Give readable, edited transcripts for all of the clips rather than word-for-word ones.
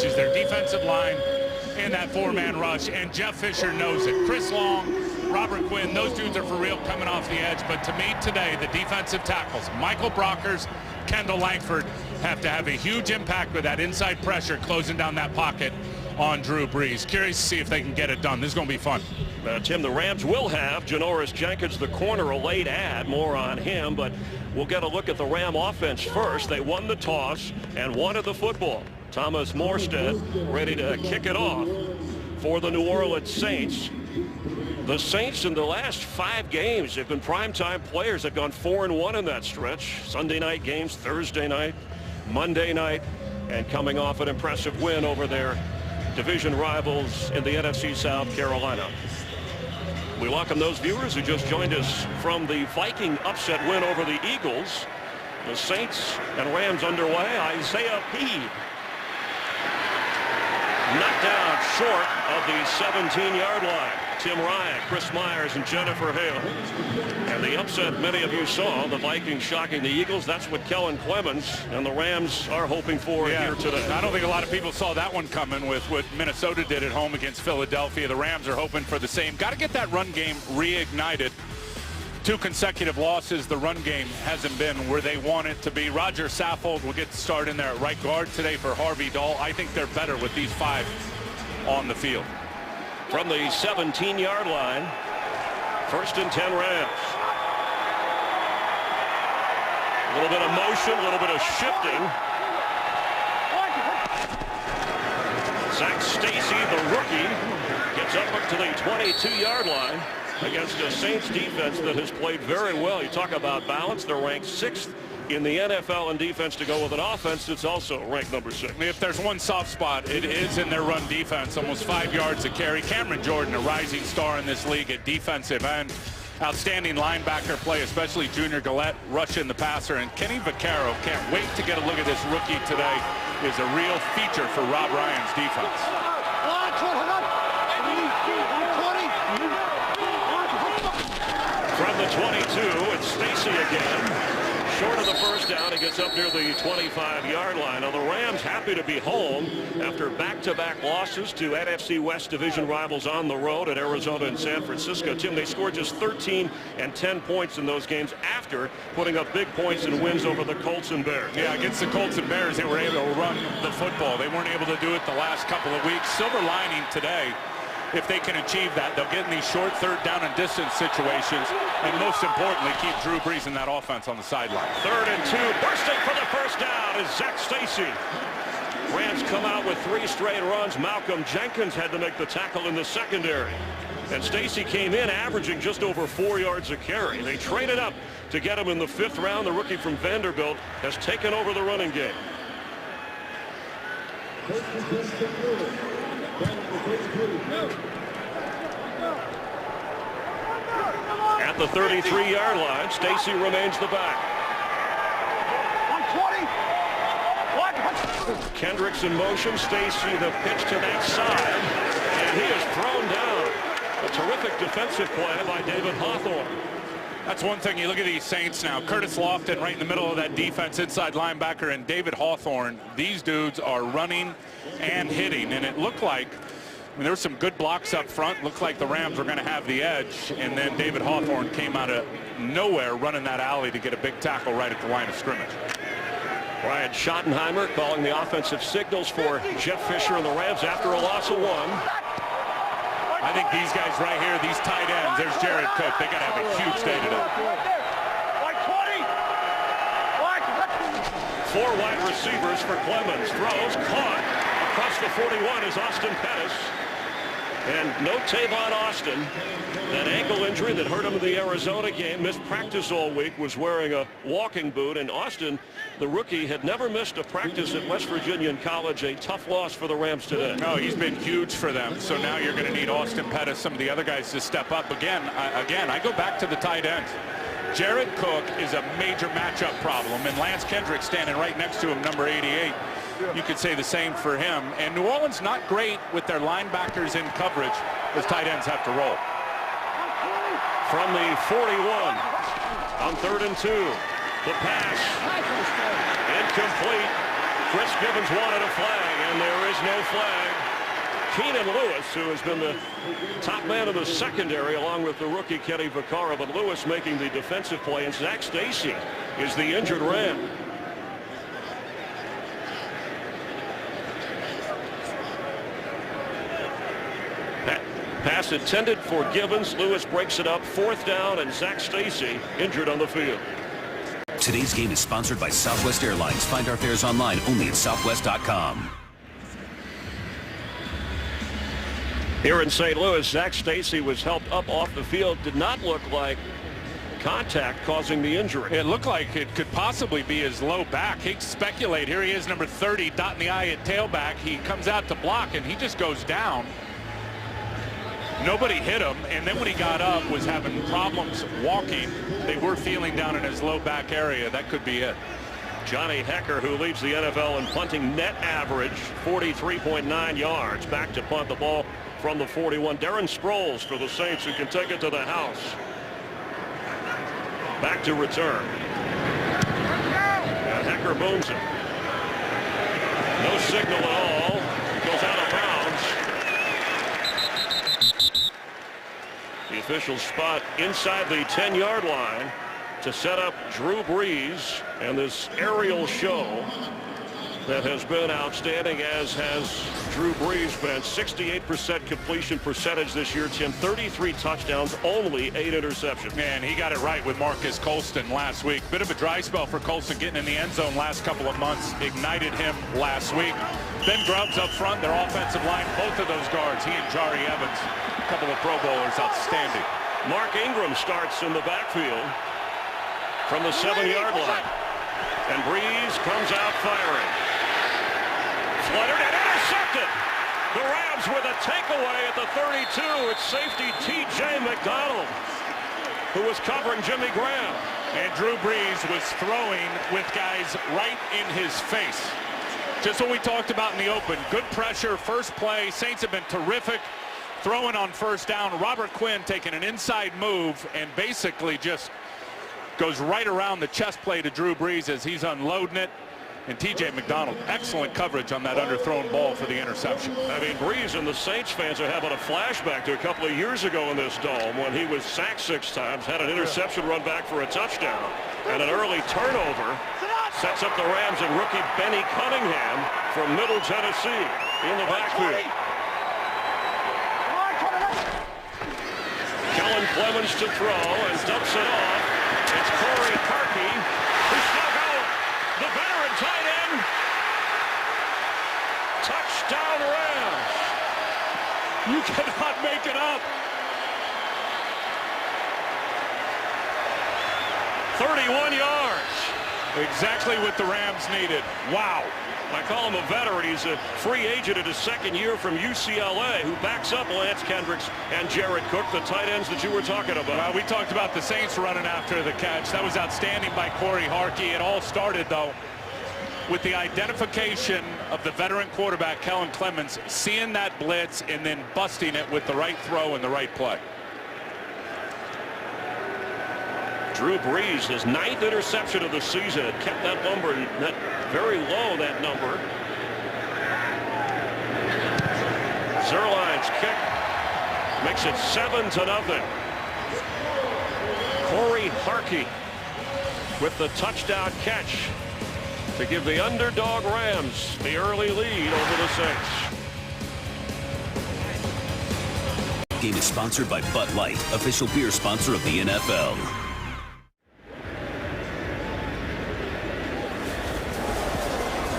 is their defensive line in that four-man rush, and Jeff Fisher knows it. Chris Long, Robert Quinn, those dudes are for real coming off the edge. But to me today, the defensive tackles, Michael Brockers, Kendall Langford, have to have a huge impact with that inside pressure closing down that pocket on Drew Brees. Curious to see if they can get it done. This is going to be fun. Tim, the Rams will have Janoris Jenkins, the corner, a late add. More on him, but we'll get a look at the Ram offense first. They won the toss and wanted the football. Thomas Morstead ready to kick it off for the New Orleans Saints. The Saints in the last 5 games have been primetime players. They've gone 4-1 in that stretch. Sunday night games, Thursday night, Monday night, and coming off an impressive win over their division rivals in the NFC South, Carolina. We welcome those viewers who just joined us from the Viking upset win over the Eagles. The Saints and Rams underway. Isaiah Pead knocked down short of the 17-yard line. Tim Ryan, Chris Myers, and Jennifer Hale. And the upset many of you saw, the Vikings shocking the Eagles. That's what Kellen Clemens and the Rams are hoping for here today. I don't think a lot of people saw that one coming with what Minnesota did at home against Philadelphia. The Rams are hoping for the same. Got to get that run game reignited. 2 consecutive losses. The run game hasn't been where they want it to be. Roger Saffold will get the start in there at right guard today for Harvey Dahl. I think they're better with these 5 on the field. From the 17-yard line, 1st and 10 Rams. A little bit of motion, a little bit of shifting. Zach Stacy, the rookie, gets up to the 22-yard line against a Saints defense that has played very well. You talk about balance. They're ranked 6th in the NFL in defense to go with an offense that's also ranked number 6. If there's one soft spot, it is in their run defense. Almost 5 yards a carry. Cameron Jordan, a rising star in this league at defensive end. Outstanding linebacker play, especially Junior Gillette rushing the passer. And Kenny Vaccaro, can't wait to get a look at this rookie today, is a real feature for Rob Ryan's defense. From the 22, it's Stacy again. Short of the first down, he gets up near the 25-yard line. Now the Rams happy to be home after back-to-back losses to NFC West division rivals on the road at Arizona and San Francisco. Tim, they scored just 13 and 10 points in those games after putting up big points and wins over the Colts and Bears. Yeah, against the Colts and Bears, they were able to run the football. They weren't able to do it the last couple of weeks. Silver lining today, if they can achieve that, they'll get in these short 3rd down and distance situations, and most importantly, keep Drew Brees in that offense on the sideline. 3rd and 2, bursting for the first down is Zach Stacy. Rams come out with 3 straight runs. Malcolm Jenkins had to make the tackle in the secondary. And Stacy came in averaging just over 4 yards a carry. They traded up to get him in the 5th round. The rookie from Vanderbilt has taken over the running game. At the 33-yard line, Stacy remains the back. 120. Kendricks in motion. Stacy the pitch to that side, and he is thrown down. A terrific defensive play by David Hawthorne. That's one thing. You look at these Saints now. Curtis Lofton right in the middle of that defense, inside linebacker, and David Hawthorne. These dudes are running and hitting, and it looked like, I mean, there were some good blocks up front. Looked like the Rams were going to have the edge, and then David Hawthorne came out of nowhere running that alley to get a big tackle right at the line of scrimmage. Ryan Schottenheimer calling the offensive signals for Jeff Fisher and the Rams after a loss of 1. I think these guys right here, these tight ends, there's Jared Cook. They got to have a huge day today. 4 wide receivers for Clemens. Throws, caught. Across the 41 is Austin Pettis. And no Tavon Austin. That ankle injury that hurt him in the Arizona game, missed practice all week, was wearing a walking boot. And Austin, the rookie, had never missed a practice at West Virginia in college. A tough loss for the Rams today. No, he's been huge for them. So now you're going to need Austin Pettis, some of the other guys to step up. Again, I go back to the tight ends. Jared Cook is a major matchup problem, and Lance Kendricks standing right next to him, number 88. You could say the same for him. And New Orleans not great with their linebackers in coverage as tight ends have to roll. From the 41 on 3rd and 2. The pass incomplete. Chris Gibbons wanted a flag, and And there is no flag. Keenan Lewis, who has been the top man of the secondary along with the rookie Kenny Vaccaro, but Lewis making the defensive play, and Zach Stacy is the injured Ram. Pass intended for Gibbons. Lewis breaks it up. 4th down, and Zach Stacy injured on the field. Today's game is sponsored by Southwest Airlines. Find our fares online only at southwest.com. Here in St. Louis, Zach Stacy was helped up off the field. Did not look like contact causing the injury. It looked like it could possibly be his low back. He'd speculate. Here he is, number 30, dotting the I at tailback. He comes out to block, and he just goes down. Nobody hit him, and then when he got up, was having problems walking. They were feeling down in his low back area. That could be it. Johnny Hekker, who leads the NFL in punting net average, 43.9 yards. Back to punt the ball from the 41. Darren Sproles for the Saints, who can take it to the house. Back to return. And Hekker booms it. No signal at all. It goes out of bounds. The official spot inside the 10-yard line to set up Drew Brees and this aerial show that has been outstanding, as has Drew Brees been. 68% completion percentage this year, Tim. 33 touchdowns, only 8 interceptions. Man, he got it right with Marcus Colston last week. Bit of a dry spell for Colston getting in the end zone last couple of months. Ignited him last week. Ben Grubbs up front, their offensive line, both of those guards, he and Jari Evans, a couple of Pro Bowlers, outstanding. Mark Ingram starts in the backfield from the 7-yard line. And Brees comes out firing. Fluttered and intercepted. The Rams with a takeaway at the 32. It's safety T.J. McDonald, who was covering Jimmy Graham. And Drew Brees was throwing with guys right in his face. Just what we talked about in the open. Good pressure, first play. Saints have been terrific throwing on first down. Robert Quinn taking an inside move and basically just goes right around the chest plate to Drew Brees as he's unloading it. And T.J. McDonald, excellent coverage on that underthrown ball for the interception. I mean, Brees and the Saints fans are having a flashback to a couple of years ago in this dome when he was sacked 6 times, had an interception run back for a touchdown, and an early turnover sets up the Rams and rookie Benny Cunningham from Middle Tennessee in the backfield. Kellen Clemens to throw and dumps it off. It's Corey Harkey, who snuck out. The veteran tight end. Touchdown Rams. You cannot make it up. 31 yards. Exactly what the Rams needed. Wow. I call him a veteran. He's a free agent in his 2nd year from UCLA, who backs up Lance Kendricks and Jared Cook, the tight ends that you were talking about. Well, we talked about the Saints running after the catch. That was outstanding by Corey Harkey. It all started, though, with the identification of the veteran quarterback, Kellen Clemens, seeing that blitz and then busting it with the right throw and the right play. Drew Brees, his 9th interception of the season, had kept that number very low, that number. Zerline's kick makes it 7-0. Corey Harkey with the touchdown catch to give the underdog Rams the early lead over the Saints. Game is sponsored by Bud Light, official beer sponsor of the NFL.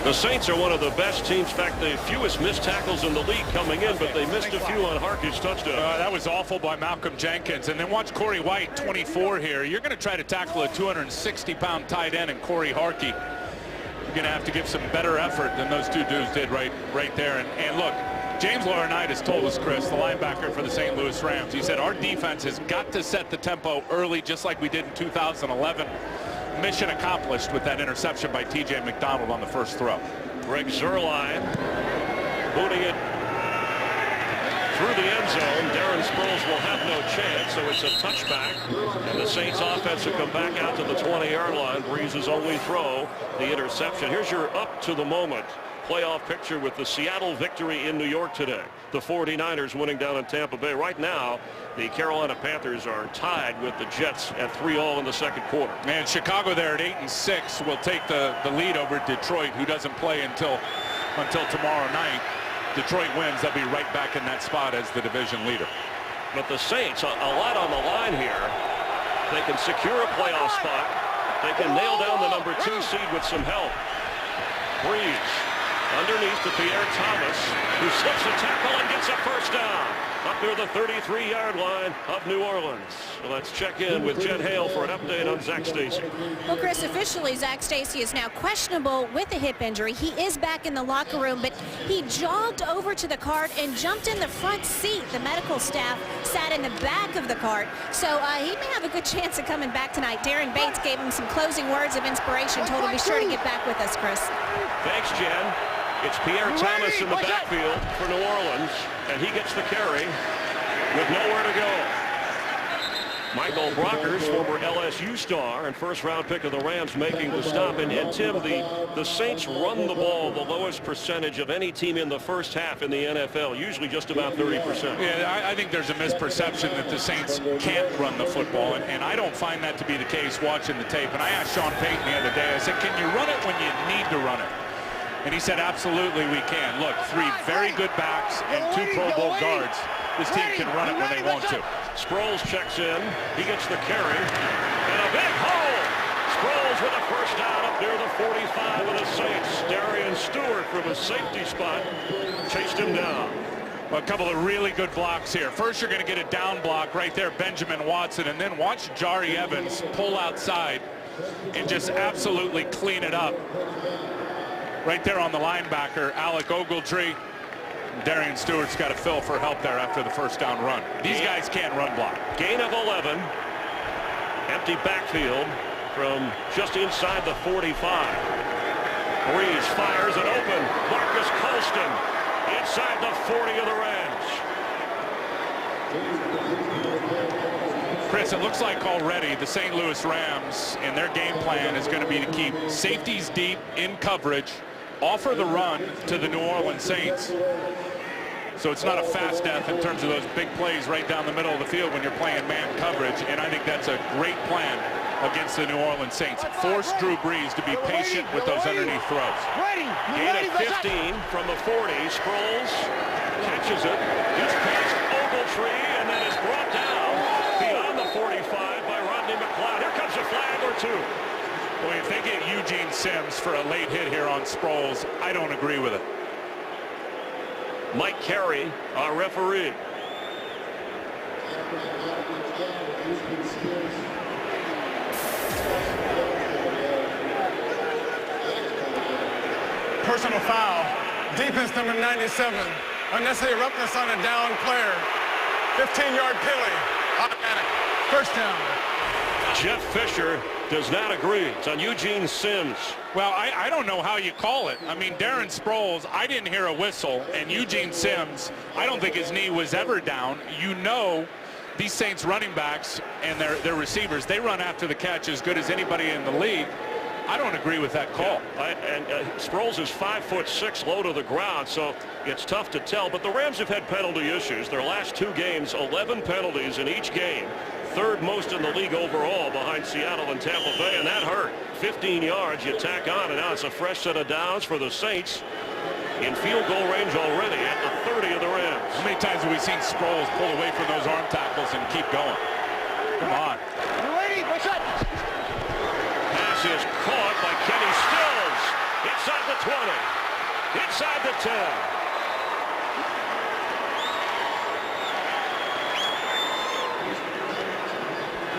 The Saints are one of the best teams. In fact, the fewest missed tackles in the league coming in, but they missed a few on Harkey's touchdown. That was awful by Malcolm Jenkins. And then watch Corey White, 24 here. You're going to try to tackle a 260-pound tight end and Corey Harkey. You're going to have to give some better effort than those two dudes did right there. And look, James Laurinaitis told us, Chris, the linebacker for the St. Louis Rams, he said, our defense has got to set the tempo early, just like we did in 2011. Mission accomplished with that interception by T.J. McDonald on the first throw. Greg Zerline booting it through the end zone. Darren Sproles will have no chance, so it's a touchback. And the Saints offense will come back out to the 20-yard line. Brees' only throw, the interception. Here's your up to the moment playoff picture with the Seattle victory in New York today. The 49ers winning down in Tampa Bay. Right now, the Carolina Panthers are tied with the Jets at 3-all in the second quarter. And Chicago there at 8-6 will take the lead over Detroit, who doesn't play until tomorrow night. Detroit wins, they'll be right back in that spot as the division leader. But the Saints, a lot on the line here. They can secure a playoff spot. They can nail down the number 2 seed with some help. Breeze underneath to Pierre Thomas, who slips a tackle and gets a first down up near the 33-yard line of New Orleans. So let's check in with Jen Hale for an update on Zach Stacy. Well, Chris, officially Zach Stacy is now questionable with a hip injury. He is back in the locker room, but he jogged over to the cart and jumped in the front seat. The medical staff sat in the back of the cart, so he may have a good chance of coming back tonight. Darren Bates gave him some closing words of inspiration, told him be sure to get back with us, Chris. Thanks, Jen. It's Pierre Thomas in the backfield for New Orleans, and he gets the carry with nowhere to go. Michael Brockers, former LSU star and first-round pick of the Rams, making the stop. And Tim, the Saints run the ball the lowest percentage of any team in the first half in the NFL, usually just about 30%. Yeah, I think there's a misperception that the Saints can't run the football, and I don't find that to be the case watching the tape. And I asked Sean Payton the other day, I said, can you run it when you need to run it? And he said, absolutely, we can. Look, 3 very good backs and 2 Pro Bowl guards. This team can run it when they want to. Sproles checks in. He gets the carry. And a big hole. Sproles with a first down up near the 45 of the Saints. Darian Stewart from a safety spot chased him down. A couple of really good blocks here. First, you're going to get a down block right there, Benjamin Watson, and then watch Jari Evans pull outside and just absolutely clean it up. Right there on the linebacker, Alec Ogletree. Darian Stewart's got to fill for help there after the first down run. These guys can't run block. Gain of 11. Empty backfield from just inside the 45. Breeze fires it open. Marcus Colston inside the 40 of the Rams. Chris, it looks like already the St. Louis Rams and their game plan is going to be to keep safeties deep in coverage, offer the run to the New Orleans Saints. So it's not a fast death in terms of those big plays right down the middle of the field when you're playing man coverage, and I think that's a great plan against the New Orleans Saints. Force Drew Brees to be patient with those underneath throws. Gain of 15 from the 40. Sproles catches it, gets past Ogletree, and then is brought down beyond the 45 by Rodney McLeod. Here comes a flag or 2. Boy, if they get Eugene Sims for a late hit here on Sproles, I don't agree with it. Mike Carey, our referee. Personal foul. Defense number 97. Unnecessary roughness on a down player. 15-yard penalty. Automatic. First down. Jeff Fisher does not agree. It's on Eugene Sims. Well, I don't know how you call it. I mean, Darren Sproles, I didn't hear a whistle, and Eugene Sims, I don't think his knee was ever down. You know, these Saints running backs and their receivers, they run after the catch as good as anybody in the league. I don't agree with that call. Sproles is 5'6", low to the ground, so it's tough to tell. But the Rams have had penalty issues. Their last 2 games, 11 penalties in each game. 3rd most in the league overall behind Seattle and Tampa Bay, and that hurt. 15 yards you tack on, and now it's a fresh set of downs for the Saints in field goal range already at the 30 of the Rams. How many times have we seen Sproles pull away from those arm tackles and keep going? Come on. Pass is caught by Kenny Stills. Inside the 20. Inside the 10.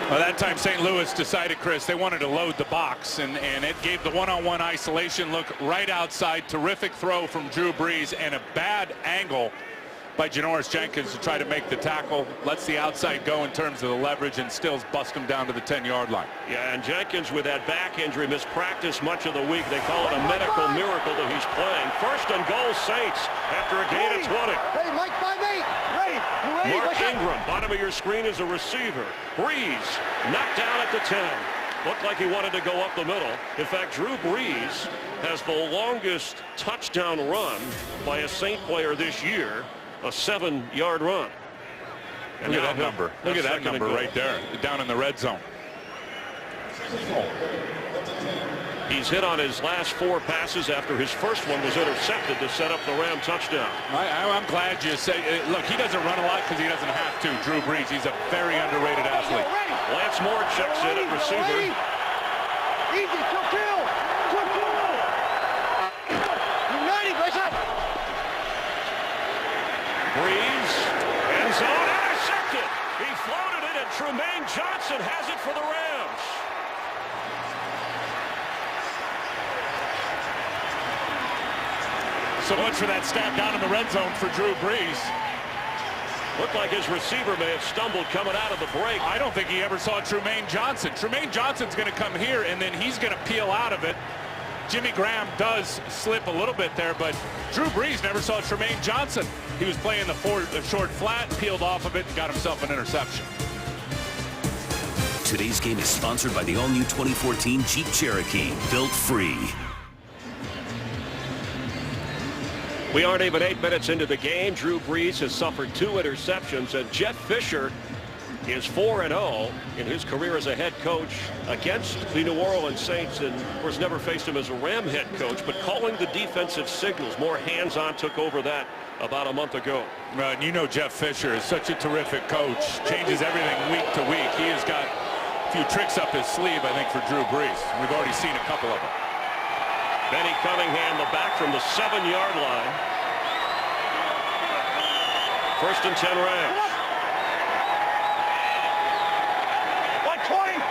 Well, that time St. Louis decided, Chris, they wanted to load the box, and it gave the one-on-one isolation look right outside. Terrific throw from Drew Brees and a bad angle by Janoris Jenkins to try to make the tackle. Lets the outside go in terms of the leverage, and Stills bust him down to the 10-yard line. Yeah, and Jenkins with that back injury missed practice much of the week. They call it a medical miracle that he's playing. First and goal Saints after a gain of 20. Hey, Mike, 5'8". Ready. Mark Ingram, bottom of your screen is a receiver. Breeze knocked down at the 10. Looked like he wanted to go up the middle. In fact, Drew Brees has the longest touchdown run by a Saint player this year, a 7-yard run. And look at that number. Look at that number right there, down in the red zone. He's hit on his last 4 passes after his first one was intercepted to set up the Ram touchdown. I'm glad you say, look, he doesn't run a lot because he doesn't have to. Drew Brees, he's a very underrated athlete. Lance Moore checks in at receiver. Easy, kill. United, let's up. Brees, end zone, intercepted. He floated it, and Trumaine Johnson has it for the Rams. So much for that stat down in the red zone for Drew Brees. Looked like his receiver may have stumbled coming out of the break. I don't think he ever saw Trumaine Johnson. Trumaine Johnson's going to come here, and then he's going to peel out of it. Jimmy Graham does slip a little bit there, but Drew Brees never saw Trumaine Johnson. He was playing the short flat, peeled off of it, and got himself an interception. Today's game is sponsored by the all-new 2014 Jeep Cherokee, built free. We aren't even 8 minutes into the game. Drew Brees has suffered 2 interceptions, and Jeff Fisher is 4-0 in his career as a head coach against the New Orleans Saints, and of course never faced him as a Ram head coach, but calling the defensive signals. More hands-on took over that about a month ago. And you know Jeff Fisher is such a terrific coach, changes everything week to week. He has got a few tricks up his sleeve, I think, for Drew Brees. We've already seen a couple of them. Benny Cunningham, the back from the 7-yard line. 1st and 10 Rams. 120.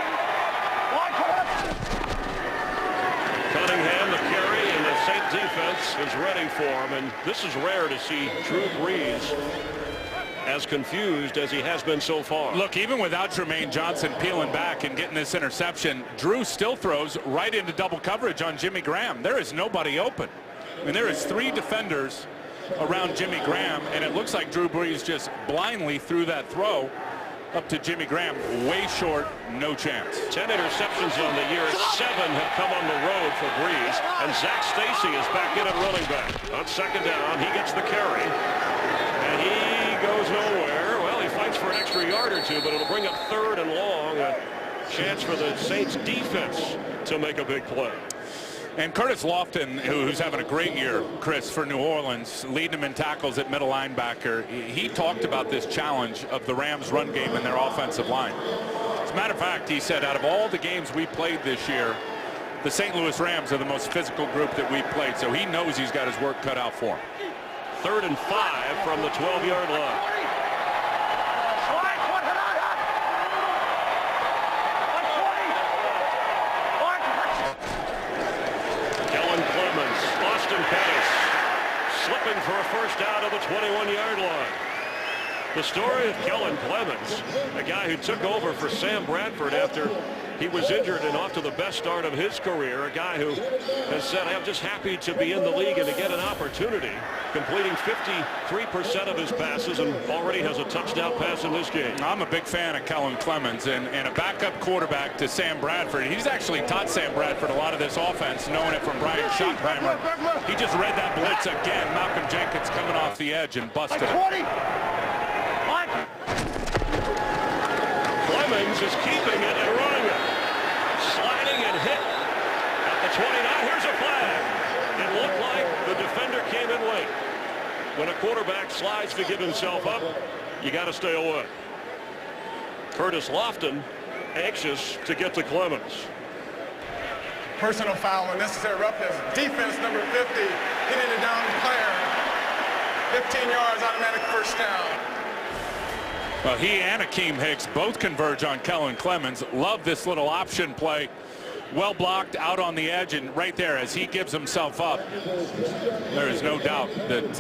Cunningham, the carry, and the Saint defense is ready for him. And this is rare to see Drew Brees as confused as he has been so far. Look, even without Trumaine Johnson peeling back and getting this interception, Drew still throws right into double coverage on Jimmy Graham. There is nobody open. I mean, there is 3 defenders around Jimmy Graham, and it looks like Drew Brees just blindly threw that throw up to Jimmy Graham. Way short, no chance. 10 interceptions on the year. 7 have come on the road for Brees, and Zach Stacy is back in at running back. On 2nd down, he gets the carry, and he goes nowhere. Well, he fights for an extra yard or 2, but it'll bring up 3rd and long. A chance for the Saints defense to make a big play. And Curtis Lofton, who's having a great year, Chris, for New Orleans, leading them in tackles at middle linebacker, he talked about this challenge of the Rams' run game and their offensive line. As a matter of fact, he said, out of all the games we played this year, the St. Louis Rams are the most physical group that we've played, so he knows he's got his work cut out for him. 3rd and 5 from the 12-yard line. Slipping for a first down to the 21-yard line. The story of Kellen Clemens, a guy who took over for Sam Bradford after he was injured and off to the best start of his career. A guy who has said, I'm just happy to be in the league and to get an opportunity. Completing 53% of his passes and already has a touchdown pass in this game. I'm a big fan of Kellen Clemens and a backup quarterback to Sam Bradford. He's actually taught Sam Bradford a lot of this offense, knowing it from Brian Schottenheimer. He just read that blitz again. Malcolm Jenkins coming off the edge and busted it. Clemens is keeping it and running it. Sliding and hit at the 29. Here's a flag. It looked like the defender came in late. When a quarterback slides to give himself up, you got to stay away. Curtis Lofton anxious to get to Clemens. Personal foul, unnecessary roughness. Defense number 50, hitting a down player. 15 yards, automatic first down. Well, he and Akeem Hicks both converge on Kellen Clemens. Love this little option play. Well blocked out on the edge, and right there as he gives himself up, there is no doubt that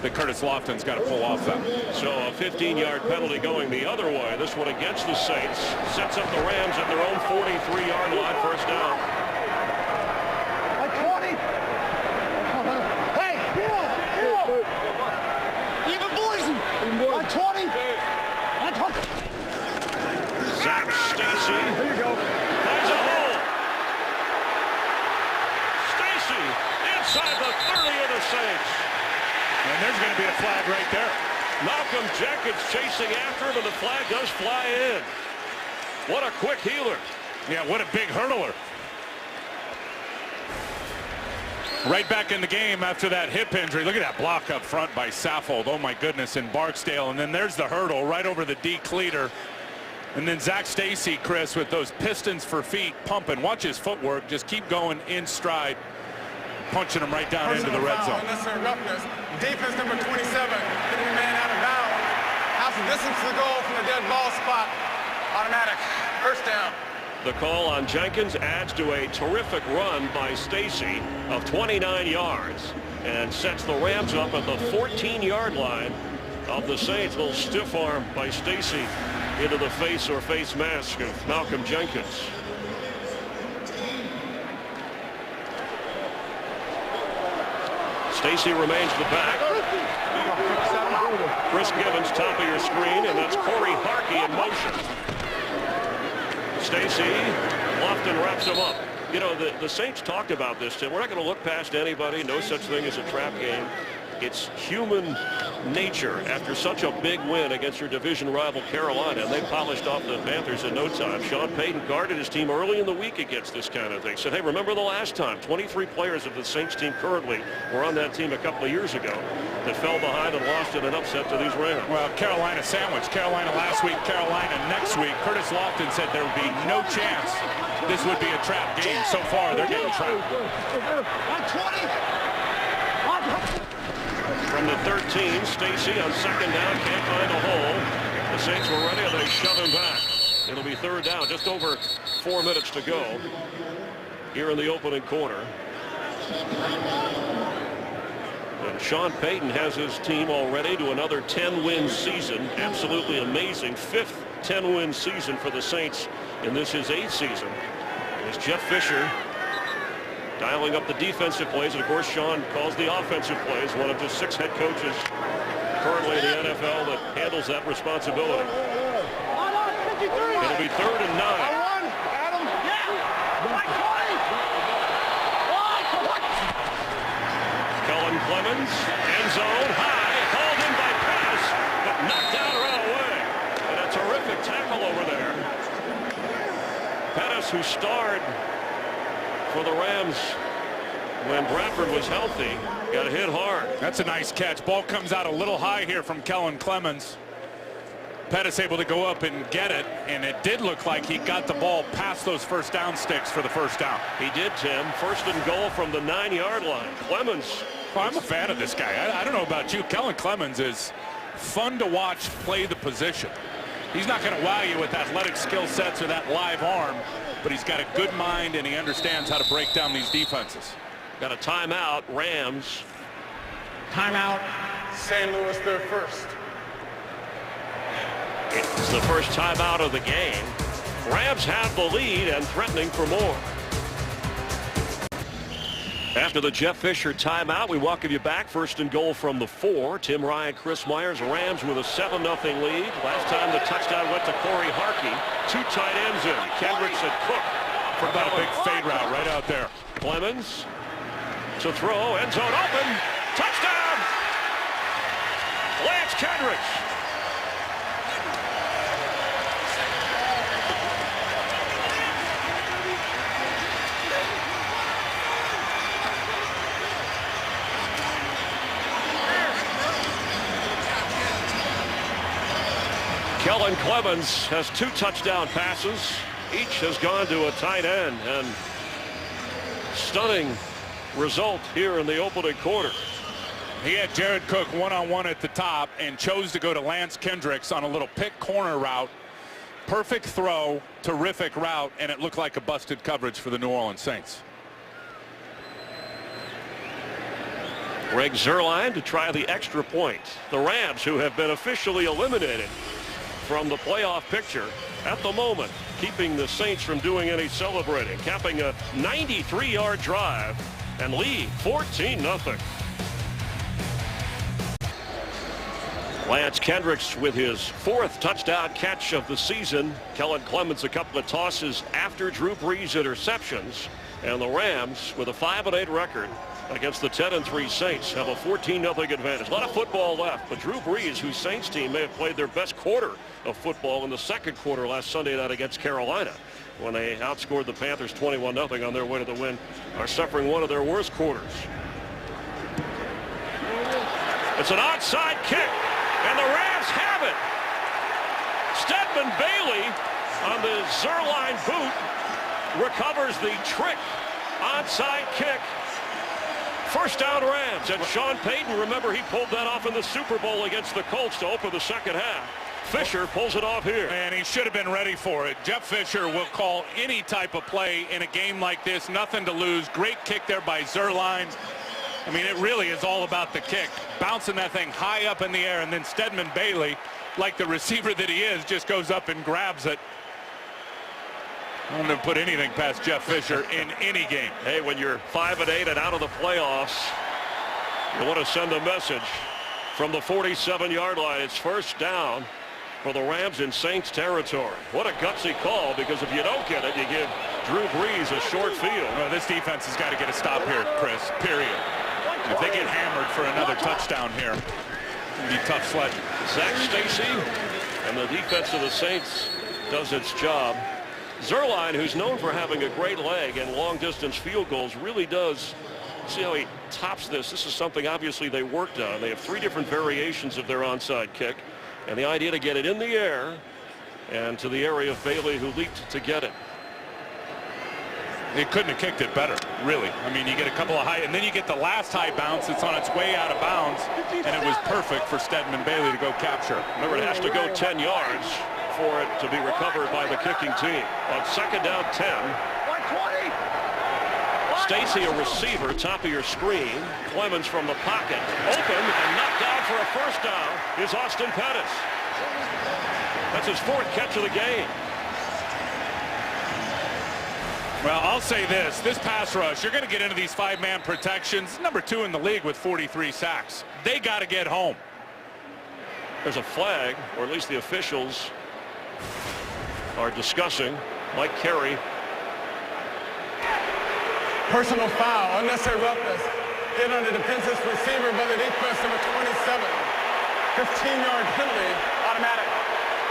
that Curtis Lofton's got to pull off that. So a 15-yard penalty going the other way. This one against the Saints. Sets up the Rams at their own 43-yard line, first down. 20. Hey, even Boise. 120. 120. Zach Stacy. Here you go. going to be a flag right there. Malcolm Jenkins chasing after him, and the flag does fly in. What a quick healer. Yeah, what a big hurdler. Right back in the game after that hip injury. Look at that block up front by Saffold. Oh, my goodness, in Barksdale. And then there's the hurdle right over the D cleater. And then Zach Stacy, Chris, with those pistons for feet pumping. Watch his footwork. Just keep going in stride, punching him right down into the red zone. Unnecessary roughness. Defense number 27, getting the man out of bounds. Half the distance to the goal from the dead ball spot. Automatic. First down. The call on Jenkins adds to a terrific run by Stacy of 29 yards and sets the Rams up at the 14-yard line of the Saints. A little stiff arm by Stacy into the face or face mask of Malcolm Jenkins. Stacy remains the back. Chris Gibbons, top of your screen, and that's Corey Harkey in motion. Stacy, Lofton wraps him up. You know, the Saints talked about this, Tim. We're not going to look past anybody. No such thing as a trap game. It's human nature after such a big win against your division rival Carolina, and they polished off the Panthers in no time. Sean Payton guarded his team early in the week against this kind of thing. Said, hey, remember the last time 23 players of the Saints team currently were on that team a couple of years ago that fell behind and lost in an upset to these Rams. Well, Carolina sandwich. Carolina last week, Carolina next week. Curtis Lofton said there would be no chance this would be a trap game. So far, they're getting trapped. From the 13, Stacy on second down, can't find a hole. The Saints were ready, and they shove him back. It'll be third down, just over 4 minutes to go here in the opening quarter. And Sean Payton has his team already to another 10-win season. Absolutely amazing. 5th 10-win season for the Saints in this his 8th season. As Jeff Fisher dialing up the defensive plays, and of course Sean calls the offensive plays. One of just 6 head coaches currently in the NFL that handles that responsibility. It'll be 3rd and 9. Kellen Clemens, end zone, high, called in by Pettis, but knocked out or out away. And a terrific tackle over there. Pettis, who starred for the Rams when Bradford was healthy, got hit hard. That's a nice catch. Ball comes out a little high here from Kellen Clemens. Pettis able to go up and get it, and it did look like he got the ball past those first down sticks for the first down. He did, Tim. 1st and goal from the 9-yard line. Clemens. Well, I'm a fan of this guy. I don't know about you. Kellen Clemens is fun to watch play the position. He's not going to wow you with athletic skill sets or that live arm, but he's got a good mind and he understands how to break down these defenses. Got a timeout, Rams. Timeout. St. Louis, their first. It's the first timeout of the game. Rams have the lead and threatening for more. After the Jeff Fisher timeout, we welcome you back. 1st and goal from the 4. Tim Ryan, Chris Myers, Rams with a 7-0 lead. Last time the touchdown went to Corey Harkey. 2 tight ends in. Kendricks and Cook. For about a big fade route right out there. Clemens to throw, end zone open. Touchdown! Lance Kendricks. Kellen Clemens has 2 touchdown passes. Each has gone to a tight end, and stunning result here in the opening quarter. He had Jared Cook one-on-one at the top and chose to go to Lance Kendricks on a little pick corner route. Perfect throw, terrific route, and it looked like a busted coverage for the New Orleans Saints. Greg Zuerlein to try the extra point. The Rams, who have been officially eliminated from the playoff picture at the moment, keeping the Saints from doing any celebrating, capping a 93-yard drive and lead 14-0. Lance Kendricks with his 4th touchdown catch of the season. Kellen Clemens a couple of tosses after Drew Brees interceptions. And the Rams with a 5-8 record against the 10-3 Saints. Have a 14-0 advantage. A lot of football left, but Drew Brees, whose Saints team may have played their best quarter of football in the second quarter last Sunday night against Carolina, when they outscored the Panthers 21-0 on their way to the win, are suffering one of their worst quarters. It's an onside kick, and the Rams have it. Stedman Bailey on the Zerline boot recovers the trick onside kick. First down Rams. And Sean Payton, remember, he pulled that off in the Super Bowl against the Colts to open the second half. Fisher pulls it off here. And he should have been ready for it. Jeff Fisher will call any type of play in a game like this. Nothing to lose. Great kick there by Zerline. I mean, it really is all about the kick. Bouncing that thing high up in the air, and then Stedman Bailey, like the receiver that he is, just goes up and grabs it. I don't want to put anything past Jeff Fisher in any game. Hey, when you're 5-8 and out of the playoffs, you want to send a message from the 47-yard line. It's first down for the Rams in Saints territory. What a gutsy call, because if you don't get it, you give Drew Brees a short field. Well, this defense has got to get a stop here, Chris, period. If they get hammered for another touchdown here, it'll be tough sledding. Zach Stacy and the defense of the Saints does its job. Zerline, who's known for having a great leg and long-distance field goals, really does. See how he tops this. This is something obviously they worked on. They have 3 different variations of their onside kick, and the idea to get it in the air and to the area of Bailey, who leaped to get it. They couldn't have kicked it better, really. I mean, you get a couple of high, and then you get the last high bounce. It's on its way out of bounds, and it was perfect for Stedman Bailey to go capture. Remember, it has to go 10 yards for it to be recovered by the kicking team. On second down 10, Stacy, a receiver, top of your screen. Clemens from the pocket, open and knocked down for a first down is Austin Pettis. That's his 4th catch of the game. Well, I'll say this pass rush, you're going to get into these 5-man protections. Number 2 in the league with 43 sacks. They got to get home. There's a flag, or at least the officials are discussing. Mike Carey. Personal foul, unnecessary roughness. Hit on the defensive receiver by the defense, number 27. 15-yard penalty, automatic.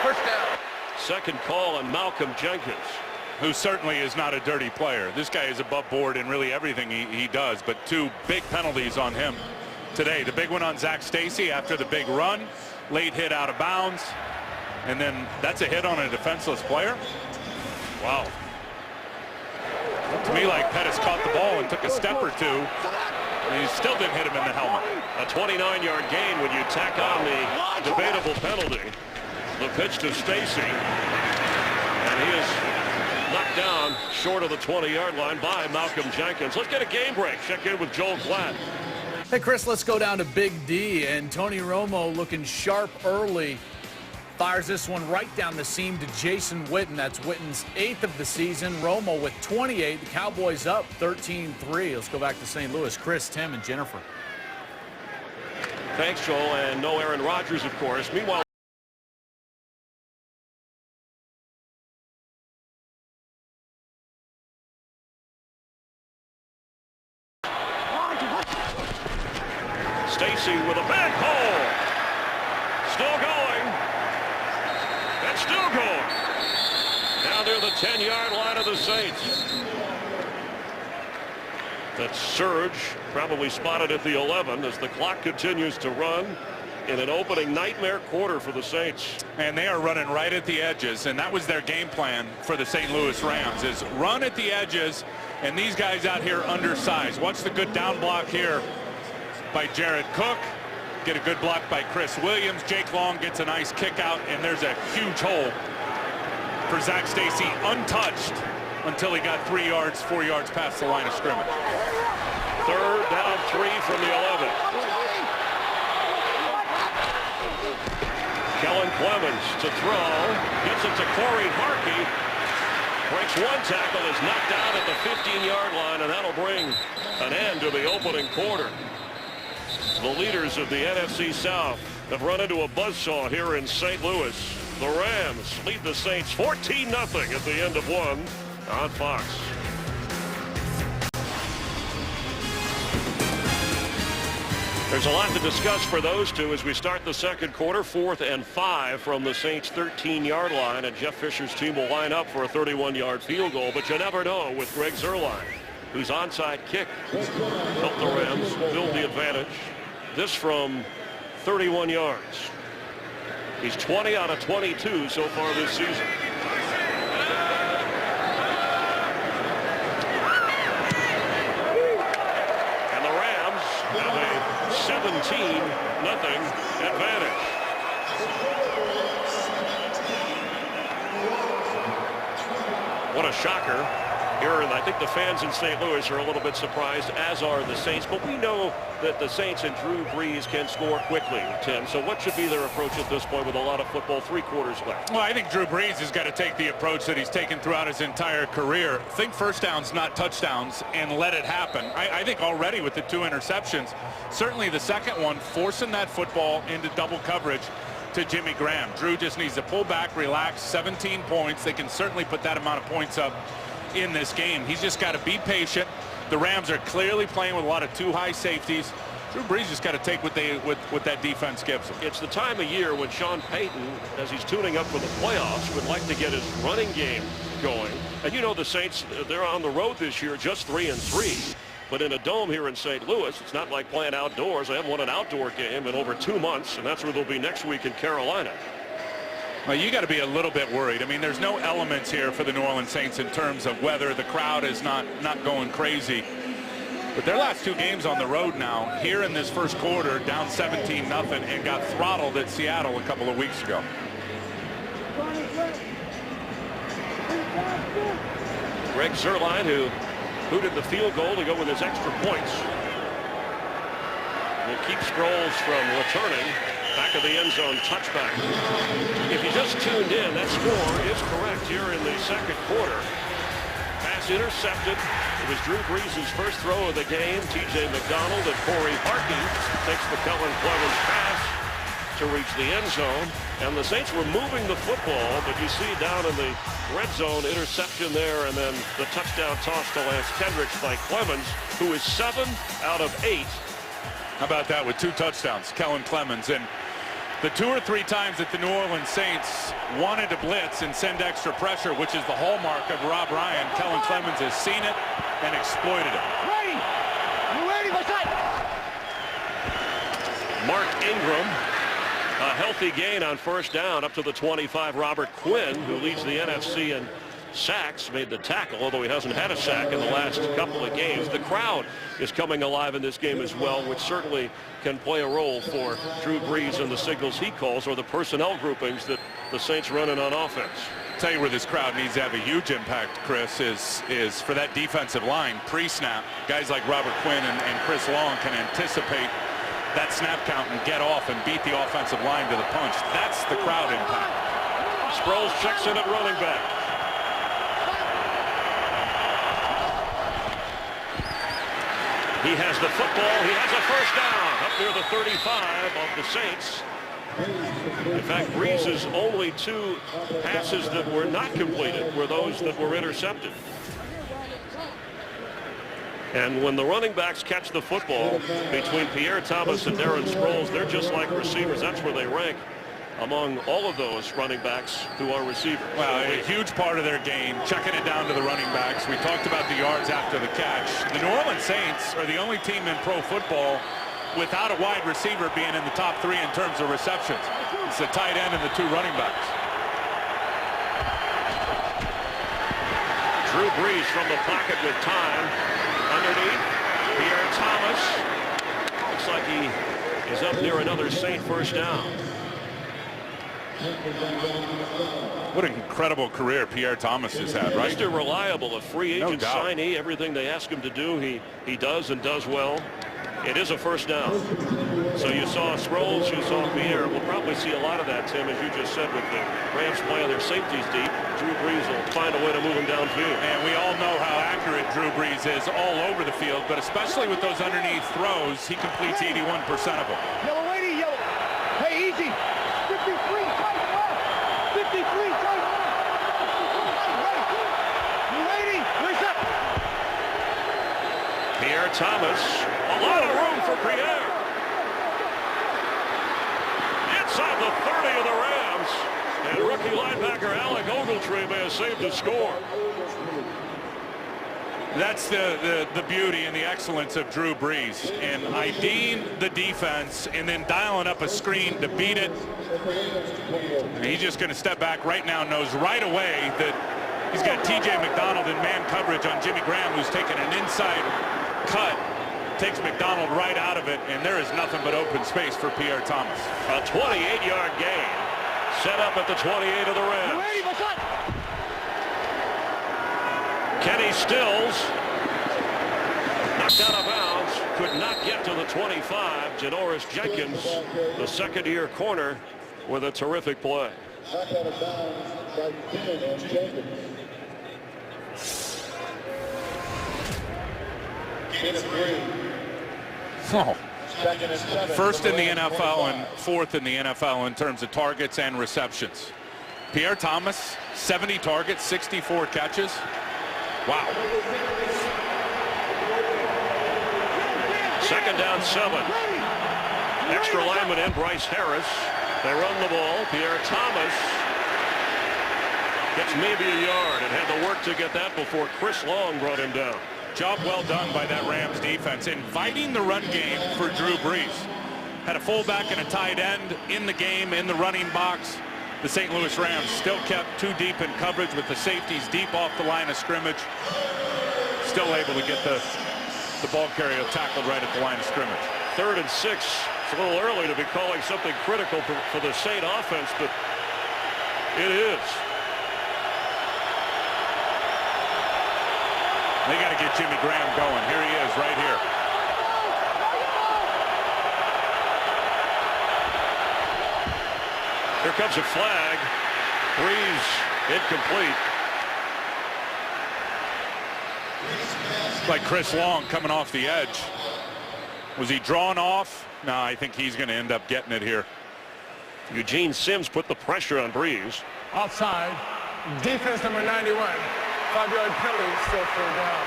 First down. Second call on Malcolm Jenkins, who certainly is not a dirty player. This guy is above board in really everything he does, but 2 big penalties on him today. The big one on Zach Stacy after the big run, late hit out of bounds, and then that's a hit on a defenseless player. Wow. Looked to me like Pettis caught the ball and took a step or 2, and he still didn't hit him in the helmet. A 29-yard gain when you tack on the debatable penalty. The pitch to Stacy, and he is knocked down short of the 20-yard line by Malcolm Jenkins. Let's get a game break. Check in with Joel Klatt. Hey, Chris, let's go down to Big D, and Tony Romo looking sharp early. Fires this one right down the seam to Jason Witten. That's Witten's 8th of the season. Romo with 28. The Cowboys up 13-3. Let's go back to St. Louis. Chris, Tim, and Jennifer. Thanks, Joel, and no Aaron Rodgers, of course. Meanwhile, Stacy with a back hole. Still going. And still going. Down near the 10-yard line of the Saints. That surge probably spotted at the 11 as the clock continues to run in an opening nightmare quarter for the Saints. And they are running right at the edges, and that was their game plan for the St. Louis Rams, is run at the edges, and these guys out here undersized. Watch the good down block here by Jared Cook. Get a good block by Chris Williams. Jake Long gets a nice kick out, and there's a huge hole for Zach Stacy, untouched until he got 3 yards, 4 yards past the line of scrimmage. Third down 3 from the 11. Kellen Clemens to throw. Gets it to Corey Harkey. Breaks 1 tackle, is knocked down at the 15-yard line, and that'll bring an end to the opening quarter. The leaders of the NFC South have run into a buzzsaw here in St. Louis. The Rams lead the Saints 14-0 at the end of 1 on Fox. There's a lot to discuss for those two as we start the second quarter. 4th and 5 from the Saints 13-yard line, and Jeff Fisher's team will line up for a 31-yard field goal, but you never know with Greg Zuerlein, whose onside kick helped the Rams build the advantage. This from 31 yards. He's 20 out of 22 so far this season. And the Rams have a 17-0 advantage. What a shocker. Here, and I think the fans in St. Louis are a little bit surprised, as are the Saints. But we know that the Saints and Drew Brees can score quickly, Tim. So what should be their approach at this point with a lot of football, 3 quarters left? Well, I think Drew Brees has got to take the approach that he's taken throughout his entire career. Think first downs, not touchdowns, and let it happen. I think already with the 2 interceptions, certainly the second one, forcing that football into double coverage to Jimmy Graham. Drew just needs to pull back, relax, 17 points. They can certainly put that amount of points up in this game. He's just got to be patient. The Rams are clearly playing with a lot of too high safeties. Drew Brees just got to take what that defense gives him. It's the time of year when Sean Payton, as he's tuning up for the playoffs, would like to get his running game going. And you know the Saints, they're on the road this year just 3-3. But in a dome here in St. Louis, it's not like playing outdoors. They haven't won an outdoor game in over 2 months, and that's where they'll be next week in Carolina. Well, you got to be a little bit worried. I mean, there's no elements here for the New Orleans Saints in terms of weather. The crowd is not going crazy. But their last 2 games on the road now, here in this first quarter, down 17-0, and got throttled at Seattle a couple of weeks ago. Greg Zuerlein, who booted the field goal to go with his extra points, will keep Sproles from returning. Back of the end zone touchback. If you just tuned in, that score is correct here in the second quarter. Pass intercepted. It was Drew Brees' first throw of the game. T.J. McDonald and Corey Harkey takes the Kellen Clemens pass to reach the end zone. And the Saints were moving the football, but you see down in the red zone, interception there, and then the touchdown toss to Lance Kendricks by Clemens, who is 7 out of 8. How about that with 2 touchdowns, Kellen Clemens. And the 2 or 3 times that the New Orleans Saints wanted to blitz and send extra pressure, which is the hallmark of Rob Ryan, Kellen Clemens has seen it and exploited it. Ready! You ready, my son? Mark Ingram, a healthy gain on first down up to the 25. Robert Quinn, who leads the NFC in sacks, made the tackle, although he hasn't had a sack in the last couple of games. The crowd is coming alive in this game as well, which certainly can play a role for Drew Brees and the signals he calls, or the personnel groupings that the Saints running on offense. Tell you where this crowd needs to have a huge impact, Chris, is for that defensive line pre-snap. Guys like Robert Quinn and Chris Long can anticipate that snap count and get off and beat the offensive line to the punch. That's the crowd impact. Sproles checks in at running back. He has the football. He has a first down up near the 35 of the Saints. In fact, Brees' only 2 passes that were not completed were those that were intercepted. And when the running backs catch the football between Pierre Thomas and Darren Sproles, they're just like receivers. That's where they rank among all of those running backs who are receivers. Well, a huge part of their game, checking it down to the running backs. We talked about the yards after the catch. The New Orleans Saints are the only team in pro football without a wide receiver being in the top 3 in terms of receptions. It's the tight end and the 2 running backs. Drew Brees from the pocket with time. Underneath, Pierre Thomas. Looks like he is up near another Saint first down. What an incredible career Pierre Thomas has had, right? Mr. Reliable, a free agent signee. Everything they ask him to do, he does and does well. It is a first down. So you saw Sproles, you saw Pierre. We'll probably see a lot of that, Tim, as you just said, with the Rams playing their safeties deep. Drew Brees will find a way to move him downfield. And we all know how accurate Drew Brees is all over the field, but especially with those underneath throws, he completes 81% of them. Yellow lady, yellow. Hey, easy. 53, tight left. 53, tight left. You ready? Race up. Pierre Thomas. A lot of room for Pierre. outside the 30 of the Rams. And rookie linebacker Alec Ogletree may have saved the score. That's the beauty and the excellence of Drew Brees in IDing the defense and then dialing up a screen to beat it. And he's just going to step back right now, knows right away that he's got T.J. McDonald in man coverage on Jimmy Graham, who's taking an inside cut, takes McDonald right out of it, and there is nothing but open space for Pierre Thomas. A 28-yard gain set up at the 28 of the Rams. Kenny Stills knocked out of bounds, could not get to the 25. Janoris Jenkins, the second-year corner, with a terrific play. Knocked out of bounds by Jenkins. Oh. First in the NFL and fourth in the NFL in terms of targets and receptions. Pierre Thomas, 70 targets, 64 catches. Wow. Second down 7. Extra lineman in Bryce Harris. They run the ball. Pierre Thomas gets maybe a yard and had to work to get that before Chris Long brought him down. Job well done by that Rams defense, inviting the run game for Drew Brees. Had a fullback and a tight end in the game, in the running box. The St. Louis Rams still kept too deep in coverage with the safeties deep off the line of scrimmage. Still able to get the ball carrier tackled right at the line of scrimmage. 3rd and 6. It's a little early to be calling something critical for the Saint offense, but it is. They got to get Jimmy Graham going. Here he is right here. Here comes a flag. Brees incomplete. Like Chris Long coming off the edge. Was he drawn off? No, I think he's going to end up getting it here. Eugene Sims put the pressure on Brees. Outside. Defense number 91. 5-yard penalty, still 3rd down.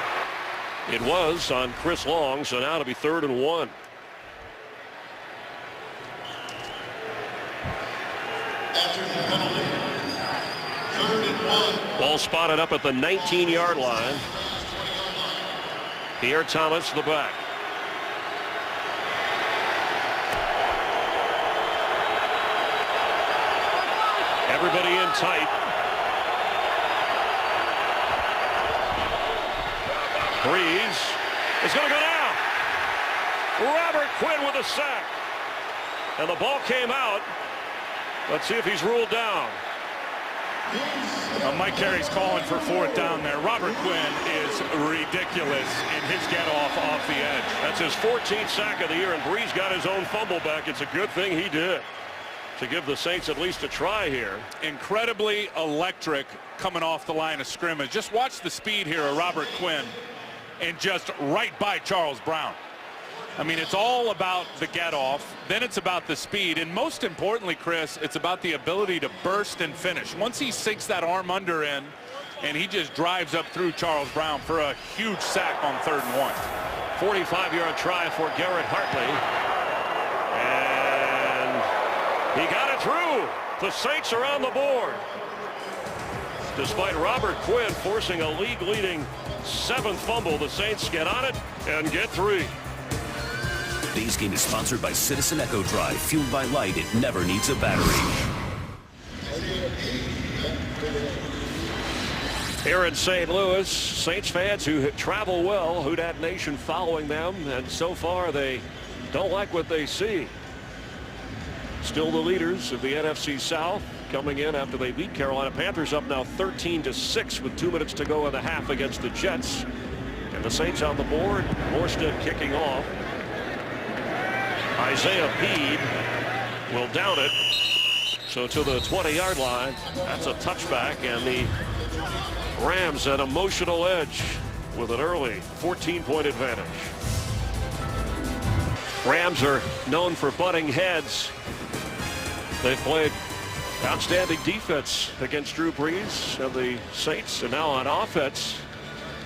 It was on Chris Long, so now it'll be 3rd and 1. Ball spotted up at the 19-yard line. Pierre Thomas, the back. Everybody in tight. Brees is going to go down. Robert Quinn with a sack. And the ball came out. Let's see if he's ruled down. Mike Carey's calling for 4th down there. Robert Quinn is ridiculous in his get-off the edge. That's his 14th sack of the year, and Brees got his own fumble back. It's a good thing he did to give the Saints at least a try here. Incredibly electric coming off the line of scrimmage. Just watch the speed here of Robert Quinn and just right by Charles Brown. I mean, it's all about the get-off, then it's about the speed, and most importantly, Chris, it's about the ability to burst and finish. Once he sinks that arm under in, and he just drives up through Charles Brown for a huge sack on 3rd and 1. 45-yard try for Garrett Hartley. And he got it through. The Saints are on the board. Despite Robert Quinn forcing a league-leading 7th fumble, the Saints get on it and get 3. Today's game is sponsored by Citizen Echo Drive. Fueled by light, it never needs a battery. Here in St. Louis, Saints fans who travel well, Houdat Nation following them, and so far they don't like what they see. Still the leaders of the NFC South coming in after they beat Carolina Panthers, up now 13-6 with 2 minutes to go in the half against the Jets. And the Saints on the board. Morstead kicking off. Isaiah Peed will down it. So to the 20-yard line. That's a touchback, and the Rams at emotional edge with an early 14-point advantage. Rams are known for butting heads. They've played outstanding defense against Drew Brees and the Saints, and now on offense,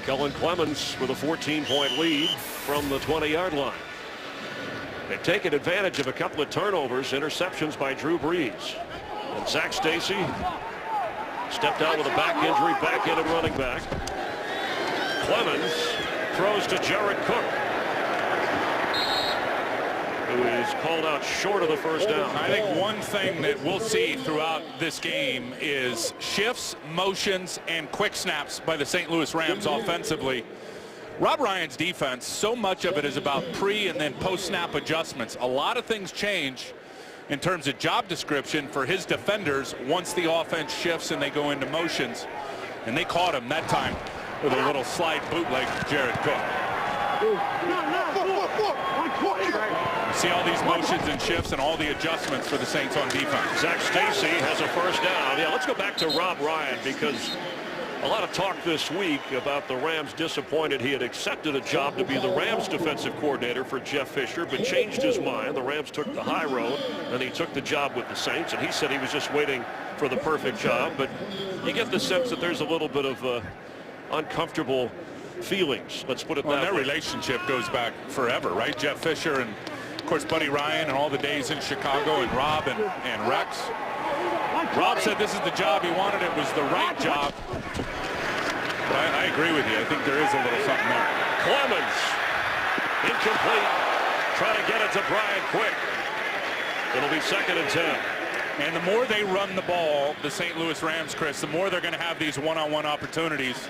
Kellen Clemens with a 14-point lead from the 20-yard line. They've taken advantage of a couple of turnovers, interceptions by Drew Brees. And Zach Stacy stepped out with a back injury, back in and running back. Clemens throws to Jared Cook, who is called out short of the first down. I think one thing that we'll see throughout this game is shifts, motions, and quick snaps by the St. Louis Rams offensively. Rob Ryan's defense, so much of it is about pre and then post-snap adjustments. A lot of things change in terms of job description for his defenders once the offense shifts and they go into motions. And they caught him that time with a little slide bootleg to Jared Cook. See all these motions and shifts and all the adjustments for the Saints on defense. Zach Stacy has a first down. Yeah, let's go back to Rob Ryan, because a lot of talk this week about the Rams disappointed he had accepted a job to be the Rams defensive coordinator for Jeff Fisher, but changed his mind. The Rams took the high road, and he took the job with the Saints, and he said he was just waiting for the perfect job. But you get the sense that there's a little bit of uncomfortable feelings. Let's put it that way. Their relationship goes back forever, right? Jeff Fisher and, of course, Buddy Ryan and all the days in Chicago, and Rob and Rex. Rob said this is the job he wanted. It was the right job. But I agree with you. I think there is a little something there. Clemens, incomplete. Trying to get it to Brian Quick. It'll be 2nd and 10. And the more they run the ball, the St. Louis Rams, Chris, the more they're going to have these one-on-one opportunities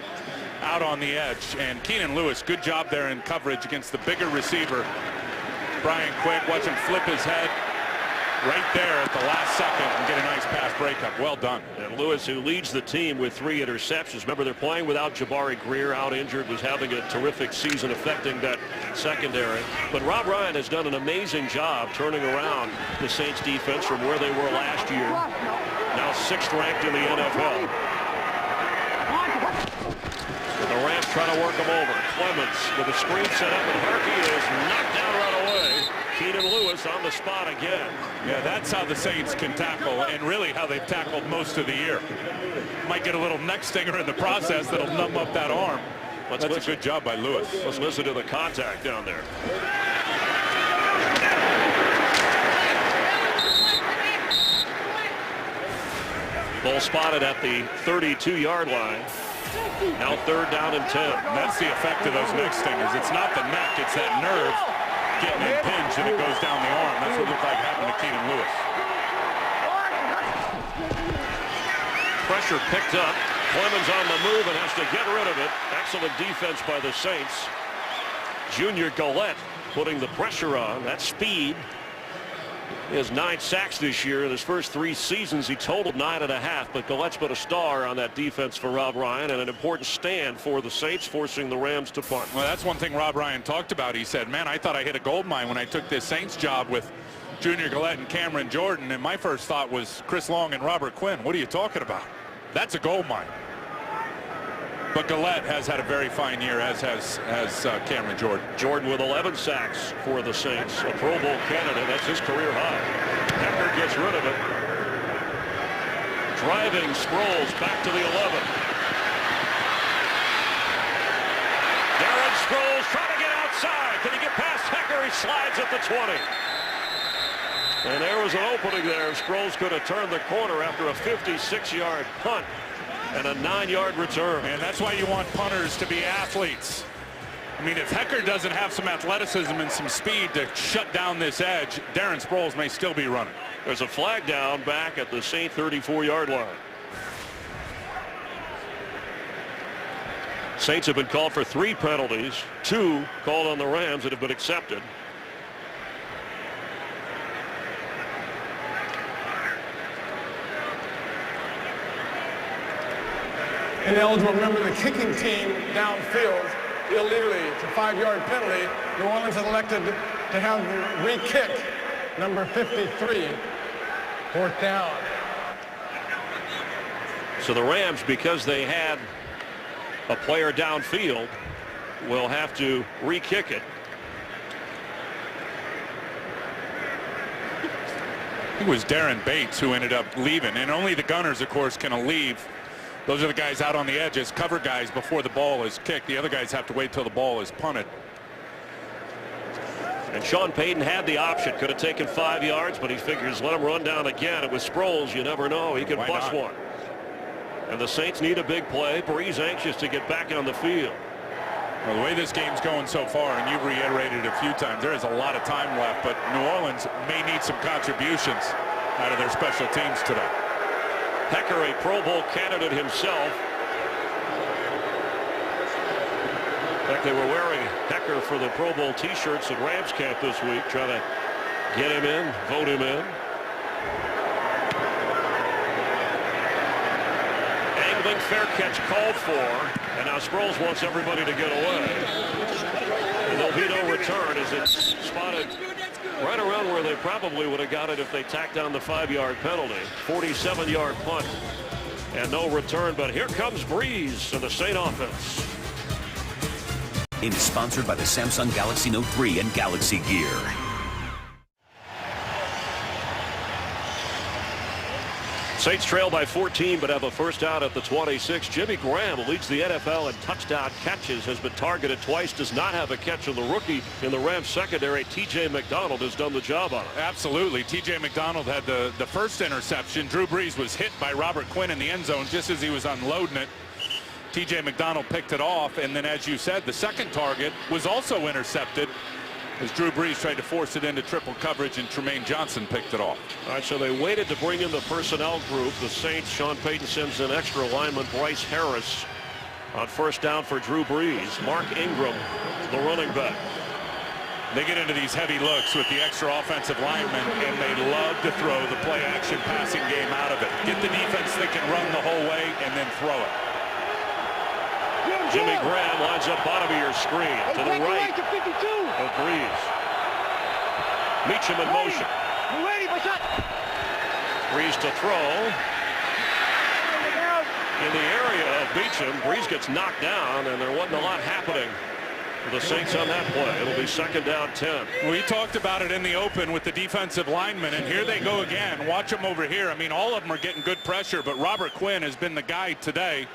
out on the edge. And Keenan Lewis, good job there in coverage against the bigger receiver, Brian Quick. Watch him flip his head right there at the last second and get a nice pass breakup. Well done. And Lewis, who leads the team with 3 interceptions. Remember, they're playing without Jabari Greer, out injured, was having a terrific season affecting that secondary. But Rob Ryan has done an amazing job turning around the Saints defense from where they were last year. Now 6th ranked in the NFL. And the Rams try to work him over. Clemens with a screen set up, and Harkey is knocked down right away. Keenan Lewis on the spot again. Yeah, that's how the Saints can tackle, and really how they've tackled most of the year. Might get a little neck stinger in the process that'll numb up that arm. That's a good job by Lewis. Let's listen to the contact down there. Ball spotted at the 32-yard line. Now 3rd down and 10. And that's the effect of those neck stingers. It's not the neck, it's that nerve getting impinged, and it goes down the arm. That's what it looked like happened to Keenan Lewis. Pressure picked up. Clemens on the move and has to get rid of it. Excellent defense by the Saints. Junior Galette putting the pressure on. That speed. He has 9 sacks this year. In his first 3 seasons, he totaled 9.5. But Galette's been a star on that defense for Rob Ryan, and an important stand for the Saints, forcing the Rams to punt. Well, that's one thing Rob Ryan talked about. He said, man, I thought I hit a gold mine when I took this Saints job with Junior Galette and Cameron Jordan. And my first thought was Chris Long and Robert Quinn. What are you talking about? That's a gold mine. But Galette has had a very fine year, as has Cameron Jordan. Jordan with 11 sacks for the Saints. A Pro Bowl candidate. That's his career high. Hecker gets rid of it. Driving Sproles back to the 11. Darren Sproles trying to get outside. Can he get past Hecker? He slides at the 20. And there was an opening there. Sproles could have turned the corner after a 56-yard punt and a 9-yard return. And that's why you want punters to be athletes. I mean, if Hecker doesn't have some athleticism and some speed to shut down this edge, Darren Sproles may still be running. There's a flag down back at the Saint 34-yard line. Saints have been called for 3 penalties, 2 called on the Rams that have been accepted. Ineligible. Remember, the kicking team downfield illegally. It's a 5-yard penalty. New Orleans has elected to have re-kick number 53, 4th down. So the Rams, because they had a player downfield, will have to re-kick it. It was Darren Bates who ended up leaving, and only the gunners, of course, can leave. Those are the guys out on the edges, cover guys before the ball is kicked. The other guys have to wait till the ball is punted. And Sean Payton had the option. Could have taken 5 yards, but he figures let him run down again. It was Sproles. You never know. He could bust one. And the Saints need a big play. Brees anxious to get back on the field. Well, the way this game's going so far, and you've reiterated a few times, there is a lot of time left, but New Orleans may need some contributions out of their special teams today. Hecker, a Pro Bowl candidate himself. In fact, they were wearing Hecker for the Pro Bowl t-shirts at Rams camp this week, trying to get him in, vote him in. Angling fair catch called for, and now Sproles wants everybody to get away. And there'll be no return as it's spotted right around where they probably would have got it if they tacked on the 5-yard penalty. 47-yard punt and no return, but here comes Brees to the Saint offense. Game is sponsored by the Samsung Galaxy Note 3 and Galaxy Gear. Saints trail by 14 but have a first down at the 26. Jimmy Graham leads the NFL in touchdown catches, has been targeted twice, does not have a catch on the rookie in the Rams secondary. TJ McDonald has done the job on it. Absolutely. TJ McDonald had the first interception. Drew Brees was hit by Robert Quinn in the end zone just as he was unloading it. TJ McDonald picked it off, and then, as you said, the second target was also intercepted as Drew Brees tried to force it into triple coverage, and Tremaine Johnson picked it off. All right, so they waited to bring in the personnel group. The Saints, Sean Payton sends in extra lineman Bryce Harris on first down for Drew Brees. Mark Ingram, the running back. They get into these heavy looks with the extra offensive linemen, and they love to throw the play-action passing game out of it. Get the defense that can run the whole way and then throw it. Jimmy Graham lines up bottom of your screen to the right of Brees. Meacham in motion. Brees to throw. In the area of Meacham, Brees gets knocked down, and there wasn't a lot happening for the Saints on that play. It'll be second down 10. We talked about it in the open with the defensive linemen, and here they go again. Watch them over here. I mean, all of them are getting good pressure, but Robert Quinn has been the guy today.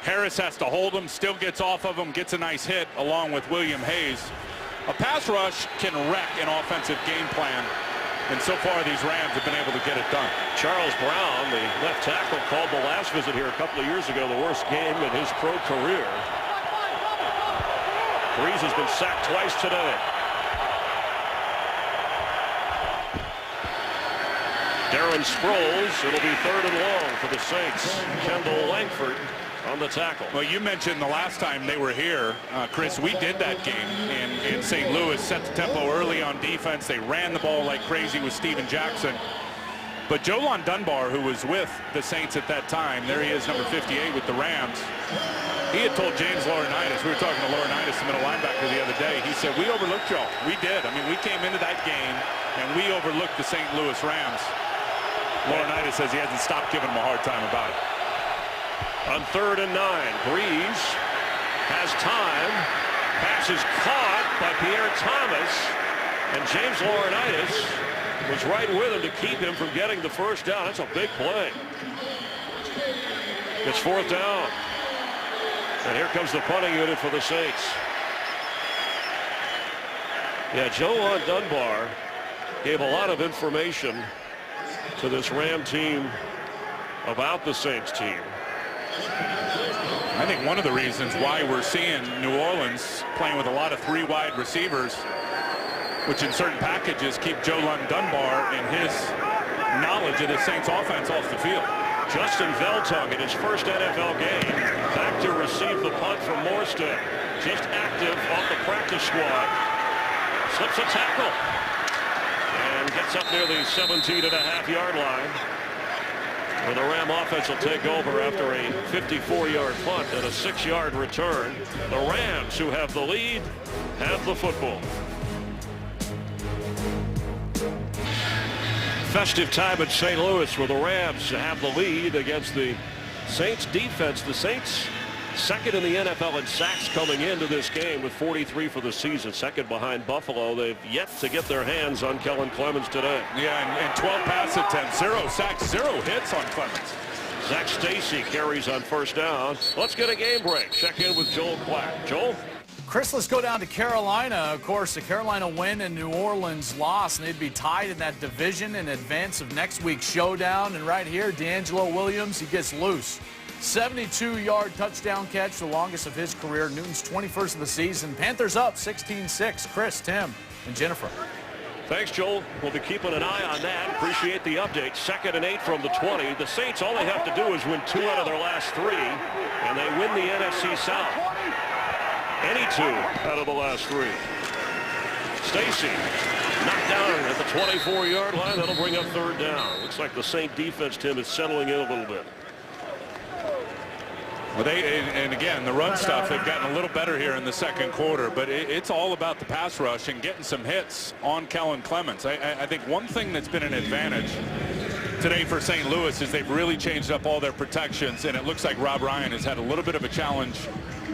Harris has to hold him, still gets off of him, gets a nice hit along with William Hayes. A pass rush can wreck an offensive game plan, and so far these Rams have been able to get it done. Charles Brown, the left tackle, called the last visit here a couple of years ago the worst game in his pro career. Brees has been sacked twice today. Darren Sproles, it'll be third and long for the Saints. Kendall Langford on the tackle. Well, you mentioned the last time they were here, Chris, we did that game in St. Louis, set the tempo early on defense. They ran the ball like crazy with Steven Jackson. But Jolon Dunbar, who was with the Saints at that time, there he is, number 58 with the Rams. He had told James Laurinaitis, we were talking to Laurinaitis, the middle linebacker, the other day. He said, we overlooked y'all. We did. I mean, we came into that game, and we overlooked the St. Louis Rams. Laurinaitis says he hasn't stopped giving them a hard time about it. On 3rd and 9, Brees has time. Pass is caught by Pierre Thomas, and James Laurinaitis was right with him to keep him from getting the first down. That's a big play. It's 4th down. And here comes the punting unit for the Saints. Yeah, Jolon Dunbar gave a lot of information to this Ram team about the Saints team. I think one of the reasons why we're seeing New Orleans playing with a lot of 3 wide receivers, which in certain packages keep Jolon Dunbar and his knowledge of the Saints offense off the field. Justin Veltung in his first NFL game, back to receive the punt from Morstead. Just active off the practice squad. Slips a tackle and gets up near the 17.5-yard line. Where the Ram offense will take over after a 54-yard punt and a 6-yard return. The Rams, who have the lead, have the football. Festive time in St. Louis where the Rams have the lead against the Saints defense. The Saints second in the NFL in sacks coming into this game with 43 for the season, second behind Buffalo. They've yet to get their hands on Kellen Clemens today. Yeah, and 12 pass attempts, 0 sacks, 0 hits on Clemens. Zach Stacy carries on first down. Let's get a game break. Check in with Joel Klatt. Joel? Chris, let's go down to Carolina. Of course, the Carolina win and New Orleans loss, and they'd be tied in that division in advance of next week's showdown. And right here, D'Angelo Williams, he gets loose. 72-yard touchdown catch, the longest of his career. Newton's 21st of the season. Panthers up 16-6. Chris, Tim, and Jennifer. Thanks, Joel. We'll be keeping an eye on that. Appreciate the update. 2nd and 8 from the 20. The Saints, all they have to do is win 2 out of their last 3, and they win the NFC South. Any 2 out of the last 3. Stacy knocked down at the 24-yard line. That'll bring up 3rd down. Looks like the Saint defense, Tim, is settling in a little bit. Well, and again, the run stuff, they've gotten a little better here in the 2nd quarter, but it's all about the pass rush and getting some hits on Kellen Clemens. I think one thing that's been an advantage today for St. Louis is they've really changed up all their protections, and it looks like Rob Ryan has had a little bit of a challenge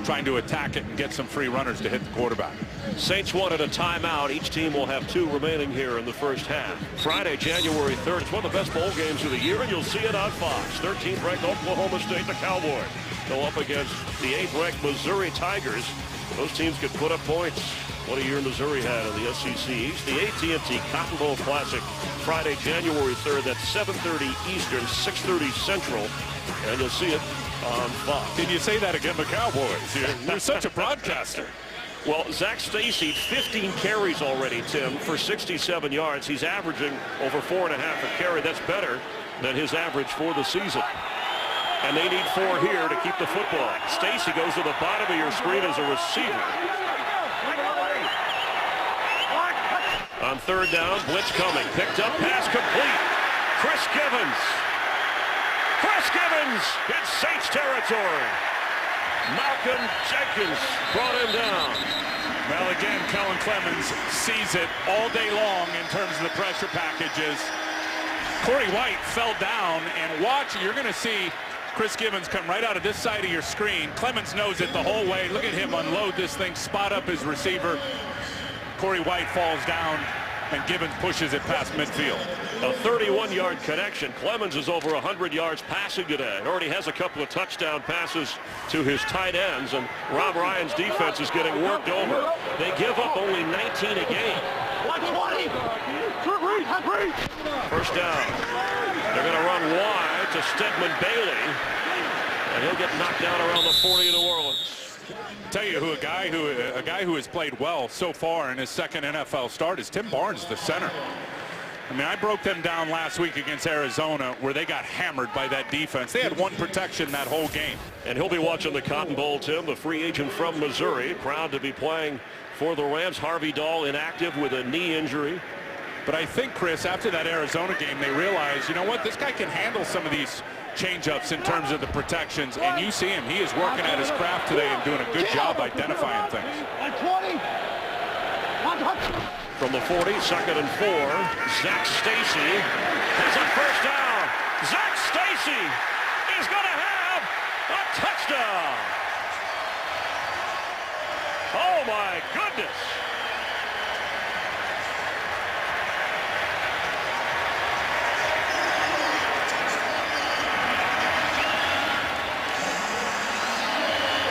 trying to attack it and get some free runners to hit the quarterback. Saints wanted a timeout. Each team will have 2 remaining here in the first half. Friday, January 3rd. It's one of the best bowl games of the year, and you'll see it on Fox. 13th ranked Oklahoma State, the Cowboys, go up against the 8th ranked Missouri Tigers. Those teams could put up points. What a year Missouri had in the SEC East. The AT&T Cotton Bowl Classic, Friday, January 3rd. That's 7:30 Eastern, 6:30 Central, and you'll see it on Fox. Can you say that again, the Cowboys? You're such a broadcaster. Well, Zach Stacy, 15 carries already, Tim, for 67 yards. He's averaging over 4.5 a carry. That's better than his average for the season. And they need 4 here to keep the football. Stacy goes to the bottom of your screen as a receiver. On 3rd down, blitz coming. Picked up, pass complete. Chris Givens. Chris Givens in Saints territory. Malcolm Jenkins brought him down. Well, again, Kellen Clemens sees it all day long in terms of the pressure packages. Corey White fell down, and watch, you're going to see Chris Givens come right out of this side of your screen. Clemens knows it the whole way. Look at him unload this thing, spot up his receiver. Corey White falls down, and Givens pushes it past midfield. A 31-yard connection. Clemens is over 100 yards passing today. Already has a couple of touchdown passes to his tight ends, and Rob Ryan's defense is getting worked over. They give up only 19 a game. 1st down. They're going to run wide to Stedman Bailey, and he'll get knocked down around the 40 of New Orleans. Tell you who a guy who has played well so far in his 2nd NFL start is Tim Barnes, the center. I mean, I broke them down last week against Arizona, where they got hammered by that defense. They had 1 protection that whole game. And he'll be watching the Cotton Bowl, Tim, the free agent from Missouri, proud to be playing for the Rams. Harvey Dahl inactive with a knee injury. But I think, Chris, after that Arizona game, they realized, you know what, this guy can handle some of these change-ups in terms of the protections, and you see him. He is working at his craft today and doing a good job identifying things. From the 40, 2nd and 4, Zach Stacy has a 1st down. Zach Stacy is going to have a touchdown. Oh my goodness.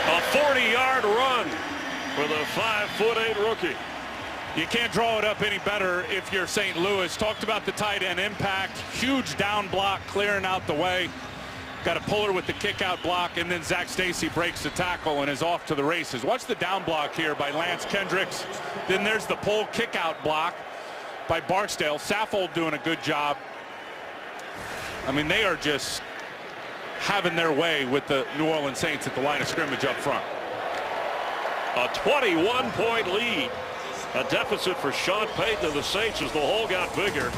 A 40-yard run for the 5'8" rookie. You can't draw it up any better if you're St. Louis. Talked about the tight end impact. Huge down block clearing out the way. Got a puller with the kick out block, and then Zach Stacy breaks the tackle and is off to the races. Watch the down block here by Lance Kendricks. Then there's the pull kick out block by Barksdale. Saffold doing a good job. I mean, they are just having their way with the New Orleans Saints at the line of scrimmage up front. A 21-point lead. A deficit for Sean Payton and the Saints as the hole got bigger.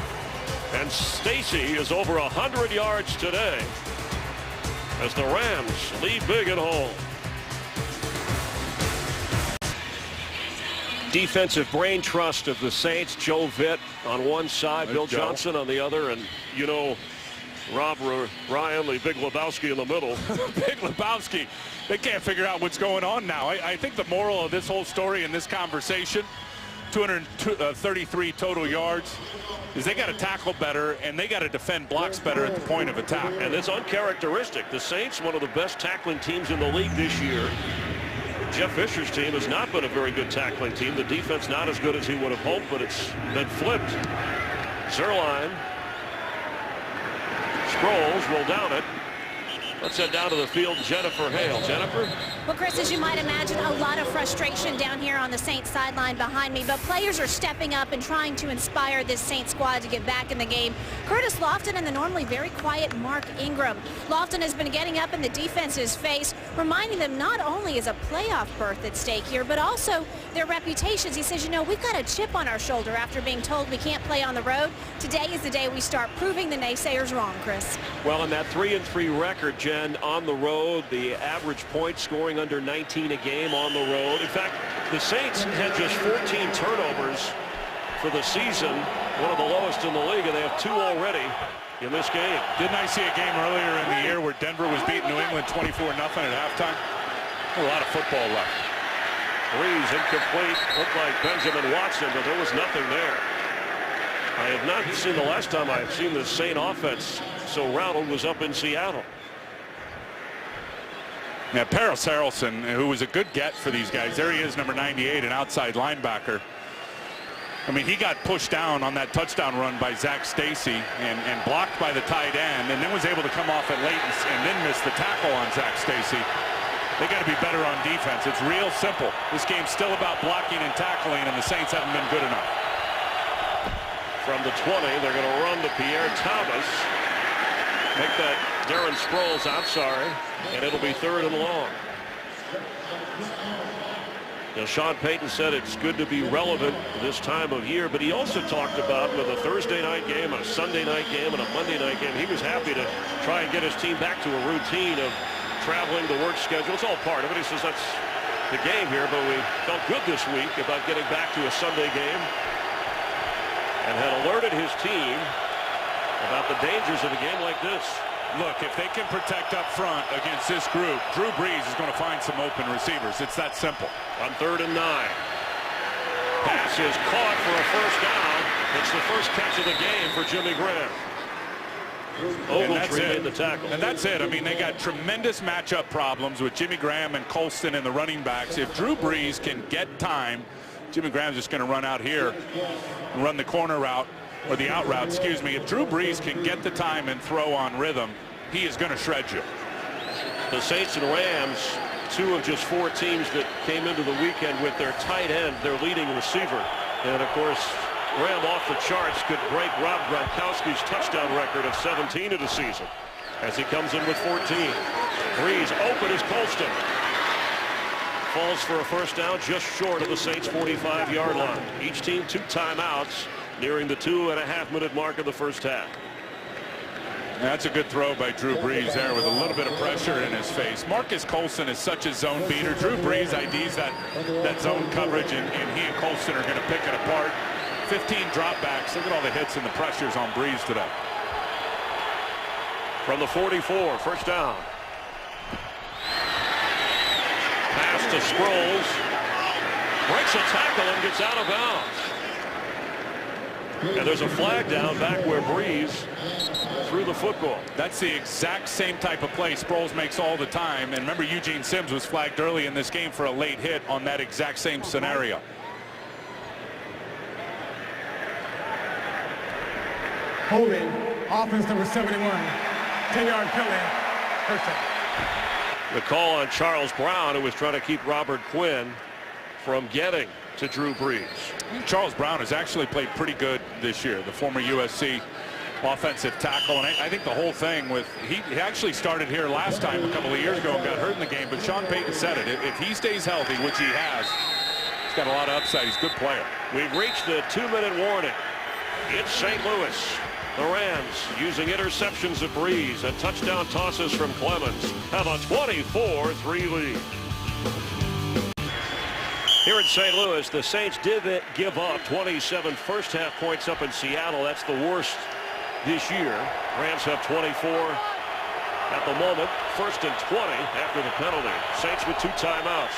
And Stacy is over 100 yards today as the Rams lead big at home. Defensive brain trust of the Saints. Joe Vitt on one side, Bill Johnson on the other, and you know, Rob Ryan, the Big Lebowski in the middle. Big Lebowski. They can't figure out what's going on now. I think the moral of this whole story and this conversation, 233 total yards, is they got to tackle better and they got to defend blocks better at the point of attack. And it's uncharacteristic. The Saints, one of the best tackling teams in the league this year. Jeff Fisher's team has not been a very good tackling team. The defense not as good as he would have hoped, but it's been flipped. Zuerlein. Sproles will down it. Let's head down to the field. Jennifer Hale. Jennifer? Well, Chris, as you might imagine, a lot of frustration down here on the Saints sideline behind me, but players are stepping up and trying to inspire this Saints squad to get back in the game. Curtis Lofton and the normally very quiet Mark Ingram. Lofton has been getting up in the defense's face, reminding them not only is a playoff berth at stake here, but also their reputations. He says, you know, we've got a chip on our shoulder after being told we can't play on the road. Today is the day we start proving the naysayers wrong, Chris. Well, in that 3-3 record, Jen, on the road, the average point scoring under 19 a game on the road. In fact, the Saints had just 14 turnovers for the season, one of the lowest in the league, and they have 2 already in this game. Didn't I see a game earlier in the year where Denver was beating New England 24-0 at halftime? A lot of football left. Breeze incomplete. Looked like Benjamin Watson, but there was nothing there. I have not seen, the last time I've seen the Saint offense so rattled was up in Seattle. Now, Paris Harrelson, who was a good get for these guys. There he is, number 98, an outside linebacker. I mean, he got pushed down on that touchdown run by Zach Stacy and blocked by the tight end, and then was able to come off it late and then miss the tackle on Zach Stacy. They got to be better on defense. It's real simple. This game's still about blocking and tackling, and the Saints haven't been good enough. From the 20, they're going to run to Pierre Thomas. Make that Darren Sproles out, and it'll be 3rd and long. Now, Sean Payton said it's good to be relevant this time of year, but he also talked about with a Thursday night game, a Sunday night game, and a Monday night game, he was happy to try and get his team back to a routine of traveling, the work schedule. It's all part of it. He says that's the game here, but we felt good this week about getting back to a Sunday game and had alerted his team about the dangers of a game like this. Look, if they can protect up front against this group, Drew Brees is going to find some open receivers. It's that simple. On 3rd and 9. Pass is caught for a first down. It's the first catch of the game for Jimmy Graham. Ogletree made the tackle. And that's it. I mean, they got tremendous matchup problems with Jimmy Graham and Colston and the running backs. If Drew Brees can get time, Jimmy Graham's just going to run out here and run the corner route, or the out route, excuse me. If Drew Brees can get the time and throw on rhythm, he is going to shred you. The Saints and Rams, 2 of just 4 teams that came into the weekend with their tight end, their leading receiver. And of course, Ram off the charts could break Rob Gronkowski's touchdown record of 17 of the season as he comes in with 14. Brees open is Colston. Falls for a first down just short of the Saints' 45-yard line. Each team 2 timeouts nearing the 2.5-minute mark of the first half. That's a good throw by Drew Brees there with a little bit of pressure in his face. Marcus Colston is such a zone beater. Drew Brees IDs that zone coverage, and he and Colston are going to pick it apart. 15 dropbacks. Look at all the hits and the pressures on Brees today. From the 44, first down. Pass to Sproles. Breaks a tackle and gets out of bounds. And there's a flag down back where Brees threw the football. That's the exact same type of play Sproles makes all the time. And remember, Eugene Sims was flagged early in this game for a late hit on that exact same scenario. Holding, offense number 71, 10-yard penalty, first down. The call on Charles Brown, who was trying to keep Robert Quinn from getting to Drew Brees. Charles Brown has actually played pretty good this year, the former USC offensive tackle. And I think the whole thing with, he actually started here last time a couple of years ago and got hurt in the game, but Sean Payton said it. If he stays healthy, which he has, he's got a lot of upside. He's a good player. We've reached the 2-minute warning. It's St. Louis. The Rams using interceptions of Brees and touchdown tosses from Clemens have a 24-3 lead. Here in St. Louis, the Saints did give up 27 first-half points up in Seattle. That's the worst this year. Rams have 24 at the moment. 1st and 20 after the penalty. Saints with 2 timeouts.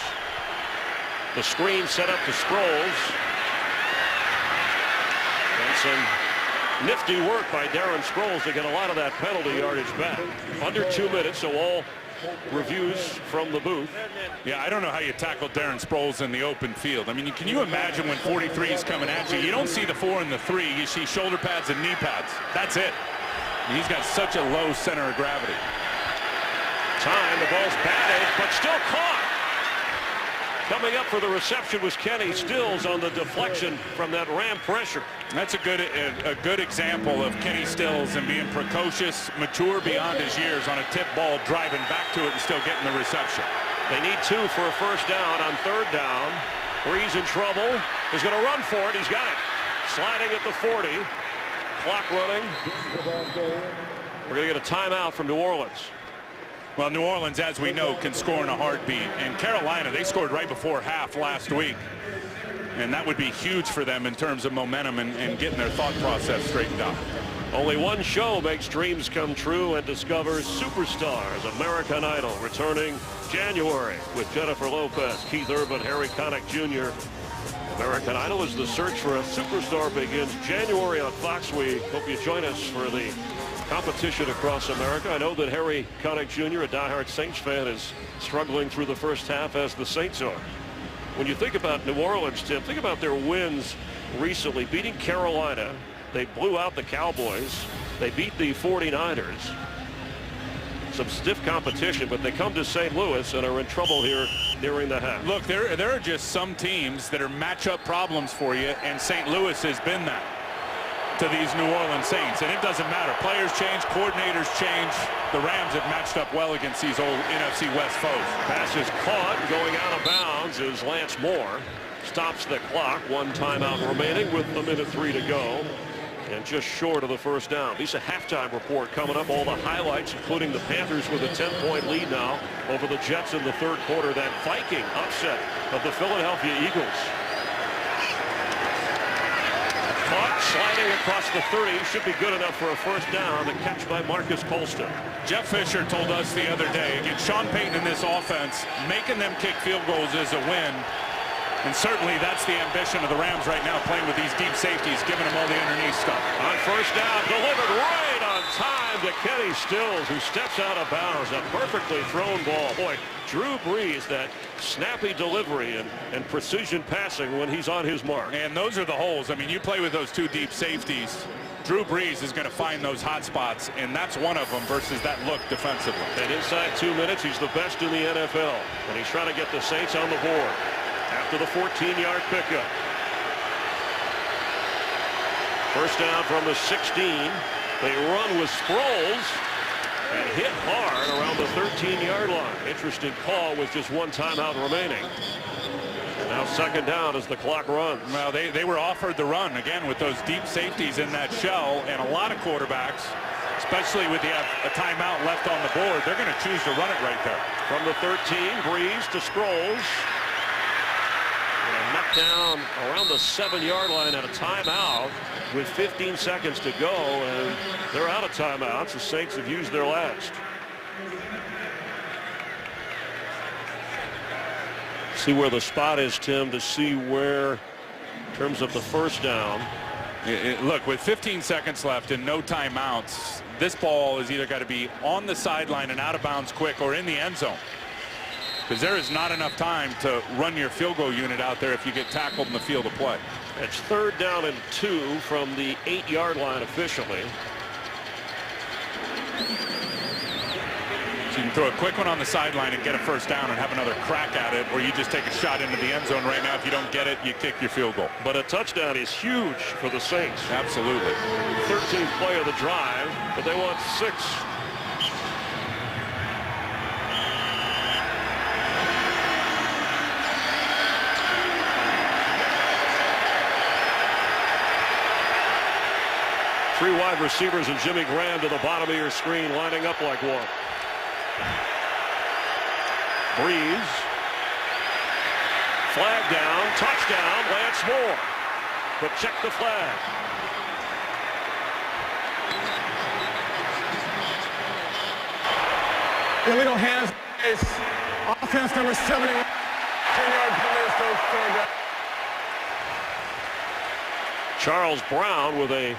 The screen set up to Sproles. And some nifty work by Darren Sproles to get a lot of that penalty yardage back. Under 2 minutes, so all reviews from the booth. Yeah, I don't know how you tackle Darren Sproles in the open field. I mean, can you imagine when 43 is coming at you? You don't see the 4 and the 3. You see shoulder pads and knee pads. That's it. He's got such a low center of gravity. Time, the ball's batted, but still caught. Coming up for the reception was Kenny Stills on the deflection from that Ram pressure. That's a good example of Kenny Stills and being precocious, mature beyond his years on a tip ball, driving back to it and still getting the reception. They need 2 for a first down on 3rd down. Breeze in trouble. He's going to run for it. He's got it. Sliding at the 40. Clock running. We're going to get a timeout from New Orleans. Well, New Orleans, as we know, can score in a heartbeat. And Carolina, they scored right before half last week. And that would be huge for them in terms of momentum and getting their thought process straightened out. Only one show makes dreams come true and discovers superstars. American Idol returning January with Jennifer Lopez, Keith Urban, Harry Connick Jr. American Idol as the search for a superstar begins January on Fox. We hope you join us for the competition across America. I know that Harry Connick Jr., a diehard Saints fan, is struggling through the first half as the Saints are. When you think about New Orleans, Tim, think about their wins recently. Beating Carolina, they blew out the Cowboys. They beat the 49ers. Some stiff competition, but they come to St. Louis and are in trouble here nearing the half. Look, there are just some teams that are matchup problems for you, and St. Louis has been that to these New Orleans Saints. And it doesn't matter. Players change, coordinators change. The Rams have matched up well against these old NFC West foes. Pass is caught, going out of bounds is Lance Moore. Stops the clock. 1 timeout remaining with 1:03 to go. And just short of the first down. Lisa, halftime report coming up. All the highlights, including the Panthers with a 10-point lead now over the Jets in the 3rd quarter. That Viking upset of the Philadelphia Eagles. Caught, sliding across the 30. Should be good enough for a first down. The catch by Marcus Colston. Jeff Fisher told us the other day, against Sean Payton in this offense, making them kick field goals is a win. And certainly that's the ambition of the Rams right now, playing with these deep safeties, giving them all the underneath stuff. On first down, delivered right on time to Kenny Stills, who steps out of bounds. A perfectly thrown ball. Boy, Drew Brees, that snappy delivery and precision passing when he's on his mark. And those are the holes. I mean, you play with those 2 deep safeties. Drew Brees is going to find those hot spots, and that's one of them versus that look defensively. And inside 2 minutes, he's the best in the NFL. And he's trying to get the Saints on the board after the 14-yard pickup. First down from the 16. They run with Sproles and hit hard around the 13-yard line. Interesting call with just 1 timeout remaining. Now 2nd down as the clock runs. Well, they were offered the run again with those deep safeties in that shell, and a lot of quarterbacks, especially with a timeout left on the board, they're going to choose to run it right there. From the 13, Breeze to Sproles. And knocked down around the 7-yard line at a timeout with 15 seconds to go, and they're out of timeouts. The Saints have used their last. See where the spot is, Tim, to see where, in terms of the first down. Look, with 15 seconds left and no timeouts, this ball has either got to be on the sideline and out of bounds quick or in the end zone, because there is not enough time to run your field goal unit out there if you get tackled in the field of play. It's 3rd down and 2 from the 8-yard line officially. So you can throw a quick one on the sideline and get a first down and have another crack at it, or you just take a shot into the end zone right now. If you don't get it, you kick your field goal. But a touchdown is huge for the Saints. Absolutely. 13th play of the drive, but they want 6. Three wide receivers and Jimmy Graham to the bottom of your screen, lining up like one. Breeze. Flag down, touchdown, Lance Moore. But check the flag. Illegal hands. Offense number 71. 10-yard penalty goes 3rd down. Charles Brown with a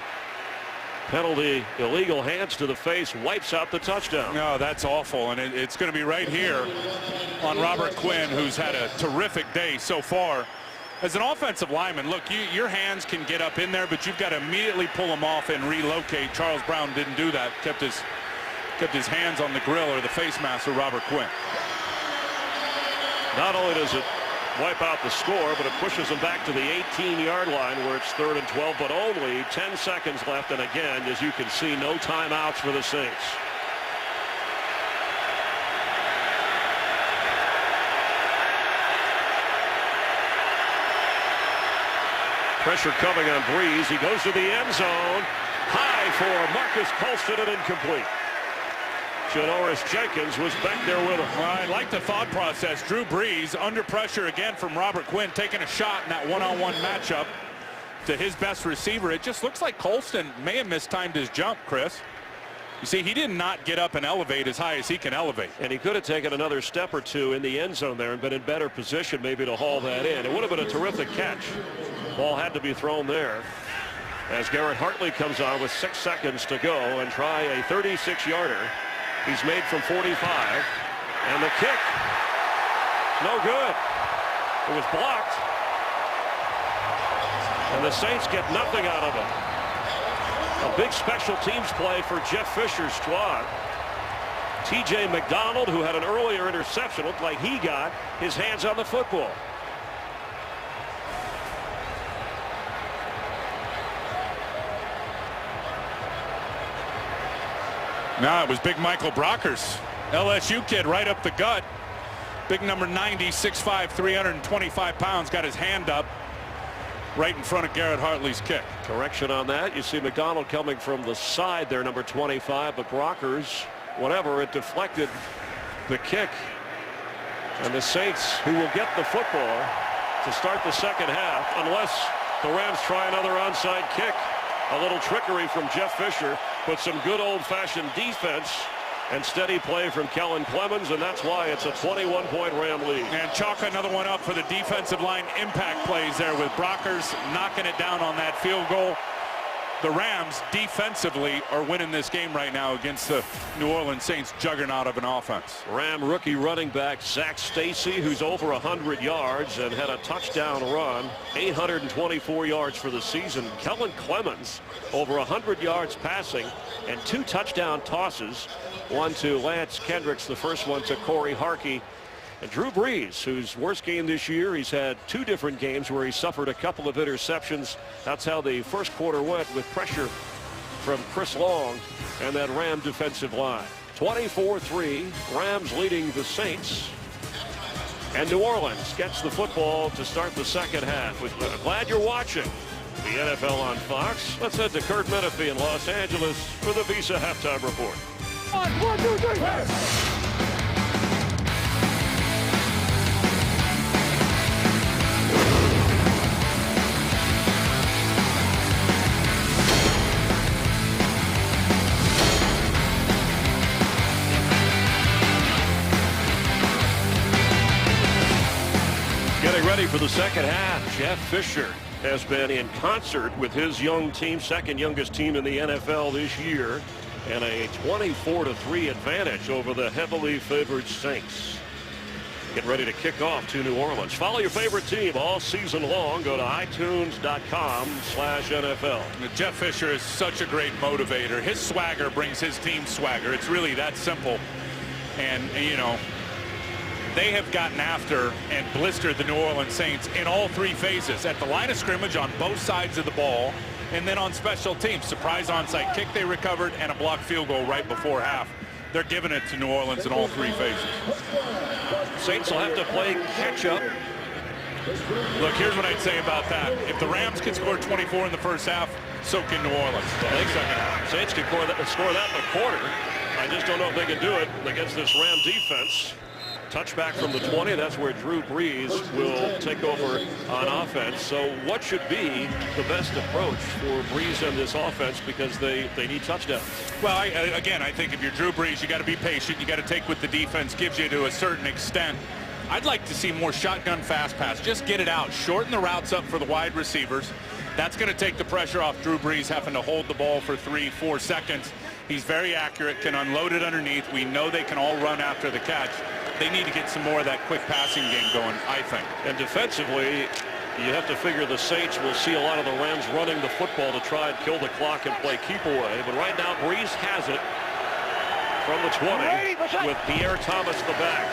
Penalty, illegal hands to the face, wipes out the touchdown. No, that's awful, and it's going to be right here on Robert Quinn, who's had a terrific day so far. As an offensive lineman, look, your hands can get up in there, but you've got to immediately pull them off and relocate. Charles Brown didn't do that. Kept his hands on the grill or the face mask of Robert Quinn. Not only does it wipe out the score, but it pushes them back to the 18-yard line where it's 3rd and 12, but only 10 seconds left. And again, as you can see, no timeouts for the Saints. Pressure coming on Breeze. He goes to the end zone. High for Marcus Colston and incomplete. Janoris Jenkins was back there with him. Well, I like the thought process. Drew Brees under pressure again from Robert Quinn, taking a shot in that one-on-one matchup to his best receiver. It just looks like Colston may have mistimed his jump, Chris. You see, he did not get up and elevate as high as he can elevate. And he could have taken another step or two in the end zone there and been in better position maybe to haul that in. It would have been a terrific catch. Ball had to be thrown there as Garrett Hartley comes on with 6 seconds to go and try a 36-yarder. He's made from 45, and the kick, no good. It was blocked, and the Saints get nothing out of it. A big special teams play for Jeff Fisher's squad. T.J. McDonald, who had an earlier interception, looked like he got his hands on the football. No, it was big Michael Brockers, LSU kid, right up the gut. Big number 90, 6'5", 325 pounds, got his hand up right in front of Garrett Hartley's kick. Correction on that. You see McDonald coming from the side there, number 25, but Brockers, whatever, it deflected the kick. And the Saints, who will get the football to start the second half, unless the Rams try another onside kick. A little trickery from Jeff Fisher, but some good old-fashioned defense and steady play from Kellen Clemens, and that's why it's a 21-point Ram lead. And chalk another one up for the defensive line impact plays there with Brockers knocking it down on that field goal. The Rams defensively are winning this game right now against the New Orleans Saints juggernaut of an offense. Ram rookie running back Zach Stacy, who's over 100 yards and had a touchdown run, 824 yards for the season. Kellen Clemens over 100 yards passing and 2 touchdown tosses, one to Lance Kendricks, the first one to Corey Harkey. And Drew Brees, whose worst game this year, he's had 2 different games where he suffered a couple of interceptions. That's how the first quarter went, with pressure from Chris Long and that Ram defensive line. 24-3, Rams leading the Saints. And New Orleans gets the football to start the second half. We're glad you're watching the NFL on Fox. Let's head to Kurt Menefee in Los Angeles for the Visa Halftime Report. 1, 2, 3, pass! Getting ready for the second half. Jeff Fisher has been in concert with his young team, second youngest team in the NFL this year, and a 24-3 advantage over the heavily favored Saints. Get ready to kick off to New Orleans. Follow your favorite team all season long. Go to iTunes.com/NFL. Jeff Fisher is such a great motivator. His swagger brings his team swagger. It's really that simple. And you know, they have gotten after and blistered the New Orleans Saints in all 3 phases. At the line of scrimmage on both sides of the ball, and then on special teams. Surprise onside kick they recovered, and a blocked field goal right before half. They're giving it to New Orleans in all 3 phases. Saints will have to play catch up. Look, here's what I'd say about that. If the Rams can score 24 in the first half, so can New Orleans. Saints can score that in the quarter. I just don't know if they can do it against this Ram defense. Touchback from the 20. That's where Drew Brees will take over on offense. So what should be the best approach for Brees and this offense, because they need touchdowns? Well, again, I think if you're Drew Brees, you got to be patient. You got to take what the defense gives you to a certain extent. I'd like to see more shotgun fast pass. Just get it out. Shorten the routes up for the wide receivers. That's going to take the pressure off Drew Brees having to hold the ball for 3-4 seconds. He's very accurate, can unload it underneath. We know they can all run after the catch. They need to get some more of that quick passing game going, I think. And defensively, you have to figure the Saints will see a lot of the Rams running the football to try and kill the clock and play keep away. But right now, Brees has it from the 20 with Pierre Thomas the back.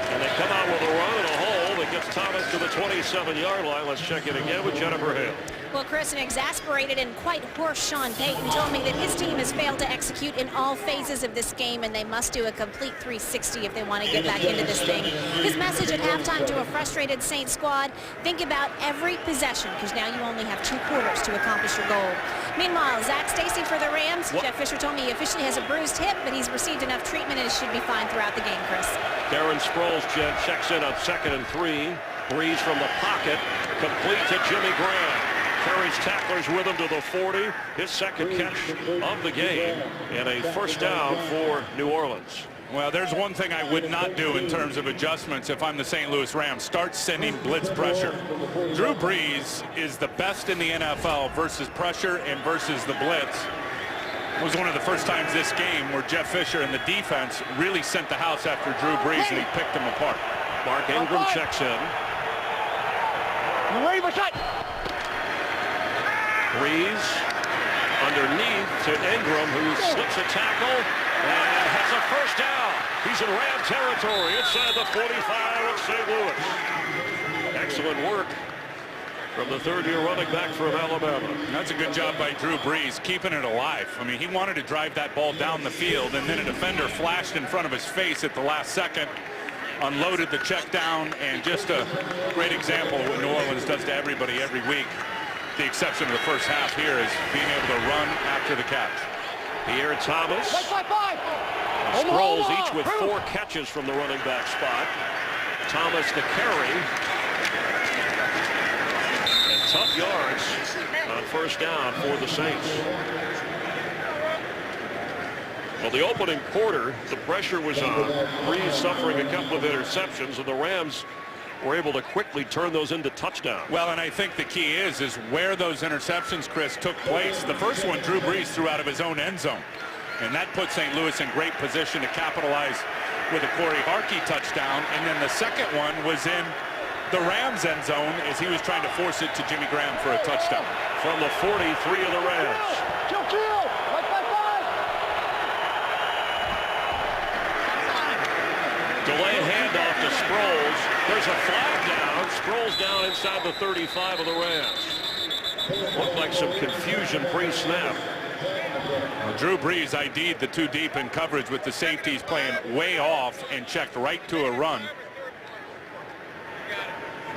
And they come out with a run and a hole that gets Thomas to the 27-yard line. Let's check it again with Jennifer Hill. Well, Chris, an exasperated and quite hoarse Sean Payton told me that his team has failed to execute in all phases of this game, and they must do a complete 360 if they want to get back into this thing. His message at halftime to a frustrated Saints squad: think about every possession, because now you only have 2 quarters to accomplish your goal. Meanwhile, Zach Stacy for the Rams. Jeff Fisher told me he officially has a bruised hip, but he's received enough treatment and should be fine throughout the game, Chris. Darren Sproles checks in on 2nd and 3. Brees from the pocket, complete to Jimmy Graham. Carries tacklers with him to the 40. His second catch of the game, and a first down for New Orleans. Well, there's one thing I would not do in terms of adjustments if I'm the St. Louis Rams. Start sending blitz pressure. Drew Brees is the best in the NFL versus pressure and versus the blitz. It was one of the first times this game where Jeff Fisher and the defense really sent the house after Drew Brees, and he picked them apart. Mark Ingram checks in. You ready for shot? Brees underneath to Ingram, who slips a tackle and has a first down. He's in Ram territory inside the 45 of St. Louis. Excellent work from the third-year running back from Alabama. That's a good job by Drew Brees, keeping it alive. I mean, he wanted to drive that ball down the field, and then a defender flashed in front of his face at the last second, unloaded the check down, and just a great example of what New Orleans does to everybody every week. The exception of the first half here is being able to run after the catch. Pierre Thomas. Sproles each with 4 catches from the running back spot. Thomas the carry. And tough yards on first down for the Saints. Well, the opening quarter, the pressure was on. Brees suffering a couple of interceptions, and the Rams were able to quickly turn those into touchdowns. Well, and I think the key is where those interceptions, Chris, took place. The first one, Drew Brees threw out of his own end zone, and that put St. Louis in great position to capitalize with a Corey Harkey touchdown. And then the second one was in the Rams end zone as he was trying to force it to Jimmy Graham for a touchdown. From the 43 of the Rams. Delay handoff to Sproles. There's a flag down. Sproles down inside the 35 of the Rams. Looked like some confusion pre-snap. Well, Drew Brees ID'd the 2 deep in coverage with the safeties playing way off and checked right to a run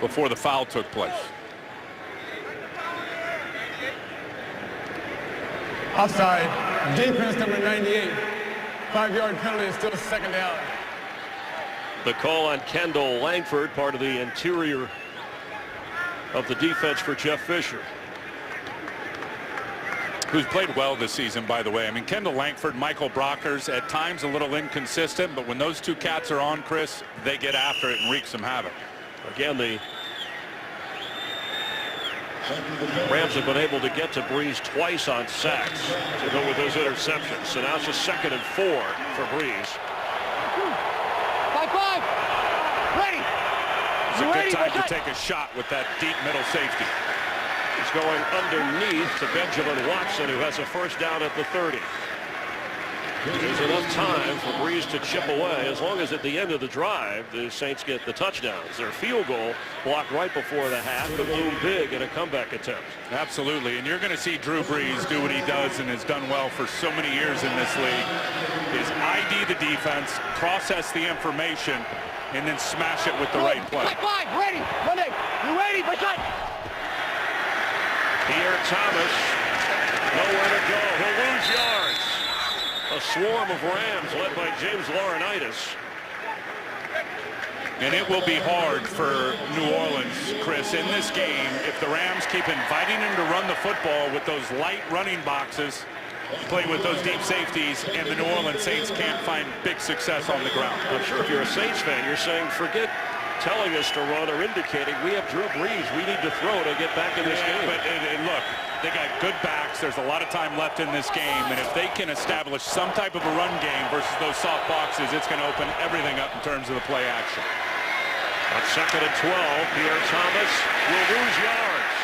before the foul took place. Offside. Defense number 98. 5-yard penalty is still 2nd down. The call on Kendall Langford, part of the interior of the defense for Jeff Fisher. Who's played well this season, by the way. I mean, Kendall Langford, Michael Brockers, at times a little inconsistent, but when those 2 cats are on, Chris, they get after it and wreak some havoc. Again, the Rams have been able to get to Brees twice on sacks to go with those interceptions. So now it's just 2nd and 4 for Brees. 5-5. Ready. It's a good time to take a shot with that deep middle safety. He's going underneath to Benjamin Watson, who has a first down at the 30. There's enough time for Brees to chip away, as long as at the end of the drive the Saints get the touchdowns. Their field goal blocked right before the half, but loomed big in a comeback attempt. Absolutely, and you're going to see Drew Brees do what he does and has done well for so many years in this league, is ID the defense, process the information, and then smash it with the right play. 5-5. Ready. Monday. You ready for shot? Pierre Thomas, nowhere to go. He'll lose yards. A swarm of Rams led by James Laurinaitis. And it will be hard for New Orleans, Chris, in this game if the Rams keep inviting him to run the football with those light running boxes, play with those deep safeties, and the New Orleans Saints can't find big success on the ground. I'm sure if you're a Saints fan, you're saying forget telling us to run or indicating we have Drew Brees. We need to throw to get back in this game. But look, they got good backs. There's a lot of time left in this game. And if they can establish some type of a run game versus those soft boxes, it's going to open everything up in terms of the play action. On 2nd and 12, Pierre Thomas will lose yards.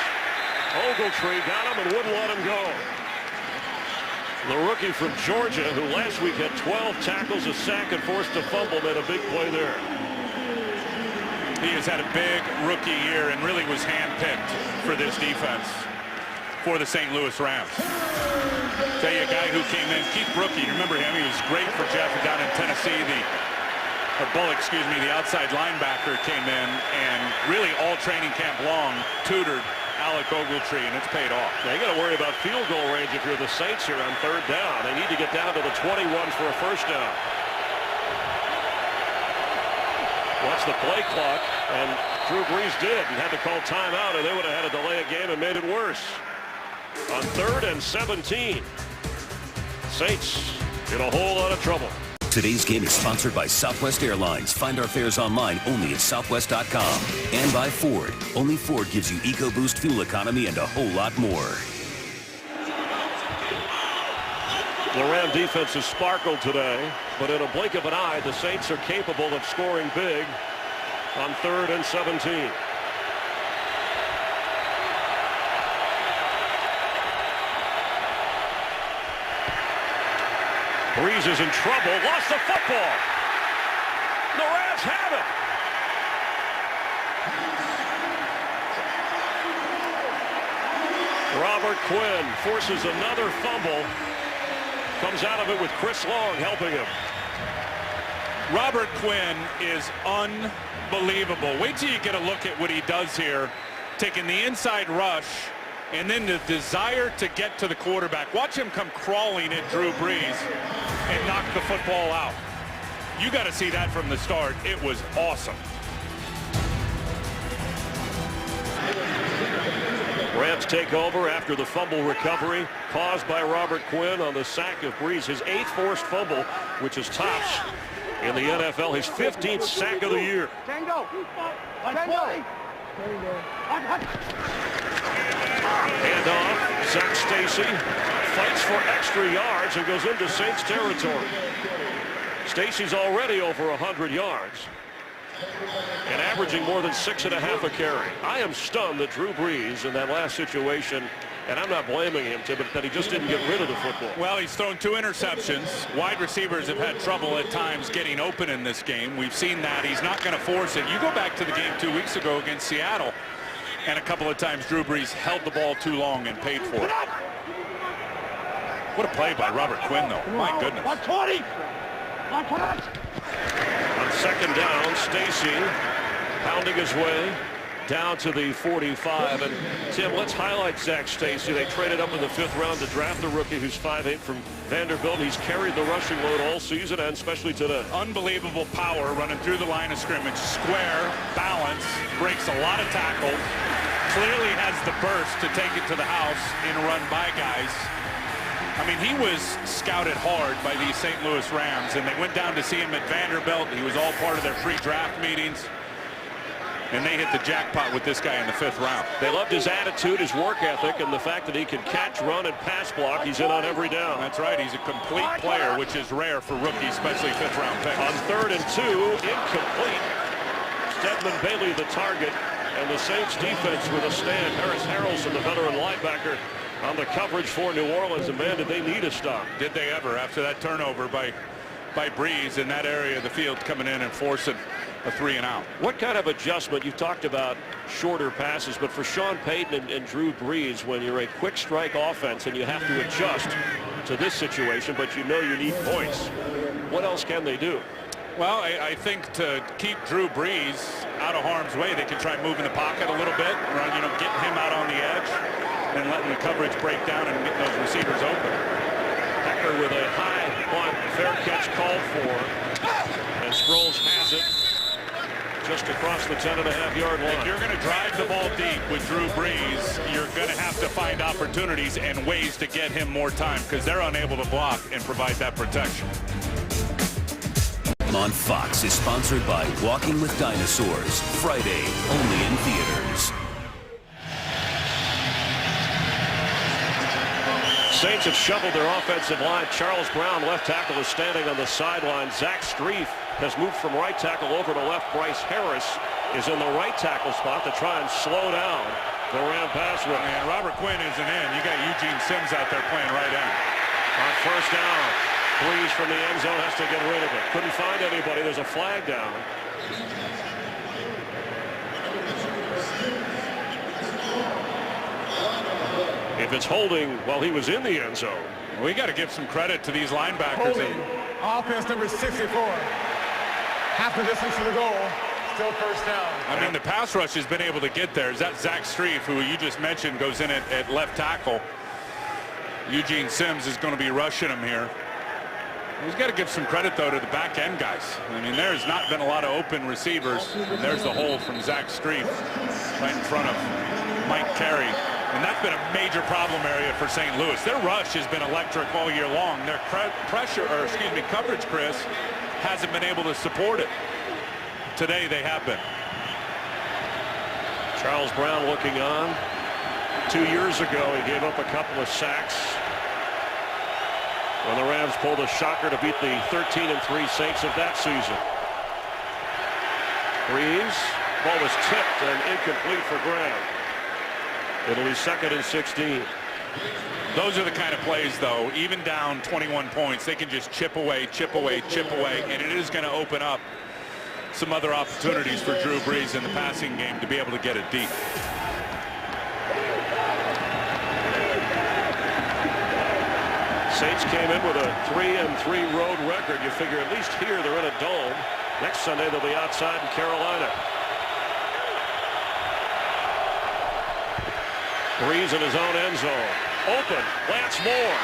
Ogletree got him and wouldn't let him go. The rookie from Georgia, who last week had 12 tackles, a sack, and forced a fumble, made a big play there. He has had a big rookie year and really was handpicked for this defense for the St. Louis Rams. Tell you, a guy who came in, Keith Brookie, remember him? He was great for Jeff down in Tennessee. The outside linebacker came in and really all training camp long tutored Alec Ogletree, and it's paid off. Now you got to worry about field goal range if you're the Saints here on 3rd down. They need to get down to the 21 for a first down. Watch the play clock, and Drew Brees did and had to call timeout, or they would have had to delay a game and made it worse. On 3rd and 17, Saints in a whole lot of trouble. Today's game is sponsored by Southwest Airlines. Find our fares online only at southwest.com. And by Ford. Only Ford gives you EcoBoost fuel economy and a whole lot more. The Ram defense has sparkled today, but in a blink of an eye, the Saints are capable of scoring big on 3rd and 17. Brees is in trouble, lost the football. The Rams have it. Robert Quinn forces another fumble. Comes out of it with Chris Long helping him. Robert Quinn is unbelievable. Wait till you get a look at what he does here, taking the inside rush and then the desire to get to the quarterback. Watch him come crawling at Drew Brees and knock the football out. You got to see that from the start. It was awesome. Rams take over after the fumble recovery caused by Robert Quinn on the sack of Brees. His 8th forced fumble, which is tops in the NFL. His 15th sack of the year. Tango. Tango. Hand off. Zach Stacy fights for extra yards and goes into Saints territory. Stacy's already over 100 yards and averaging more than 6.5 a carry. I am stunned that Drew Brees in that last situation, and I'm not blaming him, Tim, but that he just didn't get rid of the football. Well, he's thrown 2 interceptions. Wide receivers have had trouble at times getting open in this game. We've seen that. He's not going to force it. You go back to the game 2 weeks ago against Seattle, and a couple of times Drew Brees held the ball too long and paid for it. What a play by Robert Quinn, though. My goodness. 120. On 2nd down, Stacy pounding his way down to the 45. And Tim, let's highlight Zach Stacy. They traded up in the 5th round to draft a rookie who's 5'8" from Vanderbilt. He's carried the rushing load all season and especially today. Unbelievable power running through the line of scrimmage. Square, balance, breaks a lot of tackles. Clearly has the burst to take it to the house and run by guys. I mean, he was scouted hard by these St. Louis Rams, and they went down to see him at Vanderbilt. He was all part of their pre-draft meetings, and they hit the jackpot with this guy in the 5th round. They loved his attitude, his work ethic, and the fact that he can catch, run, and pass block. He's in on every down. That's right. He's a complete player, which is rare for rookies, especially 5th round picks. On 3rd and 2, incomplete. Stedman Bailey the target, and the Saints defense with a stand. Harris Harrelson, the veteran linebacker, on the coverage for New Orleans, and man, did they need a stop. Did they ever, after that turnover by Brees in that area of the field, coming in and forcing a 3-and-out. What kind of adjustment? You talked about shorter passes, but for Sean Payton and Drew Brees, when you're a quick strike offense and you have to adjust to this situation, but you know you need points, what else can they do? Well, I think to keep Drew Brees out of harm's way, they can try moving the pocket a little bit, getting him out on the edge and letting the coverage break down and getting those receivers open. Becker with a high punt, fair catch called for, and Sproles has it just across the 10.5-yard line. If you're going to drive the ball deep with Drew Brees, you're going to have to find opportunities and ways to get him more time because they're unable to block and provide that protection. Game on Fox is sponsored by Walking with Dinosaurs. Friday, only in theaters. Saints have shoveled their offensive line. Charles Brown, left tackle, is standing on the sideline. Zach Strief has moved from right tackle over to left. Bryce Harris is in the right tackle spot to try and slow down the Ram pass rush. And Robert Quinn isn't in. You got Eugene Sims out there playing right end. On first down, Breeze from the end zone has to get rid of it. Couldn't find anybody. There's a flag down. If it's holding while he was in the end zone. We got to give some credit to these linebackers. Holding. Offense number 64. Half the distance to the goal. Still first down. I mean, the pass rush has been able to get there. Is that Zach Strief, who you just mentioned, goes in at left tackle. Eugene Sims is going to be rushing him here. He's got to give some credit, though, to the back end guys. I mean, there's not been a lot of open receivers. And there's the hold from Zach Strief right in front of Mike Carey. And that's been a major problem area for St. Louis. Their rush has been electric all year long. Their coverage, Chris, hasn't been able to support it. Today they have been. Charles Brown looking on. 2 years ago, he gave up a couple of sacks when the Rams pulled a shocker to beat the 13-3 Saints of that season. Breeze, ball was tipped and incomplete for Graham. It'll be 2nd and 16. Those are the kind of plays, though, even down 21 points, they can just chip away, and it is going to open up some other opportunities for Drew Brees in the passing game to be able to get it deep. Saints came in with a 3-3 road record. You figure at least here they're in a dome. Next Sunday they'll be outside in Carolina. Breeze in his own end zone. Open. Lance Moore.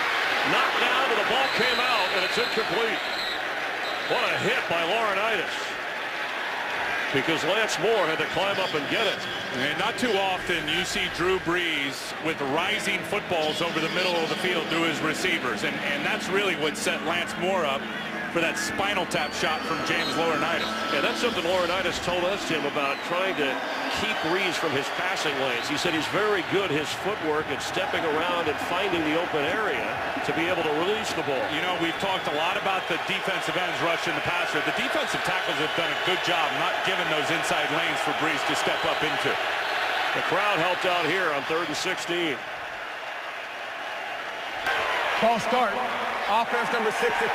Knocked down, and the ball came out, and it's incomplete. What a hit by Laurinaitis. Because Lance Moore had to climb up and get it. And not too often you see Drew Brees with rising footballs over the middle of the field to his receivers. And that's really what set Lance Moore up for that spinal tap shot from James Laurinaitis. And that's something Laurinaitis told us, Tim, about trying to keep Brees from his passing lanes. He said he's very good, his footwork, at stepping around and finding the open area to be able to release the ball. You know, we've talked a lot about the defensive ends rushing the passer. The defensive tackles have done a good job not giving those inside lanes for Brees to step up into. The crowd helped out here on 3rd and 16. False start. Offense number 64.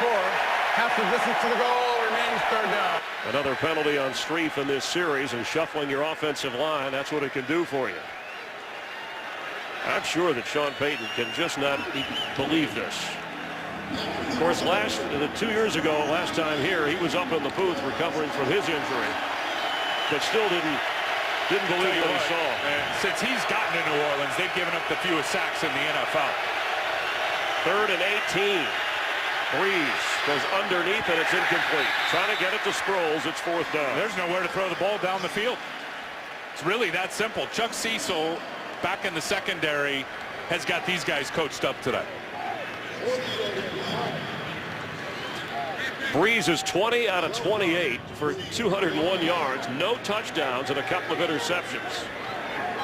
Half the distance to the goal, remains 3rd down. Another penalty on Strief in this series, and shuffling your offensive line, that's what it can do for you. I'm sure that Sean Payton can just not believe this. Of course, 2 years ago, last time here, he was up in the booth recovering from his injury, but still didn't believe what he saw. And since he's gotten to New Orleans, they've given up the fewest sacks in the NFL. 3rd and 18. Breeze goes underneath, and it's incomplete. Trying to get it to Sproles. It's 4th down. There's nowhere to throw the ball down the field. It's really that simple. Chuck Cecil, back in the secondary, has got these guys coached up today. Breeze is 20 out of 28 for 201 yards, no touchdowns, and a couple of interceptions.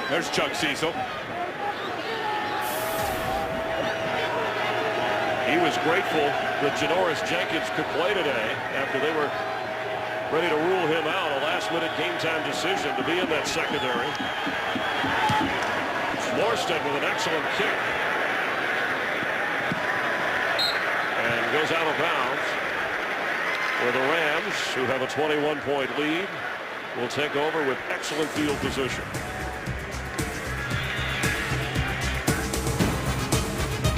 There's Chuck Cecil. He was grateful that Janoris Jenkins could play today after they were ready to rule him out. A last-minute game-time decision to be in that secondary. Morstead with an excellent kick. And goes out of bounds. Where the Rams, who have a 21-point lead, will take over with excellent field position.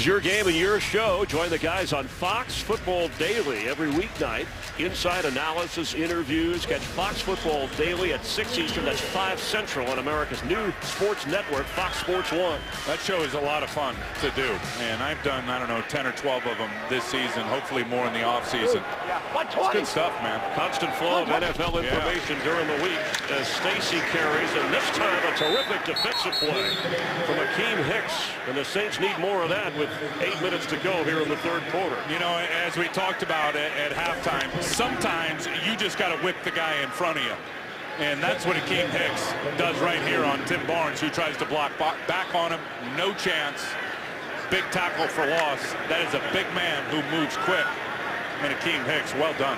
Your game and your show. Join the guys on Fox Football Daily every weeknight. Inside analysis, interviews. Catch Fox Football Daily at 6 Eastern. That's 5 Central on America's new sports network, Fox Sports 1. That show is a lot of fun to do. And I've done, 10 or 12 of them this season, hopefully more in the offseason. It's good stuff, man. Constant flow of NFL information during the week as Stacy carries. And this time a terrific defensive play from Akeem Hicks. And the Saints need more of that with 8 minutes to go here in the third quarter. You know, as we talked about at halftime, sometimes you just got to whip the guy in front of you. And that's what Akeem Hicks does right here on Tim Barnes, who tries to block back on him. No chance. Big tackle for loss. That is a big man who moves quick. And Akeem Hicks, well done.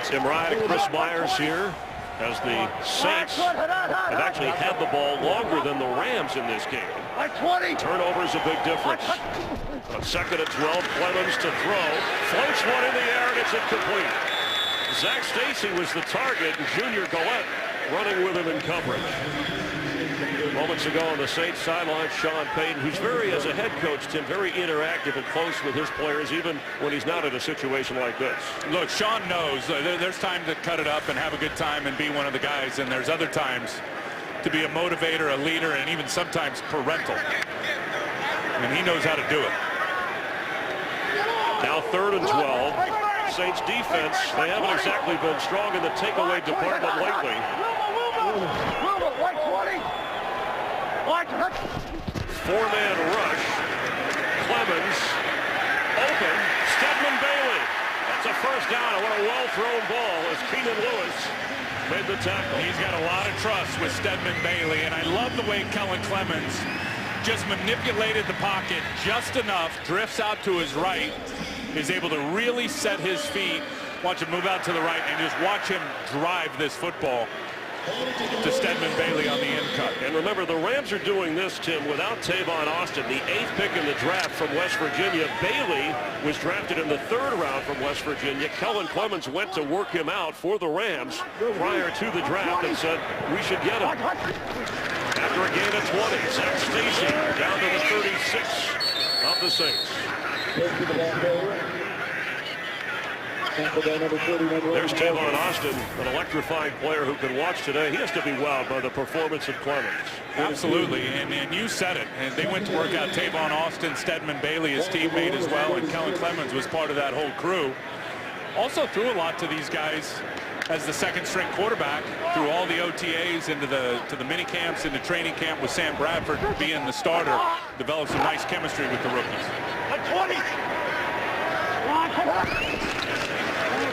Tim Ryan and Chris Myers here as the Saints have actually had the ball longer than the Rams in this game. 20. Turnover is a big difference. On 2nd and 12, Clemens to throw. Floats one in the air, and it's incomplete. Zach Stacy was the target, and Junior Galette running with him in coverage. Moments ago on the Saints sideline, Sean Payton, who's very, as a head coach, Tim, very interactive and close with his players, even when he's not in a situation like this. Look, Sean knows there's time to cut it up and have a good time and be one of the guys, and there's other times to be a motivator, a leader, and even sometimes parental. And he knows how to do it. Now 3rd and 12. Saints defense, they haven't exactly been strong in the takeaway department lately. Four-man rush. Clemens open. Stedman Bailey. That's a first down. And what a well-thrown ball as Keenan Lewis made the tackle. He's got a lot of trust with Stedman Bailey, and I love the way Kellen Clemens just manipulated the pocket just enough, drifts out to his right, is able to really set his feet, watch him move out to the right, and just watch him drive this football to Stedman Bailey on the end cut. And remember, the Rams are doing this, Tim, without Tavon Austin, the 8th pick in the draft from West Virginia. Bailey was drafted in the 3rd round from West Virginia. Kellen Clemens went to work him out for the Rams prior to the draft and said, we should get him. After a gain of 20, Zach Stacy down to the 36 of the Saints. There's Tavon Austin, an electrifying player who can watch today. He has to be wowed by the performance of Clemens. Absolutely, and you said it. And they went to work out Tavon Austin, Stedman Bailey, his teammate as well, and Kellen Clemens was part of that whole crew. Also threw a lot to these guys as the 2nd-string quarterback through all the OTAs into the mini camps, into training camp with Sam Bradford being the starter. Developed some nice chemistry with the rookies.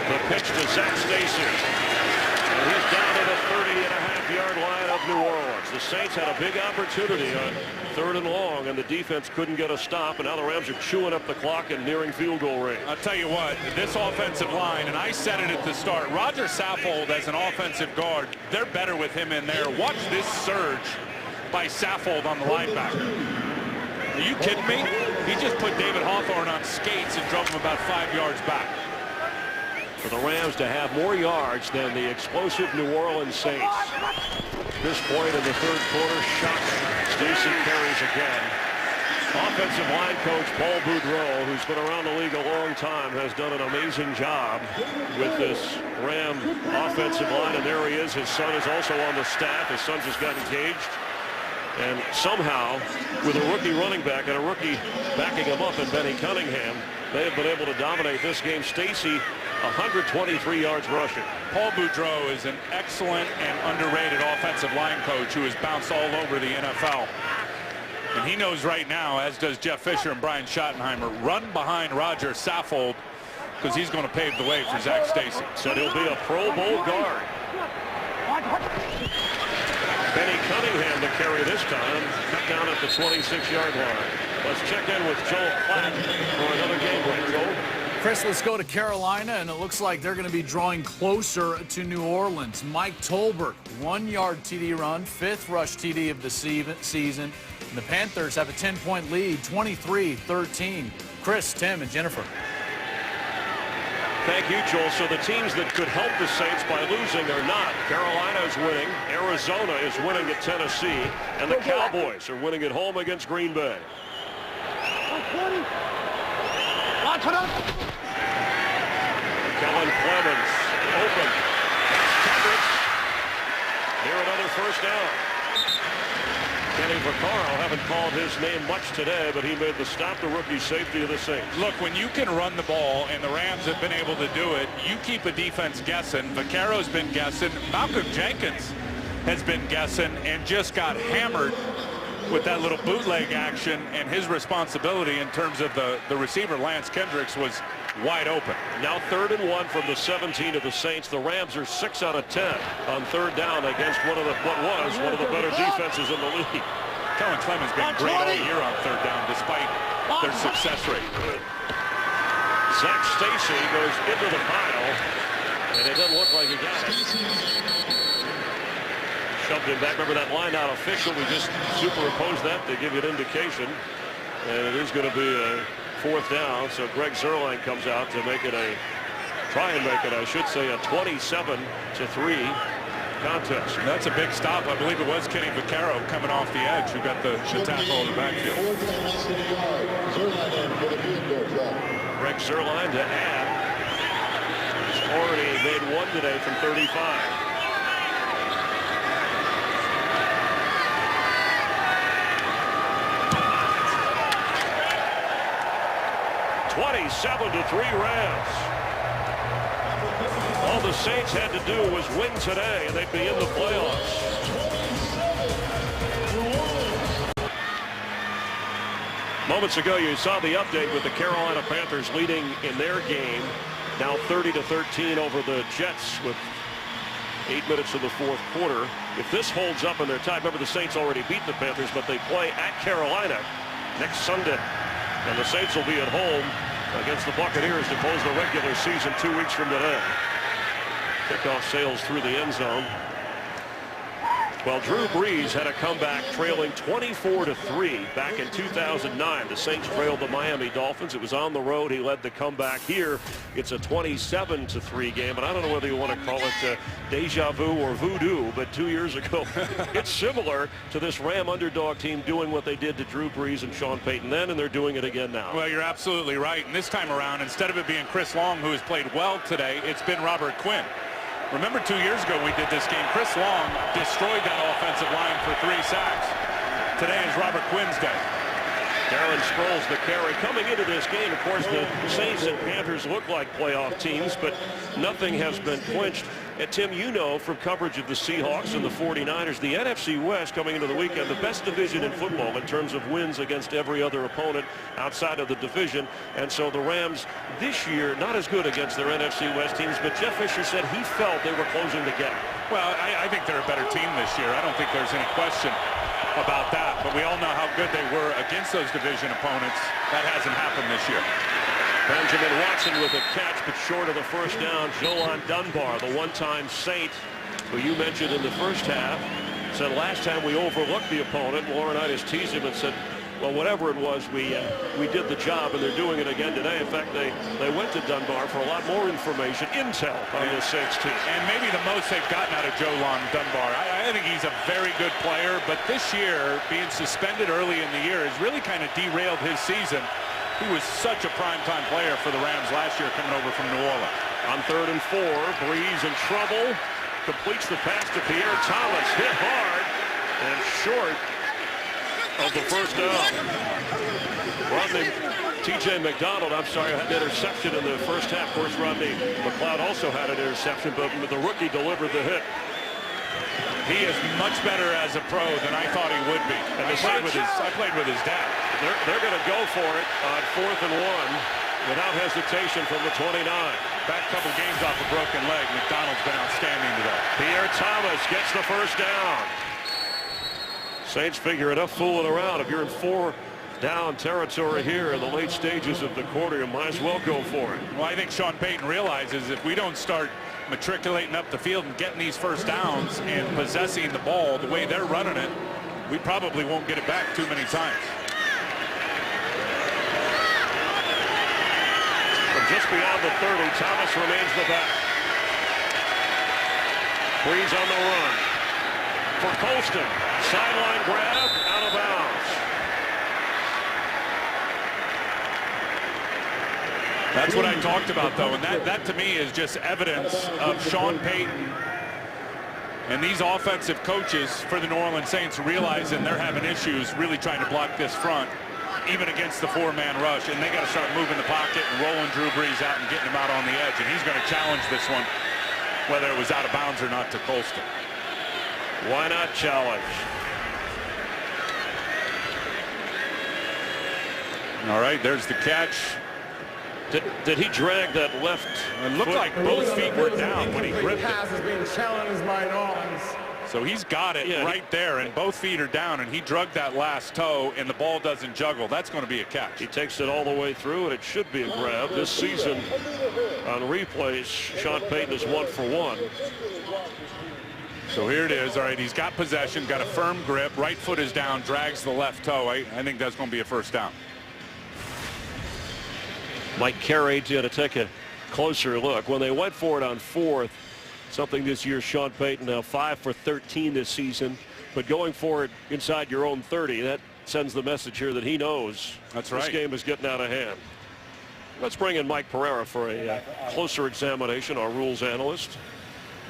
The pitch to Zach Stacy. And he's down to the 30.5-yard line of New Orleans. The Saints had a big opportunity on 3rd and long, and the defense couldn't get a stop, and now the Rams are chewing up the clock and nearing field goal range. I'll tell you what, this offensive line, and I said it at the start, Roger Saffold as an offensive guard, they're better with him in there. Watch this surge by Saffold on the linebacker. Are you kidding me? He just put David Hawthorne on skates and drove him about 5 yards back. For the Rams to have more yards than the explosive New Orleans Saints. This point in the 3rd quarter, shocking. Stacy carries again. Offensive line coach Paul Boudreau, who's been around the league a long time, has done an amazing job with this Ram offensive line. And there he is. His son is also on the staff. His son just got engaged. And somehow, with a rookie running back and a rookie backing him up in Benny Cunningham, they have been able to dominate this game. Stacy, 123 yards rushing. Paul Boudreau is an excellent and underrated offensive line coach who has bounced all over the NFL. And he knows right now, as does Jeff Fisher and Brian Schottenheimer, run behind Roger Saffold because he's going to pave the way for Zach Stacy. Said he'll be a Pro Bowl guard. Benny Cunningham to carry this time, cut down at the 26-yard line. Let's check in with Joel Klatt for another game break. Joel? Chris, let's go to Carolina, and it looks like they're going to be drawing closer to New Orleans. Mike Tolbert, 1-yard TD run, 5th rush TD of the season. And the Panthers have a 10-point lead, 23-13. Chris, Tim, and Jennifer. Thank you, Joel. So the teams that could help the Saints by losing are not. Carolina is winning. Arizona is winning at Tennessee. And the Cowboys are winning at home against Green Bay. Kellen Clemens open. Coverage. Near another first down. Kenny Vaccaro, haven't called his name much today, but he made the stop, the rookie safety of the Saints. Look, when you can run the ball, and the Rams have been able to do it, you keep a defense guessing. Vaccaro's been guessing. Malcolm Jenkins has been guessing and just got hammered with that little bootleg action, and his responsibility in terms of the receiver, Lance Kendricks, was wide open. Now 3rd and 1 from the 17 of the Saints. The Rams are 6 out of 10 on 3rd down against what was one of the better defenses in the league. Kellen Clemens been great all year on 3rd down despite their success rate. Zach Stacy goes into the pile, and it doesn't look like he got it. Shoved him back. Remember that line out official? We just superimposed that to give you an indication. And it is going to be a 4th down. So Greg Zuerlein comes out to make it I should say, a 27-3 contest. And that's a big stop. I believe it was Kenny Vaccaro coming off the edge who got the tackle in the backfield. Greg Zuerlein to add. He's already made 1 today from 35. (27-3) Rams. All the Saints had to do was win today, and they'd be in the playoffs. Moments ago, you saw the update with the Carolina Panthers leading in their game, now 30-13 over the Jets with 8 minutes of the 4th quarter. If this holds up in their tie, remember the Saints already beat the Panthers, but they play at Carolina next Sunday. And the Saints will be at home against the Buccaneers to close the regular season 2 weeks from today. Kickoff sails through the end zone. Well, Drew Brees had a comeback trailing 24-3 back in 2009. The Saints trailed the Miami Dolphins. It was on the road. He led the comeback here. It's a 27-3 game, and I don't know whether you want to call it deja vu or voodoo, but 2 years ago, it's similar to this Ram underdog team doing what they did to Drew Brees and Sean Payton then, and they're doing it again now. Well, you're absolutely right. And this time around, instead of it being Chris Long, who has played well today, it's been Robert Quinn. Remember 2 years ago we did this game. Chris Long destroyed that offensive line for 3 sacks. Today is Robert Quinn's day. Darren Sproles the carry. Coming into this game, of course, the Saints and Panthers look like playoff teams, but nothing has been clinched. And Tim, you know from coverage of the Seahawks and the 49ers, the NFC West coming into the weekend, the best division in football in terms of wins against every other opponent outside of the division. And so the Rams this year, not as good against their NFC West teams, but Jeff Fisher said he felt they were closing the gap. Well, I think they're a better team this year. I don't think there's any question about that, but we all know how good they were against those division opponents. That hasn't happened this year. Benjamin Watson with a catch, but short of the 1st down. Jolan Dunbar, the one-time Saint, who you mentioned in the first half, said last time we overlooked the opponent. Laurinaitis teased him and said, well, whatever it was, we did the job, and they're doing it again today. In fact, they went to Dunbar for a lot more information, intel on this Saints team. And maybe the most they've gotten out of Jolan Dunbar. I think he's a very good player, but this year, being suspended early in the year has really kind of derailed his season. He was such a primetime player for the Rams last year coming over from New Orleans. On 3rd and 4, Brees in trouble. Completes the pass to Pierre Thomas. Hit hard and short of the 1st down. Rodney T.J. McDonald, I'm sorry, had an interception in the 1st half. Of course, Rodney McLeod also had an interception, but the rookie delivered the hit. He is much better as a pro than I thought he would be. And I played with his dad. They're going to go for it on 4th and 1 without hesitation from the 29. Back couple games off a broken leg. McDonald's been outstanding today. Pierre Thomas gets the 1st down. Saints figure it up fooling around. If you're in 4 down territory here in the late stages of the quarter, you might as well go for it. Well, I think Sean Payton realizes if we don't start matriculating up the field and getting these 1st downs and possessing the ball the way they're running it, we probably won't get it back too many times. From just beyond the 30, Thomas remains the back. Brees on the run for Colston. Sideline grab, out of bounds. That's what I talked about, though, and that to me is just evidence of Sean Payton and these offensive coaches for the New Orleans Saints realizing they're having issues really trying to block this front, even against the 4-man rush, and they got to start moving the pocket and rolling Drew Brees out and getting him out on the edge, and he's going to challenge this one, whether it was out of bounds or not, to Colston. Why not challenge? All right, there's the catch. Did he drag that left? It looked like both feet were down when he gripped it. Pass is being challenged by Nolans. So he's got it right there, and both feet are down, and he drugged that last toe, and the ball doesn't juggle. That's going to be a catch. He takes it all the way through, and it should be a grab. This season on replays, Sean Payton is 1 for 1. So here it is. All right, he's got possession, got a firm grip. Right foot is down, drags the left toe. I think that's going to be a first down. Mike Carey to take a closer look. When they went for it on 4th, something this year, Sean Payton now 5 for 13 this season, but going for it inside your own 30, that sends the message here that he knows that's right. This game is getting out of hand. Let's bring in Mike Pereira for a closer examination, our rules analyst.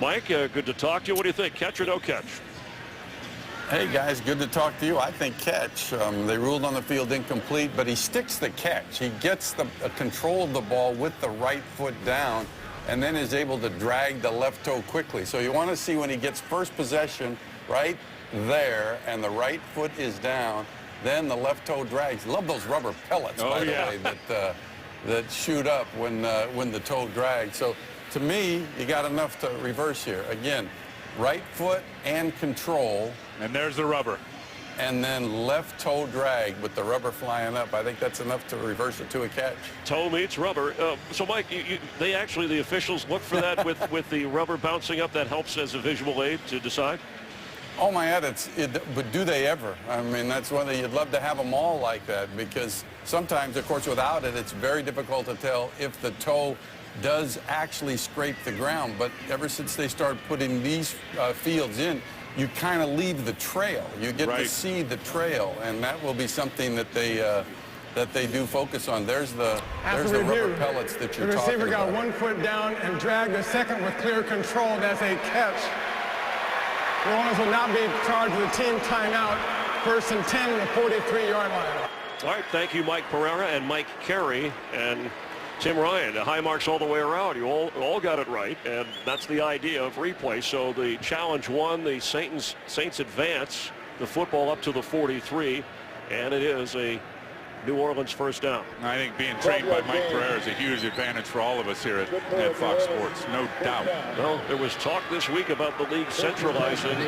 Mike, good to talk to you. What do you think, catch or no catch? Hey guys, good to talk to you. I think catch. They ruled on the field incomplete, but he sticks the catch. He gets the control of the ball with the right foot down, and then is able to drag the left toe quickly. So you want to see when he gets first possession right there, and the right foot is down, then the left toe drags. Love those rubber pellets, by the way, that shoot up when the toe drags. So to me, you got enough to reverse here. Again, right foot and control. And there's the rubber. And then left toe drag with the rubber flying up. I think that's enough to reverse it to a catch. Toe meets rubber. So, Mike, the officials look for that with the rubber bouncing up. That helps as a visual aid to decide? Oh, my God, but do they ever? I mean, that's one that you'd love to have them all like that, because sometimes, of course, without it, it's very difficult to tell if the toe does actually scrape the ground. But ever since they started putting these fields in, you kind of leave the trail. You get to see the trail, and that will be something that they do focus on. There's the rubber pellets that you're talking about. The receiver got 1 foot down and dragged the second with clear control. That's a catch. New Orleans will not be charged with a team timeout. 1st and 10 at the 43-yard line. All right, thank you, Mike Pereira and Mike Carey and Tim Ryan. The high marks all the way around. You all got it right, and that's the idea of replay. So the challenge won. The Saints advance the football up to the 43, and it is a New Orleans first down. I think being trained by Mike Pereira is a huge advantage for all of us here at Fox Sports, no doubt. Well, there was talk this week about the league centralizing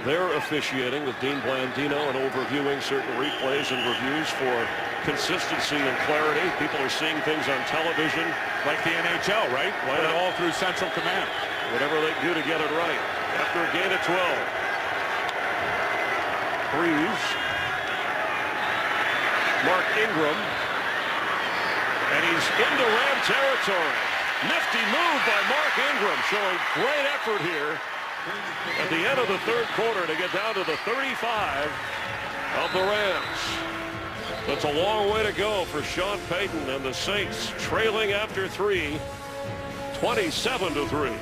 their officiating with Dean Blandino and overviewing certain replays and reviews for consistency and clarity. People are seeing things on television. Like the NHL, right? Put it all through Central Command. Whatever they do to get it right. After a gain of 12. Breeze. Mark Ingram. And he's into Ram territory. Nifty move by Mark Ingram, showing great effort here at the end of the 3rd quarter to get down to the 35 of the Rams. That's a long way to go for Sean Payton and the Saints, trailing after 3, 27-3.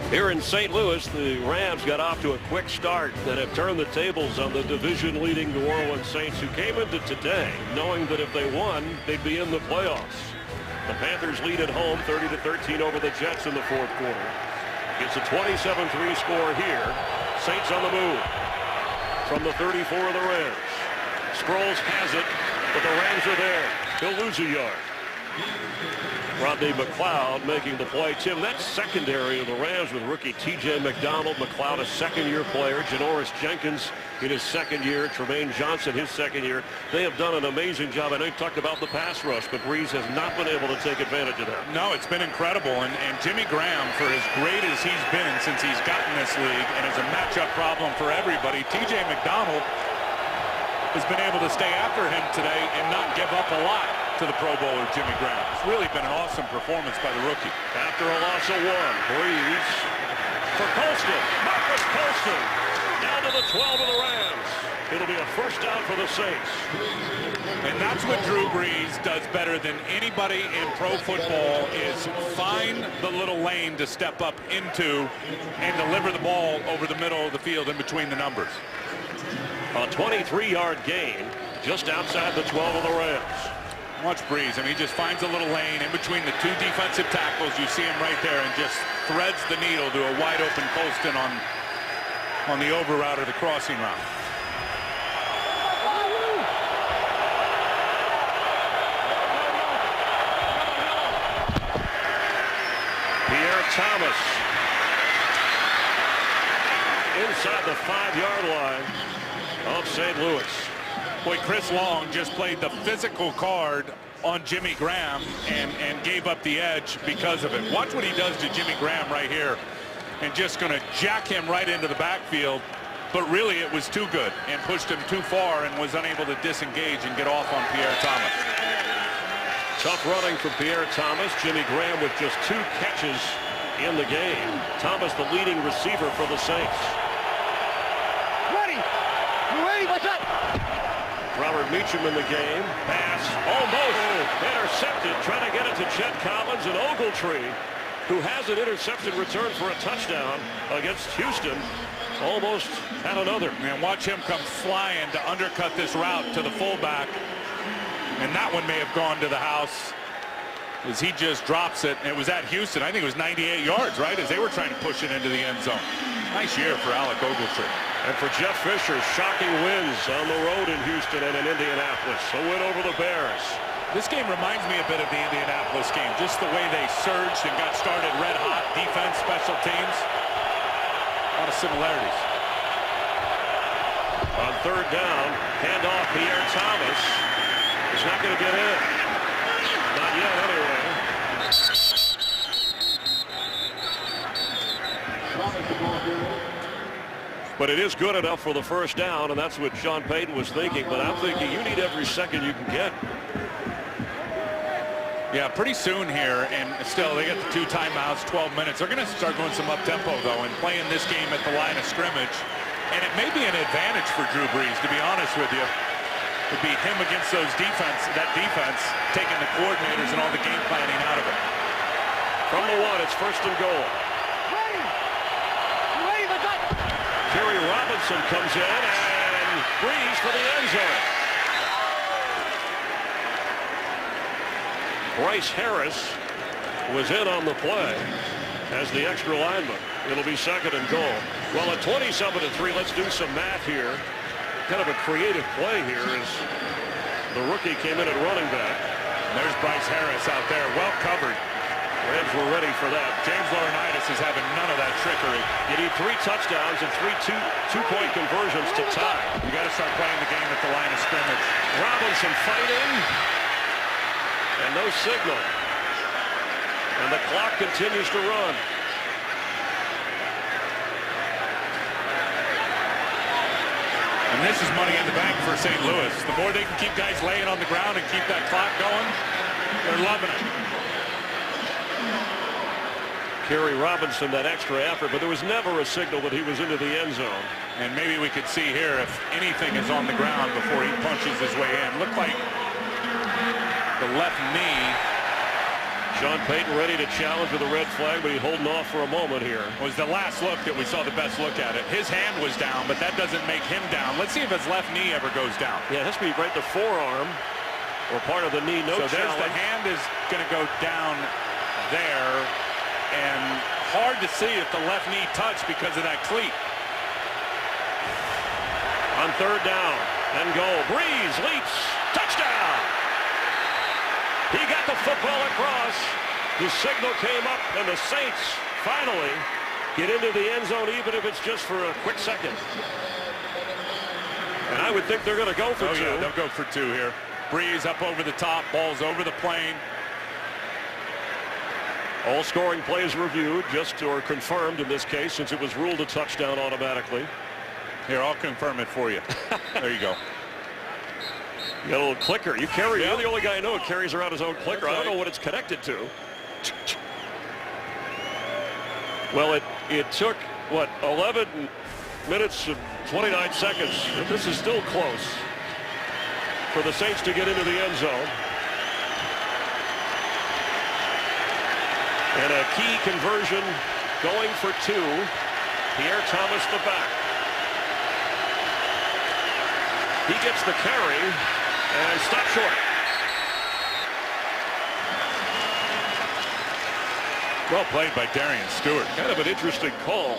Here in St. Louis, the Rams got off to a quick start that have turned the tables on the division-leading New Orleans Saints, who came into today knowing that if they won, they'd be in the playoffs. The Panthers lead at home 30-13 over the Jets in the 4th quarter. It's a 27-3 score here. Saints on the move from the 34 of the Rams. Sproles has it, but the Rams are there. He'll lose a yard. Rodney McLeod making the play. Tim, that secondary of the Rams with rookie T.J. McDonald, McLeod a second-year player, Janoris Jenkins in his 2nd year, Tremaine Johnson his 2nd year. They have done an amazing job. I know you talked about the pass rush, but Breeze has not been able to take advantage of that. No, it's been incredible. And Jimmy Graham, for as great as he's been since he's gotten this league, and as a matchup problem for everybody, T.J. McDonald has been able to stay after him today and not give up a lot to the Pro Bowler Jimmy Graham. It's really been an awesome performance by the rookie. After a loss of 1, Breeze for Colston. Marcus Colston down to the 12 of the Rams. It'll be a first down for the Saints. And that's what Drew Brees does better than anybody in pro football, is find the little lane to step up into and deliver the ball over the middle of the field in between the numbers. A 23-yard gain just outside the 12 of the Rams. Watch Breeze. I mean, he just finds a little lane in between the 2 defensive tackles. You see him right there, and just threads the needle to a wide open Colston on the over route or the crossing route. Thomas. Inside the 5-yard line of St. Louis. Boy, Chris Long just played the physical card on Jimmy Graham and gave up the edge because of it. Watch what he does to Jimmy Graham right here, and just going to jack him right into the backfield. But really, it was too good and pushed him too far and was unable to disengage and get off on Pierre Thomas. Tough running from Pierre Thomas. Jimmy Graham with just 2 catches in the game. Thomas, the leading receiver for the Saints. Ready. You ready? What's up? Robert Meacham in the game. Pass almost intercepted. Trying to get it to Chet Collins, and Ogletree, who has an interception return for a touchdown against Houston, almost had another. And watch him come flying to undercut this route to the fullback. And that one may have gone to the house as he just drops it. It was at Houston. I think it was 98 yards, right, as they were trying to push it into the end zone. Nice year for Alec Ogletree. And for Jeff Fisher, shocking wins on the road in Houston and in Indianapolis. A win over the Bears. This game reminds me a bit of the Indianapolis game. Just the way they surged and got started red hot. Defense, special teams. A lot of similarities. On 3rd down, handoff Pierre Thomas. He's not going to get in. Not yet, anyway. But it is good enough for the 1st down, and that's what Sean Payton was thinking. But I'm thinking you need every second you can get. Yeah, pretty soon here, and still they get the 2 timeouts, 12 minutes. They're going to start going some up-tempo, though, and playing this game at the line of scrimmage. And it may be an advantage for Drew Brees, to be honest with you. It would be him against that defense, taking the coordinators and all the game planning out of it. From the 1, it's 1st and goal. Ready. You ready? What's up? Kerry Robinson comes in, and Brees for the end zone. Bryce Harris was in on the play as the extra lineman. It'll be 2nd and goal. Well, at 27-3, let's do some math here. Kind of a creative play here as the rookie came in at running back. And there's Bryce Harris out there, well covered. Rams were ready for that. James Laurinaitis is having none of that trickery. You need 3 touchdowns and 3 two-point conversions to tie. You got to start playing the game at the line of scrimmage. Robinson fighting. And no signal. And the clock continues to run. And this is money in the bank for St. Louis. The more they can keep guys laying on the ground and keep that clock going, they're loving it. Kerry Robinson, that extra effort, but there was never a signal that he was into the end zone. And maybe we could see here if anything is on the ground before he punches his way in. Looked like the left knee. Sean Payton ready to challenge with a red flag, but he's holding off for a moment here. Was the last look that we saw the best look at it. His hand was down, but that doesn't make him down. Let's see if his left knee ever goes down. Yeah, it has to be right the forearm or part of the knee. No so there's challenge. The hand is going to go down there, and hard to see if the left knee touched because of that cleat. On 3rd down and goal. Brees leaps. Touchdown! He got the football across. The signal came up, and the Saints finally get into the end zone, even if it's just for a quick second. And I would think they're going to go for 2. Yeah, they'll go for 2 here. Brees up over the top, ball's over the plane. All scoring plays reviewed, or confirmed in this case, since it was ruled a touchdown automatically. Here, I'll confirm it for you. There you go. You got a little clicker. You're Yeah. the only guy I know who carries around his own clicker. That's I don't know right. what it's connected to. Well, it took, 11 minutes and 29 seconds. This is still close for the Saints to get into the end zone. And a key conversion going for 2. Pierre Thomas, the back. He gets the carry and stops short. Well played by Darian Stewart. Kind of an interesting call.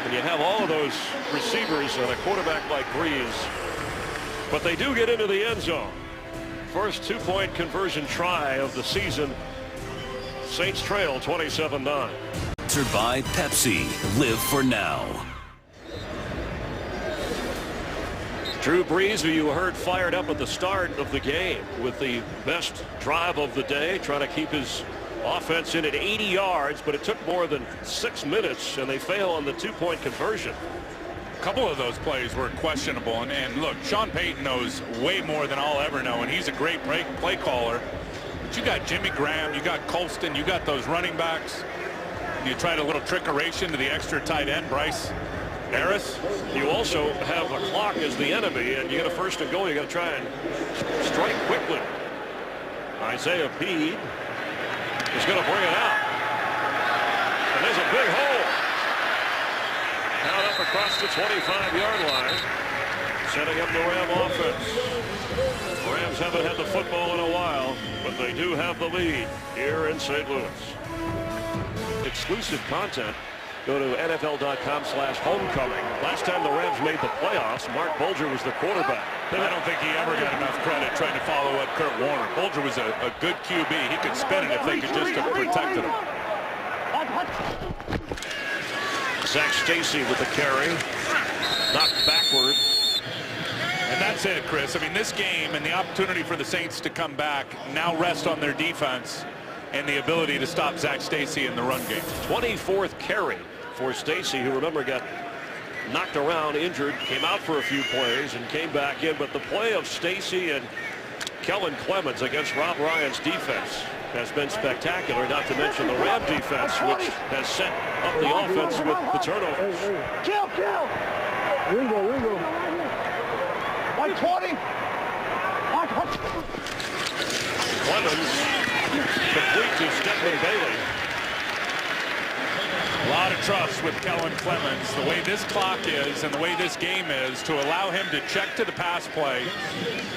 And you have all of those receivers and a quarterback like Brees. But they do get into the end zone. First 2-point conversion try of the season Saints trail 27-9. Sponsored by Pepsi. Live for now. Drew Brees, who you heard fired up at the start of the game with the best drive of the day, trying to keep his offense in at 80 yards, but it took more than 6 minutes, and they fail on the 2-point conversion. A couple of those plays were questionable, and look, Sean Payton knows way more than I'll ever know, and he's a great play caller. But you got Jimmy Graham, you got Colston, you got those running backs. You tried a little trickeration to the extra tight end, Bryce Harris. You also have a clock as the enemy, and you get a first and goal. You got to try and strike quickly. Isaiah Peed is going to bring it out, and there's a big hole out up across the 25-yard line, setting up the Ram offense. The Rams haven't had the football in a while, but they do have the lead here in St. Louis. Exclusive content. Go to NFL.com/homecoming. Last time the Rams made the playoffs, Mark Bulger was the quarterback. I don't think he ever got enough credit trying to follow up Kurt Warner. Bulger was a good QB. He could spin it if they could just have protected him. Zach Stacy with the carry. Knocked backward. And that's it, Chris. I mean, this game and the opportunity for the Saints to come back now rest on their defense and the ability to stop Zach Stacy in the run game. 24th carry for Stacy, who, remember, got knocked around, injured, came out for a few plays and came back in. But the play of Stacy and Kellen Clemens against Rob Ryan's defense has been spectacular, not to mention the Ram defense, which has set up the offense with the turnovers. Kill! Ringo. 120. Clemens complete to Stedman Bailey. A lot of trust with Kellen Clemens. The way this clock is and the way this game is, to allow him to check to the pass play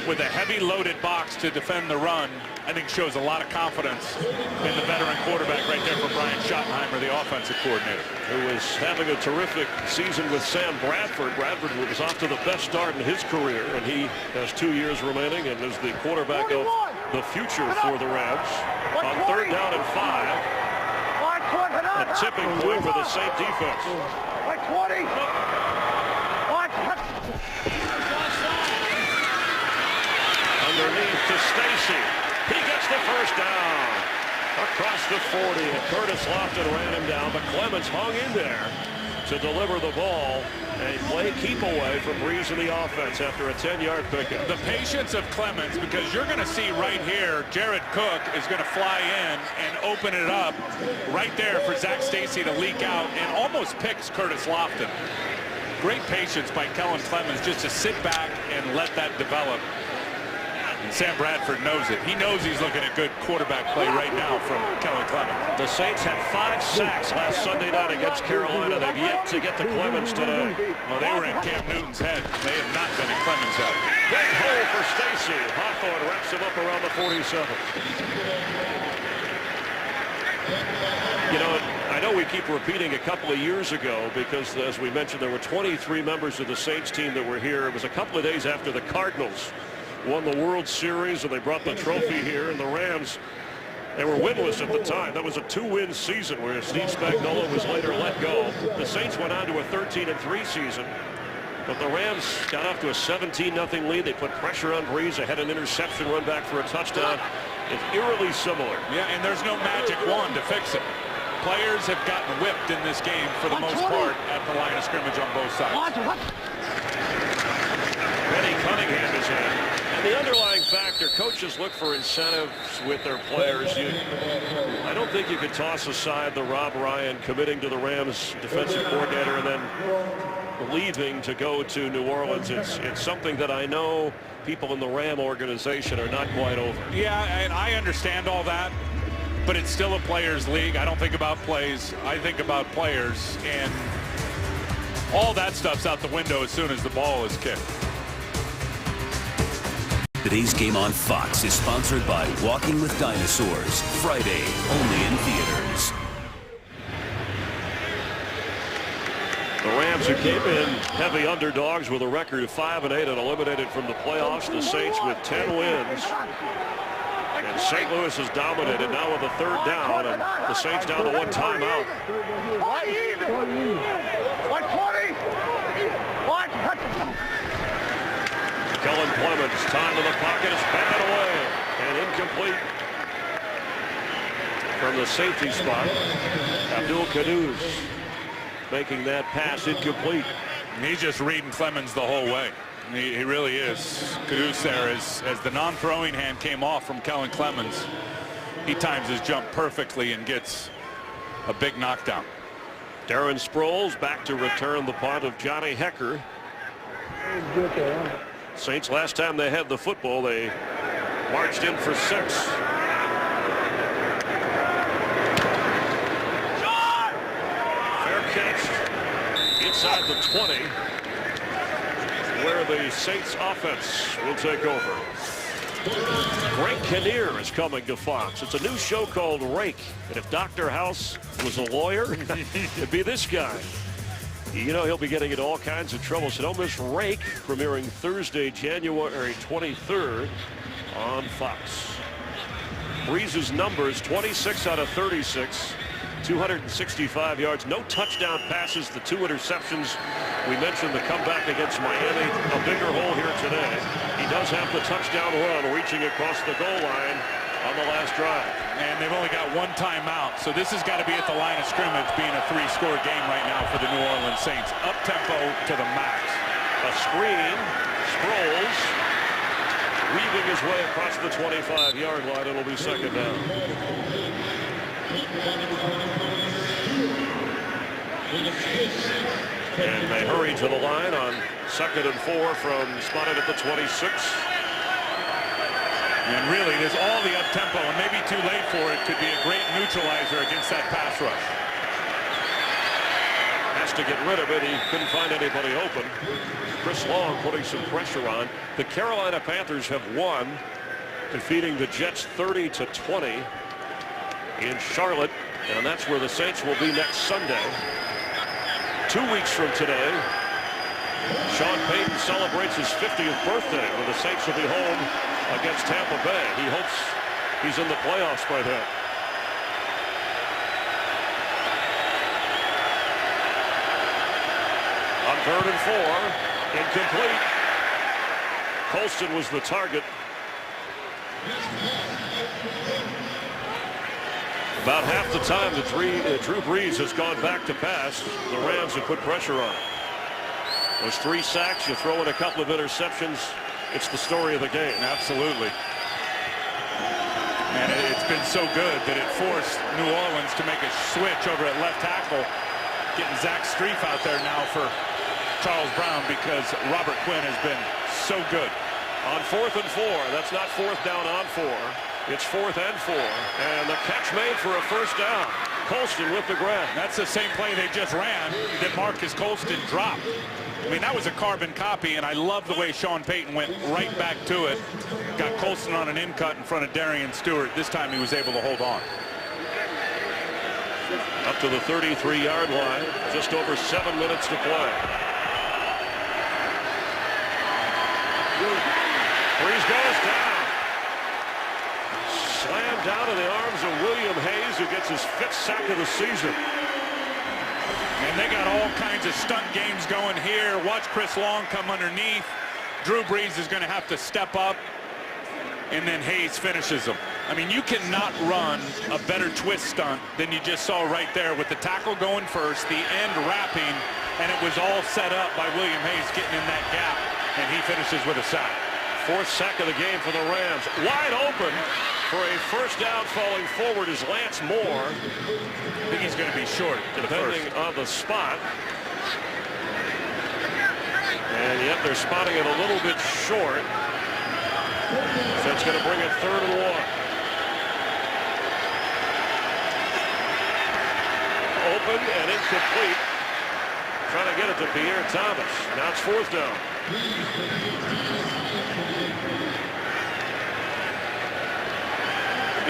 with a heavy loaded box to defend the run, I think shows a lot of confidence in the veteran quarterback right there for Brian Schottenheimer, the offensive coordinator. Who is having a terrific season with Sam Bradford. Bradford was off to the best start in his career, and he has 2 years remaining and is the quarterback of the future for the Rams. On 3rd down and 5. A tipping point for the Saint defense. 20. Underneath to Stacy. He gets the first down. Across the 40, and Curtis Lofton ran him down, but Clemens hung in there to deliver the ball and play keep away from Brees in the offense after a 10-yard pickup. The patience of Clemens, because you're going to see right here, Jared Cook is going to fly in and open it up right there for Zach Stacy to leak out and almost picks Curtis Lofton. Great patience by Kellen Clemens just to sit back and let that develop. And Sam Bradford knows it. He knows he's looking at good quarterback play right now from Kellen Clemens. The Saints had 5 sacks last Sunday night against Carolina. They've yet to get to Clemens today. Well, they were in Cam Newton's head. They have not been in Clemens' head. Big hole for Stacy. Hawthorne wraps him up around the 47. You know, I know we keep repeating a couple of years ago because, as we mentioned, there were 23 members of the Saints team that were here. It was a couple of days after the Cardinals won the World Series, and they brought the trophy here. And the Rams, they were winless at the time. That was a 2-win season where Steve Spagnuolo was later let go. The Saints went on to a 13-3 season. But the Rams got off to a 17-0 lead. They put pressure on Brees. They had an interception run back for a touchdown. It's eerily similar. Yeah, and there's no magic wand to fix it. Players have gotten whipped in this game for the most part at the line of scrimmage on both sides. Benny Cunningham is in. And the underlying factor, coaches look for incentives with their players. I don't think you can toss aside the Rob Ryan committing to the Rams defensive coordinator and then leaving to go to New Orleans. It's something that I know people in the Ram organization are not quite over. Yeah, and I understand all that, but it's still a players' league. I don't think about plays. I think about players, and all that stuff's out the window as soon as the ball is kicked. Today's game on Fox is sponsored by Walking with Dinosaurs. Friday, only in theaters. The Rams, who came in heavy underdogs with a record of 5-8 and eliminated from the playoffs. The Saints with 10 wins. And And St. Louis has dominated now with a third down, and the Saints down to one timeout. 120. Kellen Clemens, time in the pocket, is batted away and incomplete from the safety spot. Abdul Kudus making that pass incomplete. He's just reading Clemens the whole way. He really is. Kudus there as the non-throwing hand came off from Kellen Clemens. He times his jump perfectly and gets a big knockdown. Darren Sproles back to return the punt of Johnny Hecker. Saints, last time they had the football, they marched in for 6. Fair catch inside the 20, where the Saints offense will take over. Greg Kinnear is coming to Fox. It's a new show called Rake, and if Dr. House was a lawyer, it'd be this guy. You know he'll be getting into all kinds of trouble, so don't miss Rake, premiering Thursday, January 23rd on Fox. Breeze's numbers, 26 out of 36, 265 yards, no touchdown passes, the 2 interceptions. We mentioned the comeback against Miami, a bigger hole here today. He does have the touchdown run reaching across the goal line on the last drive. And they've only got 1 timeout, so this has got to be at the line of scrimmage, being a 3-score game right now for the New Orleans Saints. Up-tempo to the max. A screen, Sproles weaving his way across the 25-yard line. It'll be second down. And they hurry to the line on 2nd and 4 from spotted at the 26. And really, there's all the up-tempo, and maybe too late for it. Could be a great neutralizer against that pass rush. Has to get rid of it. He couldn't find anybody open. Chris Long putting some pressure on. The Carolina Panthers have won, defeating the Jets 30-20 in Charlotte, and that's where the Saints will be next Sunday. 2 weeks from today, Sean Payton celebrates his 50th birthday when the Saints will be home against Tampa Bay. He hopes he's in the playoffs by then. On 3rd and 4, incomplete. Colston was the target. About half the time that Drew Brees has gone back to pass, the Rams have put pressure on him. Those 3 sacks, you throw in a couple of interceptions, it's the story of the game. Absolutely. And it's been so good that it forced New Orleans to make a switch over at left tackle, getting Zach Strief out there now for Charles Brown, because Robert Quinn has been so good. On 4th and 4, that's not 4th down on 4. It's 4th and 4, and the catch made for a first down. Colston with the grab. That's the same play they just ran that Marcus Colston dropped. I mean, that was a carbon copy, and I love the way Sean Payton went right back to it. Got Colston on an in-cut in front of Darian Stewart. This time he was able to hold on. Up to the 33-yard line, just over 7 minutes to play. Brees goes down. Slammed down in the arms of William Hayes, who gets his 5th sack of the season. And they got all kinds of stunt games going here. Watch Chris Long come underneath. Drew Brees is going to have to step up, and then Hayes finishes him. I mean, you cannot run a better twist stunt than you just saw right there, with the tackle going first, the end wrapping, and it was all set up by William Hayes getting in that gap, and he finishes with a sack. 4th sack of the game for the Rams. Wide open for a first down. Falling forward is Lance Moore. I think he's going to be short, depending on the spot. And yet they're spotting it a little bit short. So it's going to bring it 3rd and 1. Open and incomplete. Trying to get it to Pierre Thomas. Now it's 4th down.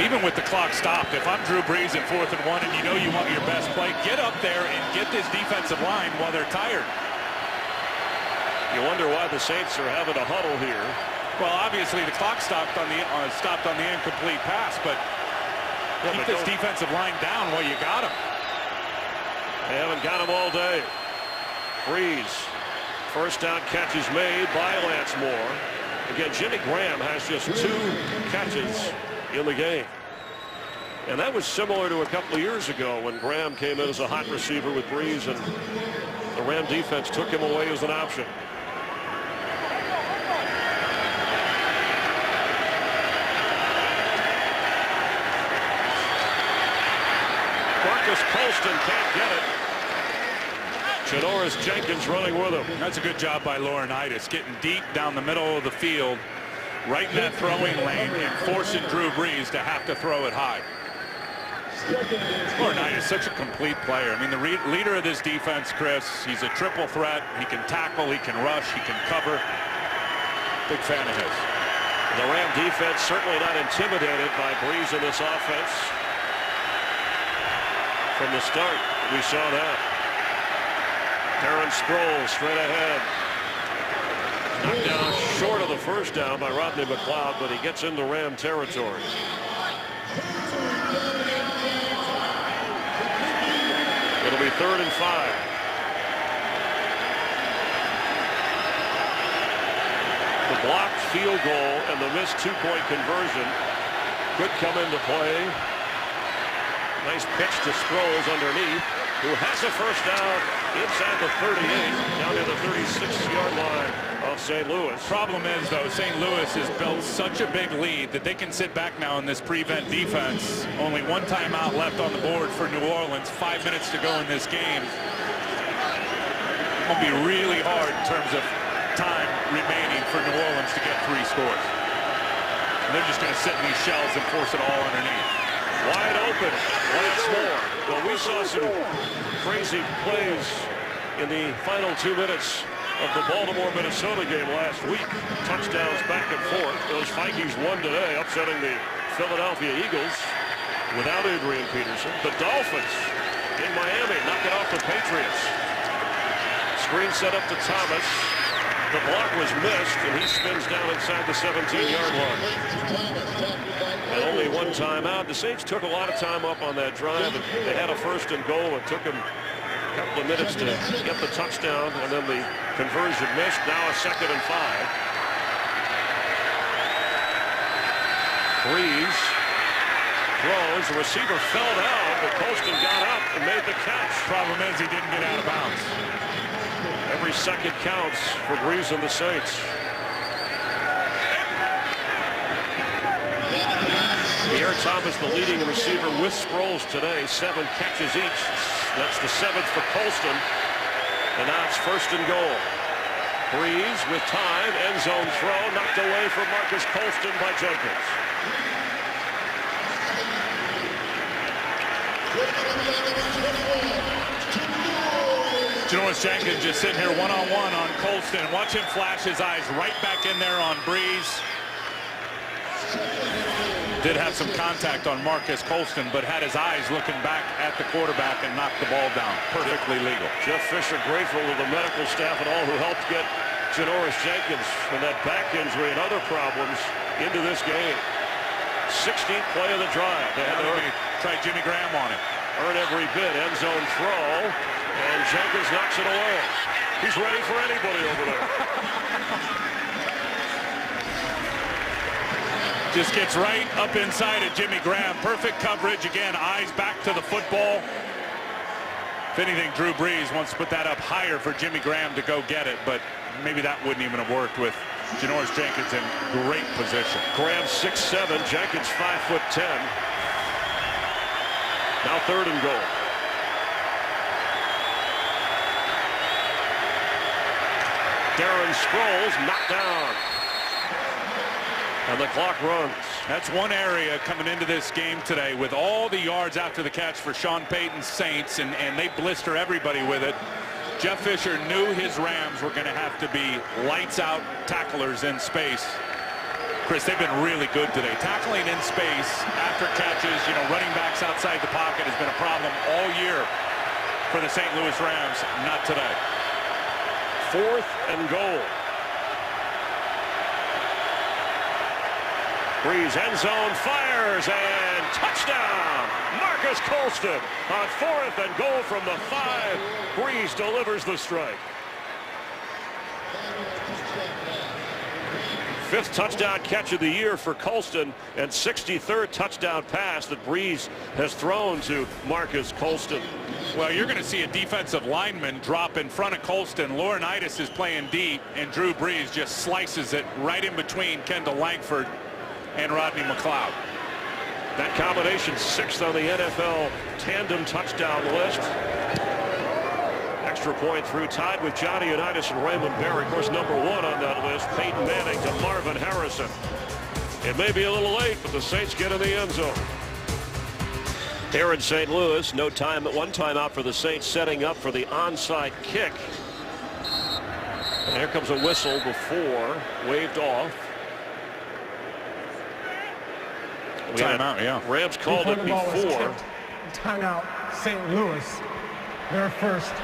Even with the clock stopped, if I'm Drew Brees at 4th and 1 and you know you want your best play, get up there and get this defensive line while they're tired. You wonder why the Saints are having a huddle here. Well, obviously the clock stopped on the incomplete pass, but keep this defensive line down while you got him. They haven't got him all day. Breeze. First down catches made by Lance Moore. Again, Jimmy Graham has just 2 catches in the game. And that was similar to a couple of years ago when Graham came in as a hot receiver with Breeze, and the Ram defense took him away as an option. Marcus Colston can't get it. Janoris Jenkins running with him. That's a good job by Laurinaitis, getting deep down the middle of the field, right in that throwing lane, and forcing Drew Brees to have to throw it high. Laurinaitis, such a complete player. I mean, the leader of this defense, Chris, he's a triple threat. He can tackle, he can rush, he can cover. Big fan of his. The Ram defense certainly not intimidated by Brees in this offense. From the start, we saw that. Darren Sproles straight ahead. Knocked down short of the first down by Rodney McLeod, but he gets into Ram territory. It'll be 3rd and 5. The blocked field goal and the missed 2-point conversion could come into play. Nice pitch to Sproles underneath, who has a first down inside the 38, down to the 36-yard line of St. Louis. Problem is, though, St. Louis has built such a big lead that they can sit back now in this prevent defense. Only 1 timeout left on the board for New Orleans. 5 minutes to go in this game. It will be really hard in terms of time remaining for New Orleans to get 3 scores. And they're just going to sit in these shells and force it all underneath. Wide open once more. Well, we saw some crazy plays in the final 2 minutes of the Baltimore-Minnesota game last week. Touchdowns back and forth. Those Vikings won today, upsetting the Philadelphia Eagles without Adrian Peterson. The Dolphins in Miami knocking off the Patriots. Screen set up to Thomas. The block was missed, and he spins down inside the 17-yard line. And only 1 timeout. The Saints took a lot of time up on that drive, and they had a 1st and goal. It took them a couple of minutes to get the touchdown, and then the conversion missed. Now a 2nd and 5. Breeze throws. The receiver fell down, but Colston got up and made the catch. Problem is he didn't get out of bounds. Every second counts for Breeze and the Saints. Pierre Thomas, the leading receiver with Sproles today, 7 catches each. That's the 7th for Colston. And now it's 1st and goal. Breeze with time, end zone throw, knocked away from Marcus Colston by Jenkins. Janoris Jenkins just sitting here one-on-one on Colston. Watch him flash his eyes right back in there on Breeze. Did have some contact on Marcus Colston, but had his eyes looking back at the quarterback and knocked the ball down. Perfectly legal. Jeff Fisher grateful to the medical staff and all who helped get Janoris Jenkins from that back injury and other problems into this game. 16th play of the drive. They had to try Jimmy Graham on it. Earn every bit. End zone throw. And Jenkins knocks it away. He's ready for anybody over there. Just gets right up inside of Jimmy Graham. Perfect coverage. Again, eyes back to the football. If anything, Drew Brees wants to put that up higher for Jimmy Graham to go get it, but maybe that wouldn't even have worked with Janoris Jenkins in great position. Graham 6'7", Jenkins 5'10". Now 3rd and goal. Darren Sproles knocked down. And the clock runs. That's one area coming into this game today with all the yards after the catch for Sean Payton's Saints, and they blister everybody with it. Jeff Fisher knew his Rams were going to have to be lights-out tacklers in space. Chris, they've been really good today. Tackling in space after catches, running backs outside the pocket has been a problem all year for the St. Louis Rams. Not today. 4th and goal. Breeze end zone, fires, and touchdown! Marcus Colston on 4th and goal from the 5. Breeze delivers the strike. 5th touchdown catch of the year for Colston, and 63rd touchdown pass that Breeze has thrown to Marcus Colston. Well, you're going to see a defensive lineman drop in front of Colston. Laurinaitis is playing deep, and Drew Brees just slices it right in between Kendall Langford and Rodney McLeod. That combination 6th on the NFL tandem touchdown list. Extra point through, tied with Johnny Unitas and Raymond Berry. Of course, number 1 on that list, Peyton Manning to Marvin Harrison. It may be a little late, but the Saints get in the end zone. Here in St. Louis, no time, one timeout for the Saints, setting up for the onside kick. And here comes a whistle before, waved off. Timeout, yeah. Rams called it before. Timeout, St. Louis. Their first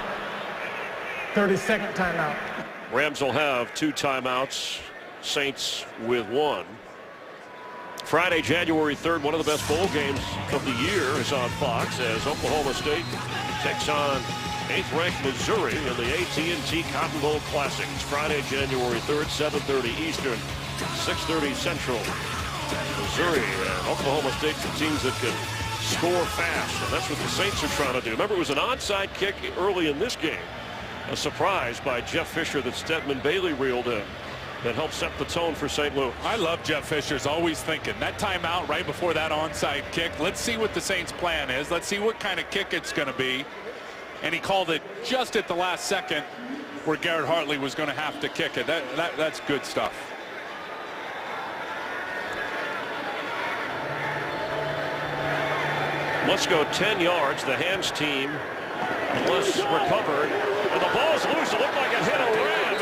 32nd timeout. Rams will have 2 timeouts. Saints with 1. Friday, January 3rd, one of the best bowl games of the year is on Fox as Oklahoma State takes on 8th-ranked Missouri in the AT&T Cotton Bowl Classic. It's Friday, January 3rd, 7:30 Eastern, 6:30 Central. Missouri and Oklahoma State for teams that can score fast, and that's what the Saints are trying to do. Remember, it was an onside kick early in this game. A surprise by Jeff Fisher that Stedman Bailey reeled in. That helped set the tone for St. Louis. I love Jeff Fisher's always thinking that timeout right before that onside kick. Let's see what the Saints' plan is. Let's see what kind of kick it's going to be. And he called it just at the last second where Garrett Hartley was going to have to kick it. That's good stuff. Let's go 10 yards. The Hams team less recovered. And the ball's loose. It looked like it hit a Ram.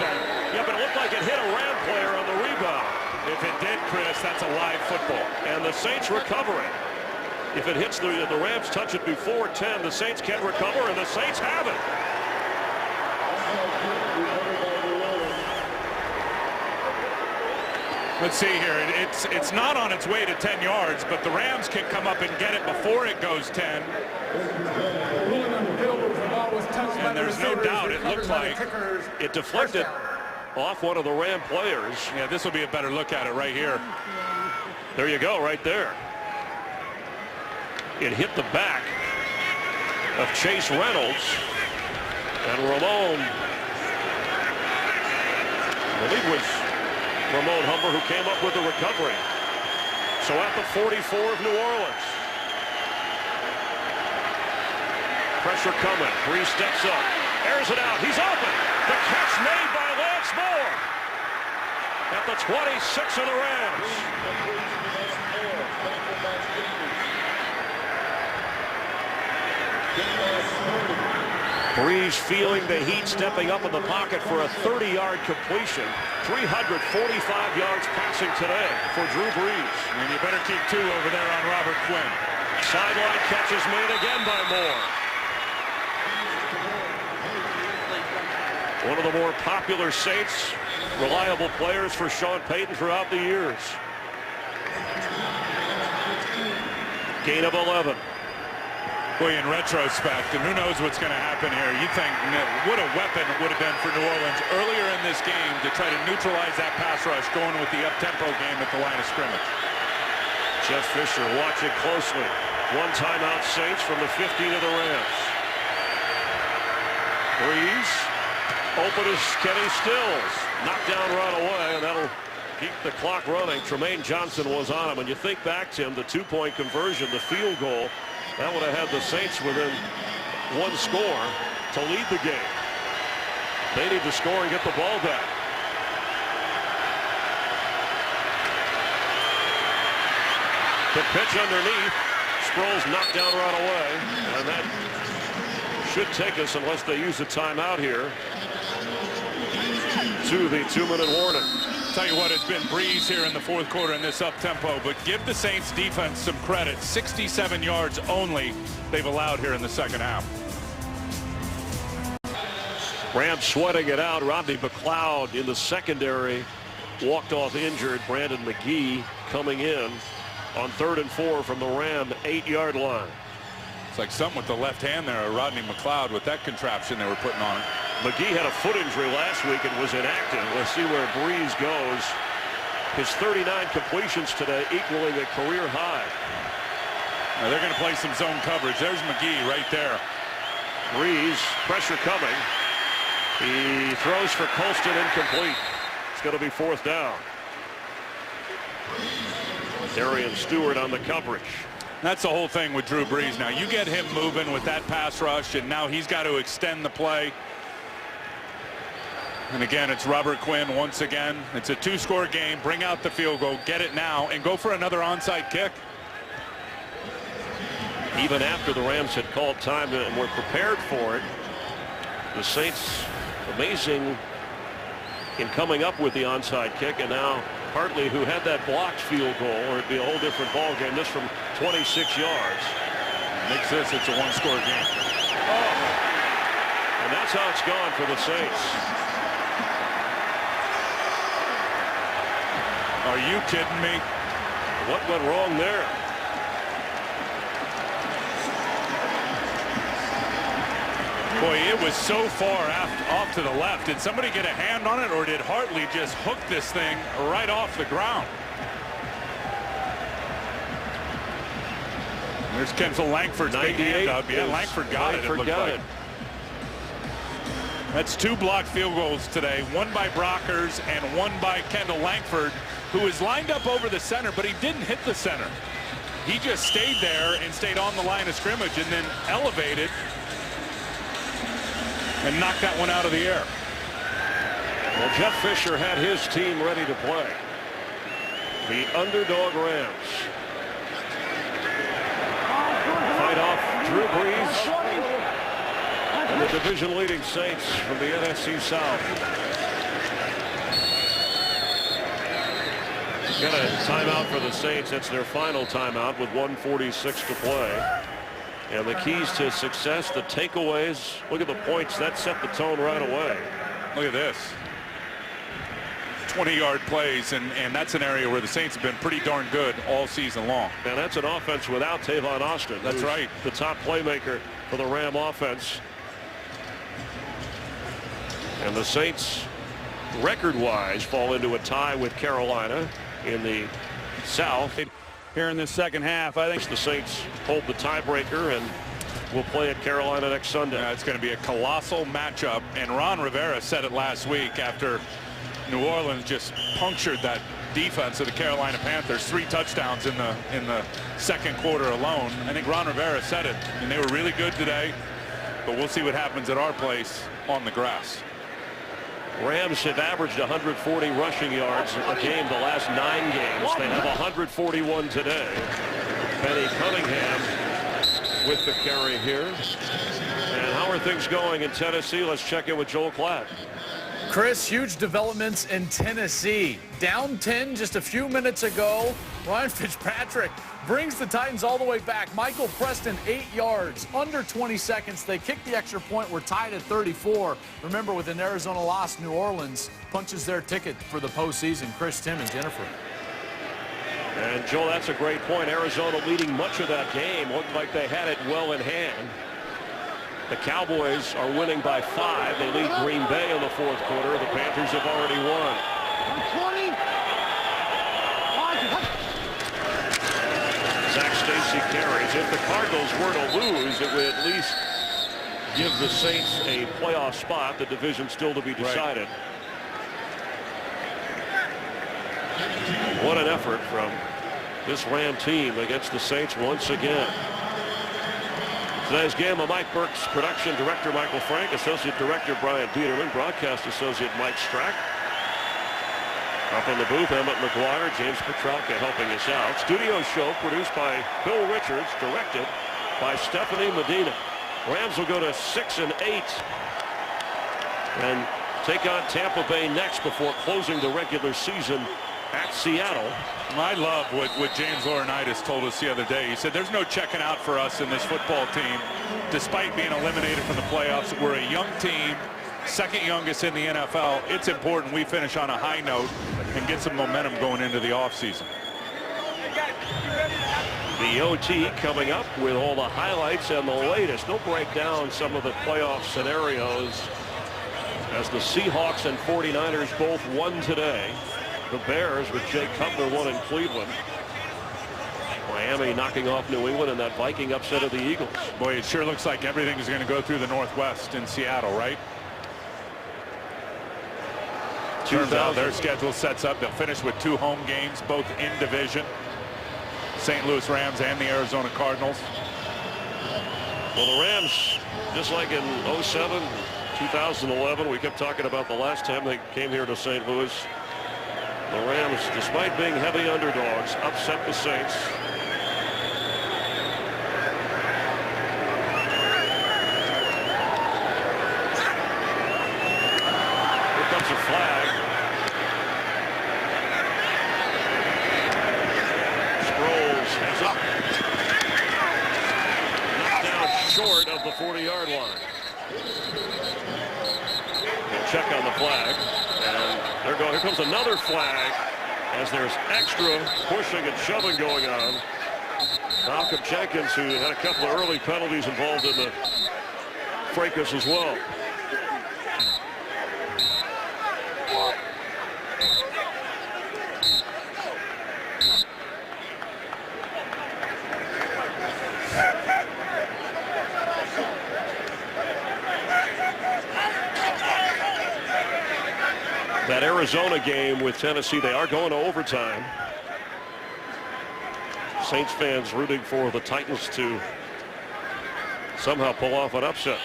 Yeah, but it looked like it hit a Ram player on the rebound. If it did, Chris, that's a live football. And the Saints recover it. If it hits the Rams touch it before 10, the Saints can recover, and the Saints have it. Let's see here. It's not on its way to 10 yards, but the Rams can come up and get it before it goes 10. And there's no doubt it looked like it deflected off one of the Ram players. Yeah, this will be a better look at it right here. There you go, right there. It hit the back of Chase Reynolds, and Ramon, I believe it was Ramon Humber who came up with the recovery. So at the 44 of New Orleans. Pressure coming. Breeze steps up. Airs it out. He's open. The catch made by Lance Moore. At the 26 of the Rams. Breeze feeling the heat, stepping up in the pocket for a 30-yard completion. 345 yards passing today for Drew Brees. And you better keep 2 over there on Robert Quinn. Sideline catch is made again by Moore. One of the more popular Saints, reliable players for Sean Payton throughout the years. Gain of 11. Boy, in retrospect, and who knows what's going to happen here, you think what a weapon it would have been for New Orleans earlier in this game to try to neutralize that pass rush going with the up-tempo game at the line of scrimmage. Jeff Fisher watching closely. 1 timeout Saints from the 15 of the Rams. Breeze. Open is Kenny Stills. Knocked down right away, and that'll keep the clock running. Tremaine Johnson was on him. And you think back, Tim, the 2-point conversion, the field goal, that would have had the Saints within 1 score to lead the game. They need to score and get the ball back. The pitch underneath. Sproles knocked down right away. And that should take us, unless they use a timeout here, to the 2-minute warning. Tell you what, it's been Breeze here in the 4th quarter in this up-tempo, but give the Saints defense some credit. 67 yards only they've allowed here in the second half. Rams sweating it out. Rodney McLeod in the secondary walked off injured. Brandon McGee coming in on 3rd and 4 from the Ram 8-yard line. It's like something with the left hand there, Rodney McLeod, with that contraption they were putting on it. McGee had a foot injury last week and was inactive. Let's see where Breeze goes. His 39 completions today, equaling a career high. Now they're going to play some zone coverage. There's McGee right there. Breeze, pressure coming. He throws for Colston, incomplete. It's going to be 4th down. Darian Stewart on the coverage. That's the whole thing with Drew Brees. Now you get him moving with that pass rush, and now he's got to extend the play. And again, it's Robert Quinn once again. It's a 2-score game. Bring out the field goal, get it now, and go for another onside kick. Even after the Rams had called time and were prepared for it, the Saints amazing in coming up with the onside kick, and now Hartley, who had that blocked field goal, or it'd be a whole different ball game. This from 26 yards. Makes this, it's a 1-score game. Oh. And that's how it's gone for the Saints. Are you kidding me? What went wrong there? Boy, it was so far off to the left. Did somebody get a hand on it, or did Hartley just hook this thing right off the ground? There's Kendall Langford's big hand up. Yeah, Langford got it. Langford got it. That's 2 blocked field goals today. One by Brockers and one by Kendall Langford, who was lined up over the center, but he didn't hit the center. He just stayed there and stayed on the line of scrimmage and then elevated and knocked that one out of the air. Well, Jeff Fisher had his team ready to play. The underdog Rams fight off Drew Brees and the division-leading Saints from the NFC South. Got a timeout for the Saints. That's their final timeout with 1:46 to play. And the keys to success, the takeaways. Look at the points. That set the tone right away. Look at this. 20-yard plays, and that's an area where the Saints have been pretty darn good all season long. And that's an offense without Tavon Austin. That's right. The top playmaker for the Ram offense. And the Saints, record-wise, fall into a tie with Carolina in the South. Here in this second half, I think the Saints hold the tiebreaker and will play at Carolina next Sunday. It's going to be a colossal matchup, and Ron Rivera said it last week after New Orleans just punctured that defense of the Carolina Panthers. 3 touchdowns in the second quarter alone. I think Ron Rivera said it, and they were really good today, but we'll see what happens at our place on the grass. Rams have averaged 140 rushing yards a game the last 9 games. They have 141 today. Benny Cunningham with the carry here. And how are things going in Tennessee? Let's check in with Joel Klatt. Chris, huge developments in Tennessee. Down 10 just a few minutes ago. Ryan Fitzpatrick brings the Titans all the way back. Michael Preston, 8 yards, under 20 seconds. They kick the extra point. We're tied at 34. Remember, with an Arizona loss, New Orleans punches their ticket for the postseason. Chris, Tim, and Jennifer. And, Joel, that's a great point. Arizona leading much of that game. Looked like they had it well in hand. The Cowboys are winning by 5. They lead Green Bay in the 4th quarter. The Panthers have already won. 20. Zach Stacy carries. If the Cardinals were to lose, it would at least give the Saints a playoff spot. The division still to be decided. Right. What an effort from this Ram team against the Saints once again. Today's game of Mike Burke's production director Michael Frank, associate director Brian Peterman, broadcast associate Mike Strack. Up in the booth, Emmett McGuire, James Petralka helping us out. Studio show produced by Bill Richards, directed by Stephanie Medina. Rams will go to 6-8 and take on Tampa Bay next before closing the regular season at Seattle. I love what James Laurinaitis told us the other day. He said there's no checking out for us in this football team. Despite being eliminated from the playoffs, we're a young team, second youngest in the NFL. It's important we finish on a high note and get some momentum going into the offseason. The OT coming up with all the highlights and the latest. They'll break down some of the playoff scenarios as the Seahawks and 49ers both won today. The Bears with Jay Cutler won in Cleveland. Miami knocking off New England in that Viking upset of the Eagles. Boy, it sure looks like everything is going to go through the Northwest in Seattle, right? Turns out their schedule sets up. They'll finish with 2 home games, both in division. St. Louis Rams and the Arizona Cardinals. Well, the Rams, just like in 07, 2011, we kept talking about the last time they came here to St. Louis. The Rams, despite being heavy underdogs, upset the Saints. Here comes a flag. Sproles has up. Knocked down short of the 40-yard line. We'll check on the flag. And here comes another flag as there's extra pushing and shoving going on. Malcolm Jenkins, who had a couple of early penalties involved in the fracas as well. That Arizona game with Tennessee, they are going to overtime. Saints fans rooting for the Titans to somehow pull off an upset.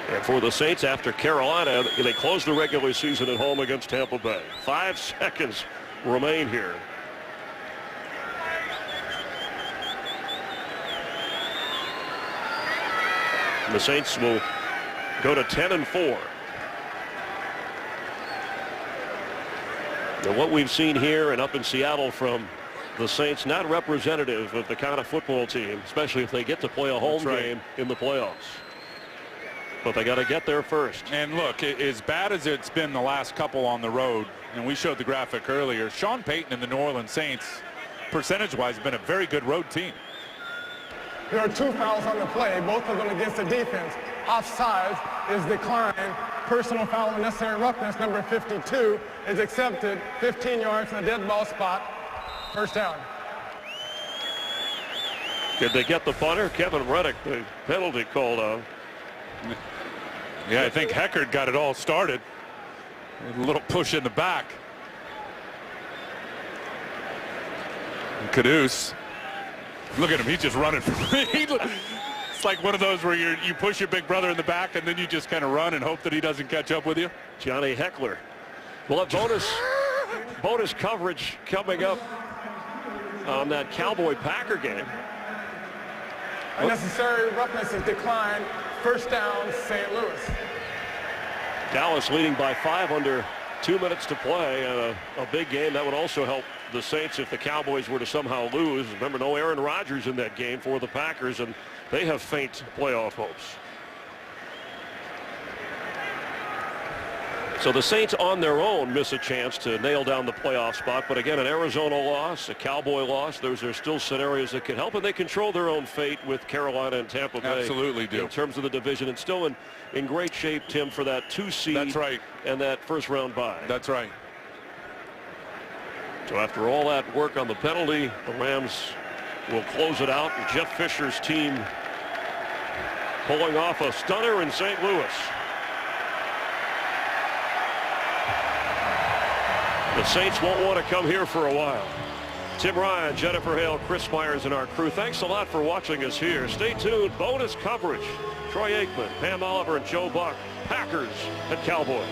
And for the Saints, after Carolina, they close the regular season at home against Tampa Bay. 5 seconds remain here. The Saints will go to 10-4. Now, what we've seen here and up in Seattle from the Saints, not representative of the kind of football team, especially if they get to play a home game in the playoffs. But they got to get there first. And look, as bad as it's been the last couple on the road, and we showed the graphic earlier, Sean Payton and the New Orleans Saints, percentage-wise, have been a very good road team. There are 2 fouls on the play, both of them against the defense. Offside is declined. Personal foul and necessary roughness, number 52, is accepted. 15 yards in a dead ball spot. First down. Did they get the punter? Kevin Reddick, the penalty called on. Yeah, I think Heckard got it all started. A little push in the back. And Caduce. Look at him, he's just running. It's like one of those where you push your big brother in the back and then you just kind of run and hope that he doesn't catch up with you. Johnny Heckler. Well, a bonus coverage coming up on that Cowboy-Packer game. Unnecessary roughness is declined. First down, St. Louis. Dallas leading by 5 under 2 minutes to play, and a big game that would also help the Saints if the Cowboys were to somehow lose. Remember, no Aaron Rodgers in that game for the Packers, and they have faint playoff hopes. So the Saints on their own miss a chance to nail down the playoff spot. But again, an Arizona loss, a Cowboy loss, those are still scenarios that can help, and they control their own fate with Carolina and Tampa Bay. Absolutely do. In terms of the division, and still in great shape, Tim, for that 2 seed. That's right. And that first round bye. That's right. So after all that work on the penalty, the Rams will close it out. And Jeff Fisher's team pulling off a stunner in St. Louis. The Saints won't want to come here for a while. Tim Ryan, Jennifer Hale, Chris Myers, and our crew, thanks a lot for watching us here. Stay tuned. Bonus coverage. Troy Aikman, Pam Oliver, and Joe Buck. Packers at Cowboys.